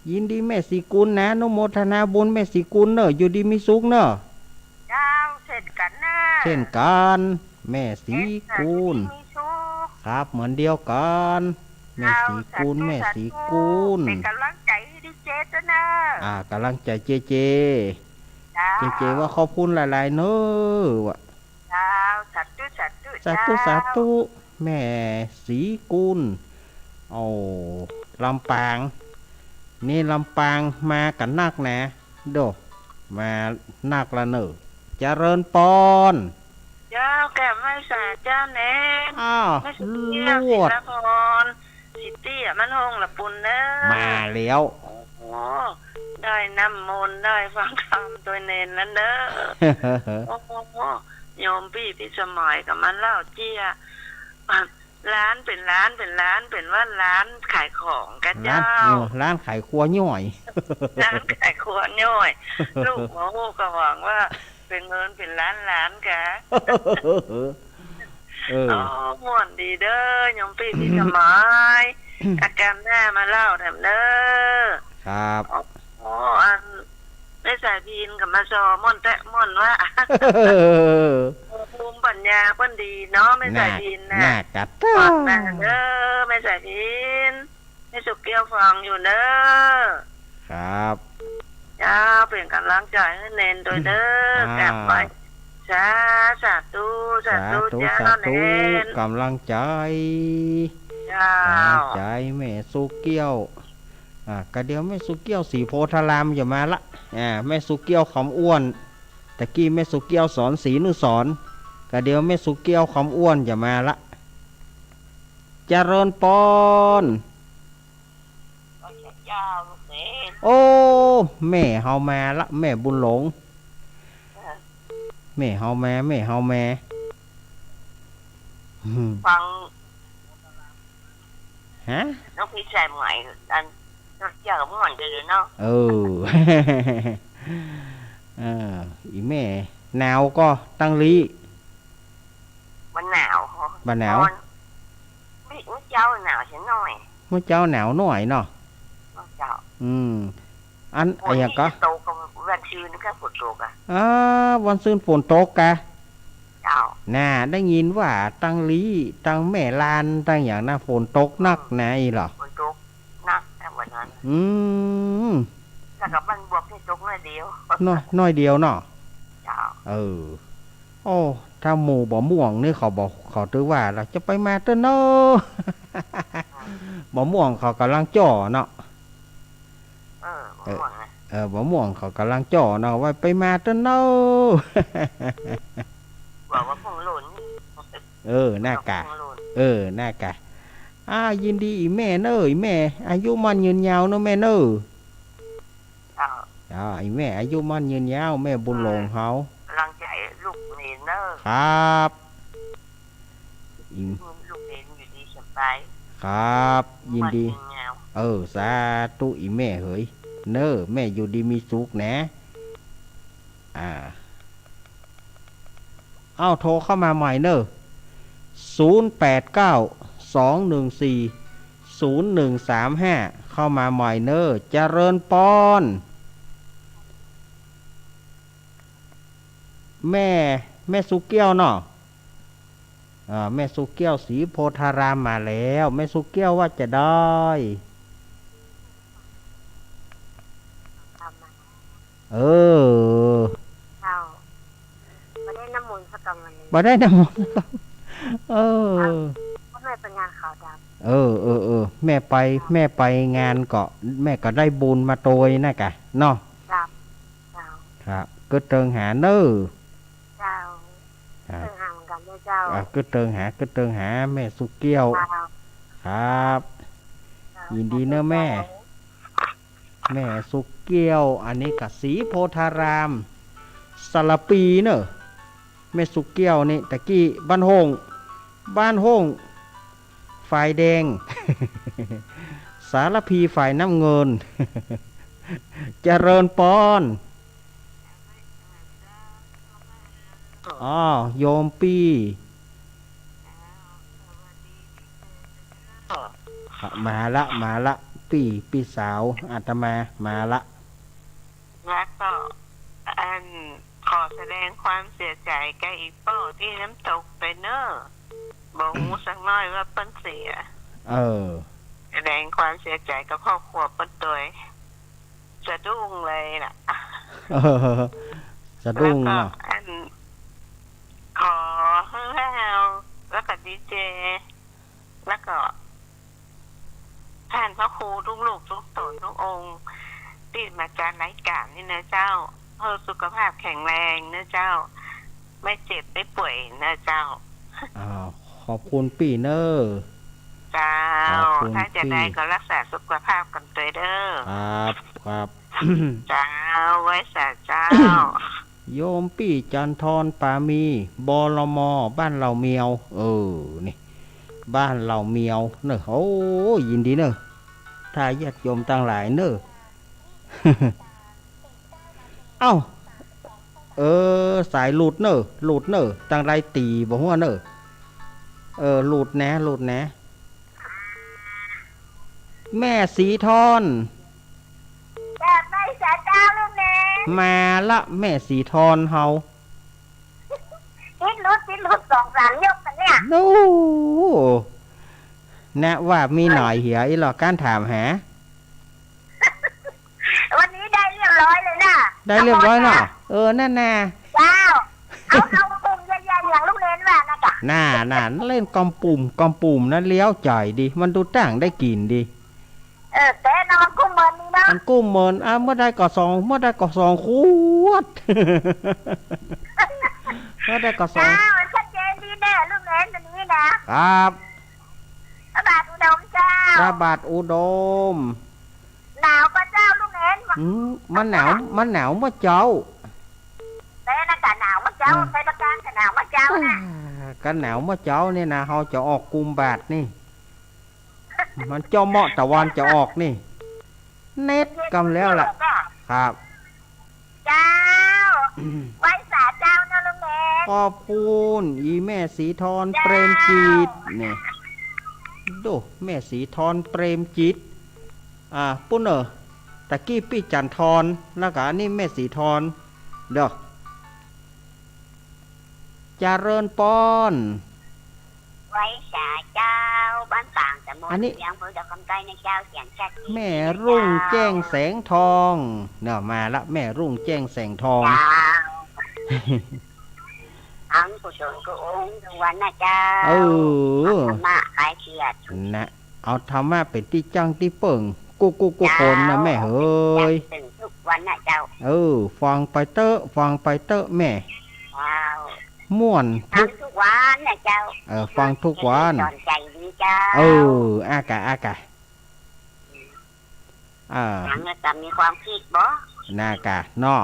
ยินดีแม่สีกุลนะนโมทนาบุญแม่สีกุลเนอะอยู่ดีมีสุขเนอะเจ้าเช่นกันนะเช่นกันแม่สีกุลครับเหมือนเดียวกันแม่สีกุลเป็นกำลังใจดีเจจ้ะนะกำลังใจเจว่าขอบคุณหลายๆเนอะสาธุแม่สีกุลลำปางนี่ลำปางมากันนักนะมานักละเนอะเจริญปอนเจ้าแก่ไม่สาเจ้าเน้นไม่สุเที่ยวศิลปรสิตี้มันหงละปุ่นเนอะมาแล้วได้น้ำมนต์ได้ฟังคำตัวเน้นนั่นเนอะ โยมพี่สมัยกับมันเล่าเจี้ยอ่ะร้านเป็นร้านเป็นร้านเป็นว่าร้านขายของกัน ร้าน เจ้า ร้านขายครัวย่อย ร้านขายขวดย่อยลูกหมอหูก็หวังว่าเป็นเงินเป็นล้านกะ อ๋อม่วนดีเด้อโยมพี่สมัยอาการหน้ามาเล่าแถมเด้อ ครับ อ๋ออันได้สายพินกับมาซอม่อนแตะม่อนว่าภูมิปัญญาเพิ่นดีเนาะไม่สายพินนะ หน้ากัด ฝากมาเด้อไม่สายพินไม่สุกเกี้ยวฟังอยู่เด้อ ครับ จ้าเป็นกำลังใจให้เน้นโดยเด้อกลับไปสาธุสา สา ธุ ธุ จ้า สาธุ เน้น กำลังใจ จ้าก ำลังใจแม่สุเกี้ยวก็เดี๋ยวแม่สุเกี้ยวสีโพธารามอย่ามาละแม่สุเกี้ยวคำอ้วนตะกี้แม่สุเกี้ยวสอนศรีนุสรก็เดี๋ยวแม่สุเกี้ยวคำอ้วนอย่ามาละเจริญปอน จ้าลูกเน้น โอ้แม่เฮามาละแม่บุญหลงแม่เฮามาฟัง ฮะ น้องพี่ชายใหม่อันนักเจ้ากับม่อนเด้อเนาะ เออ อีแม่หนาวก็ตั้งลี มันหนาว บ้านหนาว ไม่เจ้าหนาวฉันหน่อย เมื่อเจ้าหนาวหน่อยเนาะ น้องเจ้า อันอะไรก็ โตกับวันชื่นก็ฝนตกอ่ะ วันซื่นฝนตกกะ เจ้า น่าได้ยินว่าตั้งลีตั้งแม่ลานตั้งอย่างน่าฝนตกนักไหนเหรอ ฝนตกนักแต่วันนั้น ม แล้วก็มันบวกที่ตกน้อยเดียว น้อยเดียวเนาะ เจ้า โอ้ถ้าหมู่บ่ม่วงนี่เขาบอกเขาตื้อว่าเราจะไปมาเต้นเนาะ บ่ม่วงเขากำลังจ่อเนาะ ม่วงนะ บ่ม่วงเขากำลังจ่อเนาะว่าไปมาเต้นเนาะ บอกว่าพงหล่น หน้ากะหน้ากะยินดีอีแม่เนอะอีแม่อายุมันยืนยาวเนอะแม่เนอะ อีแม่อายุมันยืนยาวแม่บุญหลงเขา กำลังใจลูกเนนเนอร์ ครับลูกเนนอยู่ดีสบาย ครับยินดี สาธุอีแม่เฮ้ยเนอะแม่อยู่ดีมีสุขนะโทรเข้ามาใหม่เนอะ0892140135เข้ามาใหม่เนอะเจริญปอนแม่สุเกี้ยวเนาะแม่สุเกี้ยวสีโพธารามมาแล้วแม่สุเกี้ยวว่าจะได้เมาได้น้ำมนต์สักกำวันนี้ บ่ได้น้ำมนต์ก็ไม่เป็นงานขาวดำแม่ไปงานเกาะแม่ก็ได้บุญมาโตยนะกะเนาะครับก็เติงหาเนอเติงหาเหมือนกันด้วยเจ้าก็เติงหาแม่สุเกี้ยวครับยินดีเนอะแม่สุเกี้ยวอันนี้กับสีโพธารามสารปีเนอะแม่สุเกี้ยวนี่ตะกี้บ้านห้องฝ่ายแดง สารพีฝ่ายน้ำเงิน เจริญปอนโยมปีมาละปีสาวอาตมาละแล้วก็ขอแสดงความเสียใจกับอีโป้ที่น้ำตกไปเนอะบอกหูสักน้อยว่าเปิ้นเสียแสดงความเสียใจกับครอบครัวเปิ้นตัวสะดุ้งเลยน่ะสะดุ้งเนาะขอให้แล้วก็ดีเจแล้วก็ท่านพระครูทุกลูกทุกตนทุกองค์ที่มาจากรายการนี่นะเจ้าเพื่อสุขภาพแข็งแรงนะเจ้าไม่เจ็บไม่ป่วยนะเจ้าขอบคุณปีเนอร์เจ้าถ้าจะได้ก็รักษาสุขภาพกันตัวเด้อครับ เจ้าไว้สาเจ้า โยมปี้จันทรปามีบลมบ้านเราเมียวนี่บ้านเราเมียวเนอะโอ้ยินดีเนอะถ้าญาติโยมตั้งหลายเนอะ เอ้าสายหลุดเนอะหลุดเนอะตั้งไรตีบ่หัวเนอะหลุดแหน่แม่สีทอนแบบไม่สาเจ้าลูกเนนมาละแม่สีทอนเฮาติดรุด2-3ยกกันเนี่ยโน้นะว่ามีหน่อยเหียอีหลอกการถามหาวันนี้ได้เรียบร้อยเลยนะได้เรียบร้อยเนาะนั่นน่ะเจ้าเอาปุ่มใหญ่ๆอย่างลูกเนนว่านะจ๊ะน่าเล่นกำปุ่มนั่นเลี้ยวจ่อยดีมันดูต่างได้กินดีแต่นอนกุ้งเมินนี่นะมันกุ้งเมินเมื่อได้ก็สองขวด เมื่อได้ก็สองมันชัดเจนดีแน่ลูกเนนตัวนี้นะครับพระบาทอุดมเจ้าพระบาทอุดมหนาวปะเจ้าลูกเนนมันหนาวเมื่อเจ้าแต่น่ะกะหนาวเมื่อเจ้าใส่ประการกะหนาวเมื่อเจ้านะกันหนาวเมื่อเจ้าเนี่ยนะเขาจะออกกุมบาทนี่มันเจ้าเหมาะตะวันจะออกนี่เน็ตกำแล้วล่ะครับเจ้าไว้สาเจ้านะลุงเนนขอบคุณอีแม่สีทอนเปรมจิตนี่ดูแม่สีทอนเปรมจิตปุ้นตะกี้ปี้จันทรแล้วก็นี่แม่สีทอนเด้อเจริญปอนไว้สาเจ้าบ้านต่างแต่มดเสียงเพื่อจะคำใจในเจ้าเสียงชัดแม่รุ่งแจ้งแสงทองเนี่ยมาละแม่รุ่งแจ้งแสงทองอังกุศลกุองค์ทุกวันนะเจ้าธรรมะคลายเครียดนะเอาธรรมะเป็นที่จังที่เปิ่งกูคนนะแม่เฮ้ยทุกวันนะเจ้าฟังไปเตอะแม่ม่วนทุกวันนะเจ้าฟังทุกวันสอนใจดีเจ้าอากะหนังจะมีความคิดบ่นากะนอ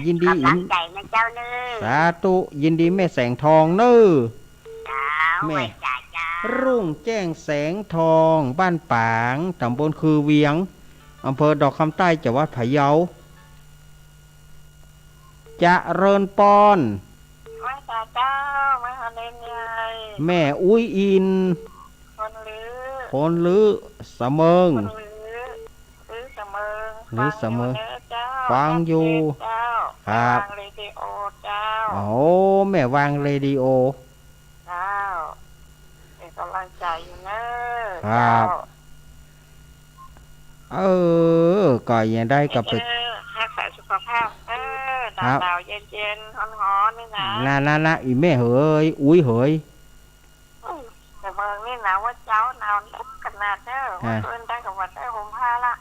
ยินดีกำลังใจนะเจ้าเนื้อสาธุยินดีแม่แสงทองเนื้อแม่รุ่งแจ้งแสงทองบ้านปางตำบลคือเวียงอำเภอดอกคำใต้จังหวัดพะเยาจะเริญปอนไม่ตาเจ้าไม่ฮะเนยแม่อุ้ยอินคนลือเสมิงฟังอยู่ครับโอ้แม่วางเรดิโอเจ้าเป็นกำลังใจอยู่เนอะครับก็ยังได้กับไปรักษาสุขภาพหนาวเย็นๆร้อนๆนี่นะอีแม่เฮ้ยอุ้ยเฮ้ยแต่เมืองนี่หนาวว่าเจ้าหนาวนักขนาดเนอะเพื่อนได้กับวัดได้ห่มผ้าละ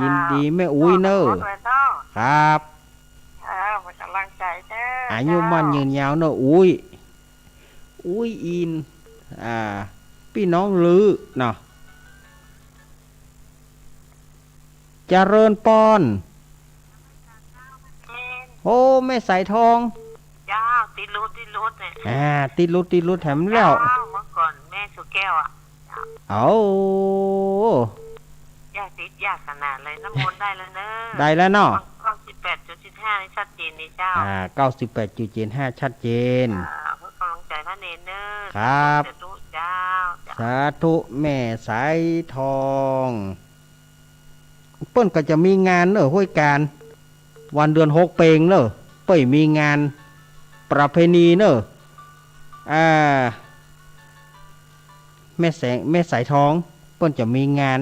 ยินดีแม่อุ้ยเนอะครับเป็นกำลังใจเนอะอายุมันยืนยาวเนอะอุ้ยอินพี่น้องลือเนาะเจริญปอนโอ้แม่สายทองจ้าติดรุดเนี่ยติดรุดแถมแล้วเมื่อก่อนแม่สุแก้วยาติดยากขนาดเลยน้ำมนต์ได้แล้วเนอะได้แล้วเนาะ98.75นี่ชัดเจนนี่เจ้า98.75ชัดเจนเพื่อกำลังใจพระเนรเนอะครับสาธุแม่สายทองเปิ้นก็จะมีงานเนอะห้วยการวันเดือน6เปงเนอะเป้ยมีงานประเพณีเนอะแม่สายทองเปิ้นจะมีงาน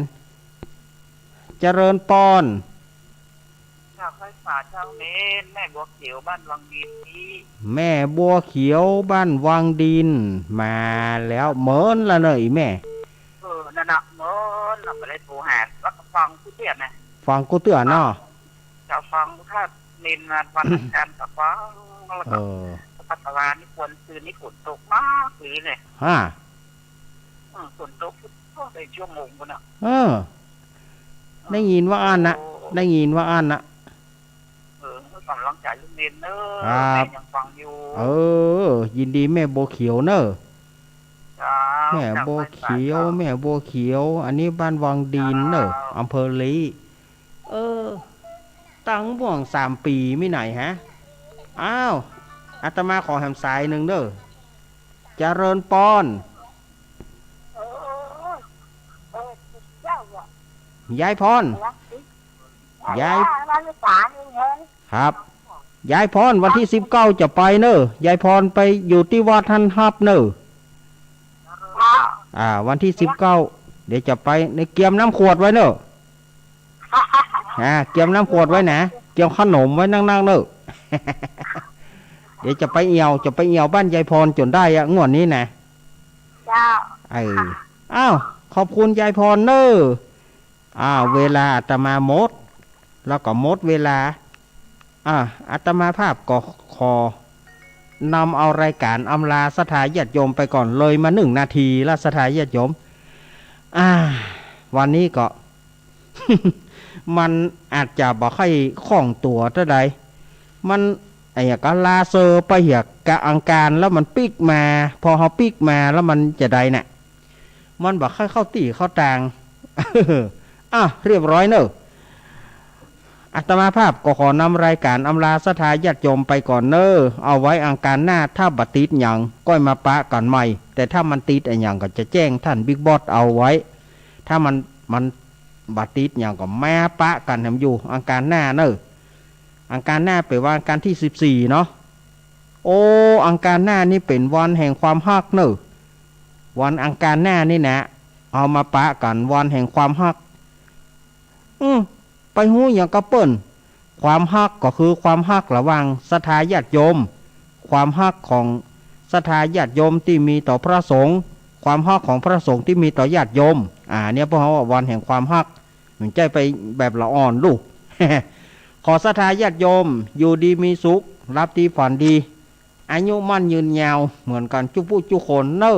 เจริญปอนชาวไฟฟ้าชาวเนนแม่บัวเขียวบ้านวังดินนี่แม่บัวเขียวบ้านวังดินมาแล้วเหมือนละเนอะอีแม่นั่นน่ะเหมือนเราไปได้โทรหาแล้วก็ฟังกูเตือนนะฟังกูเตือนเนาะจะฟังถ้าเน้นมาวันการกับฟังแล้วก็ปัตตานี่ควรคืนนี่ฝนตกมากหรือเนี่ยฝนตกก็ได้ชั่วโมงกันอ่ะได้ยินว่าอันนะ ได้ยินว่าอันนะกำลังใจลุงเนนเนอ ครับ แม่ยังฟังอยู่ยินดีแม่โบเขียวเนอะ จ้า แม่โบเขียว แม่โบเขียว อันนี้บ้านวังดินเนอะอำเภอลีตั้งบ่วง3 ปีไม่ไหนฮะอ้าวอาตมาขอแหมสายหนึ่งเด้อเจริญปอนยายพรยายครับยายพรวันที่19จะไปเนอะยายพรไปอยู่ที่วัดท่านฮับเนอะวันที่19เดี๋ยวจะไปในเกียมน้ำขวดไว้เนอะเกียมน้ำขวดไว้นะเกียมขนมไว้นั่งๆเนอะ เดี๋ยวจะไปเอี่ยวบ้านยายพรจนได้งวดนี้นะอ้าวขอบคุณยายพรเนอะเวลาอาตมาหมดแล้วก็หมดเวลาอาตมาภาพก็ขอนำเอารายการอำลาสถาญาติโยมไปก่อนเลยมา1 นาทีแล้วสถาญาติโยมวันนี้ก็ มันอาจจะบอกให้คล่องตัวเท่าใดมันก็ลาเซอร์ไปเหียกกะอังการแล้วมันปิกมาพอเขาปิกมาแล้วมันจะได้น่ะมันบอกให้เข้าตีเข้าตาง เรียบร้อยเนอะอาตมาภาพก็ขอนำรายการอำลาสถาญาติโยมไปก่อนเนอะเอาไว้อังการหน้าถ้าบัติดอย่างก็มาปะกันใหม่แต่ถ้ามันติดอย่างก็จะแจ้งท่านบิ๊กบอสเอาไว้ถ้ามันบัติดอย่างก็แม่ปะกันทำอยู่อังการหน้าเนอะอังการหน้าเป็นวันอังการที่14เนาะอังการหน้านี่เป็นวันแห่งความฮักเนอะวันอังการหน้านี่นะเอามาปะกันวันแห่งความฮักไปหู้อย่างกระเปิ้นความฮักก็คือความฮักระหว่างศรัทธาญาติโยมความฮักของศรัทธาญาติโยมที่มีต่อพระสงฆ์ความฮักของพระสงฆ์ที่มีต่อญาติโยมเนี่ยเพราะว่าวันแห่งความฮักมันใจไปแบบละอ่อนลูก ขอศรัทธาญาติโยมอยู่ดีมีสุขรับดีฝันดีอายุมั่นยืนยาวเหมือนกันจุผู้จุคนเนอ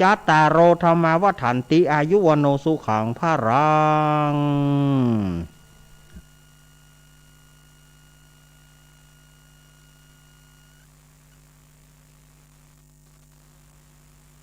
จัตตารโอธรรมาวัฏันติอายุวโนสุขังพระรัง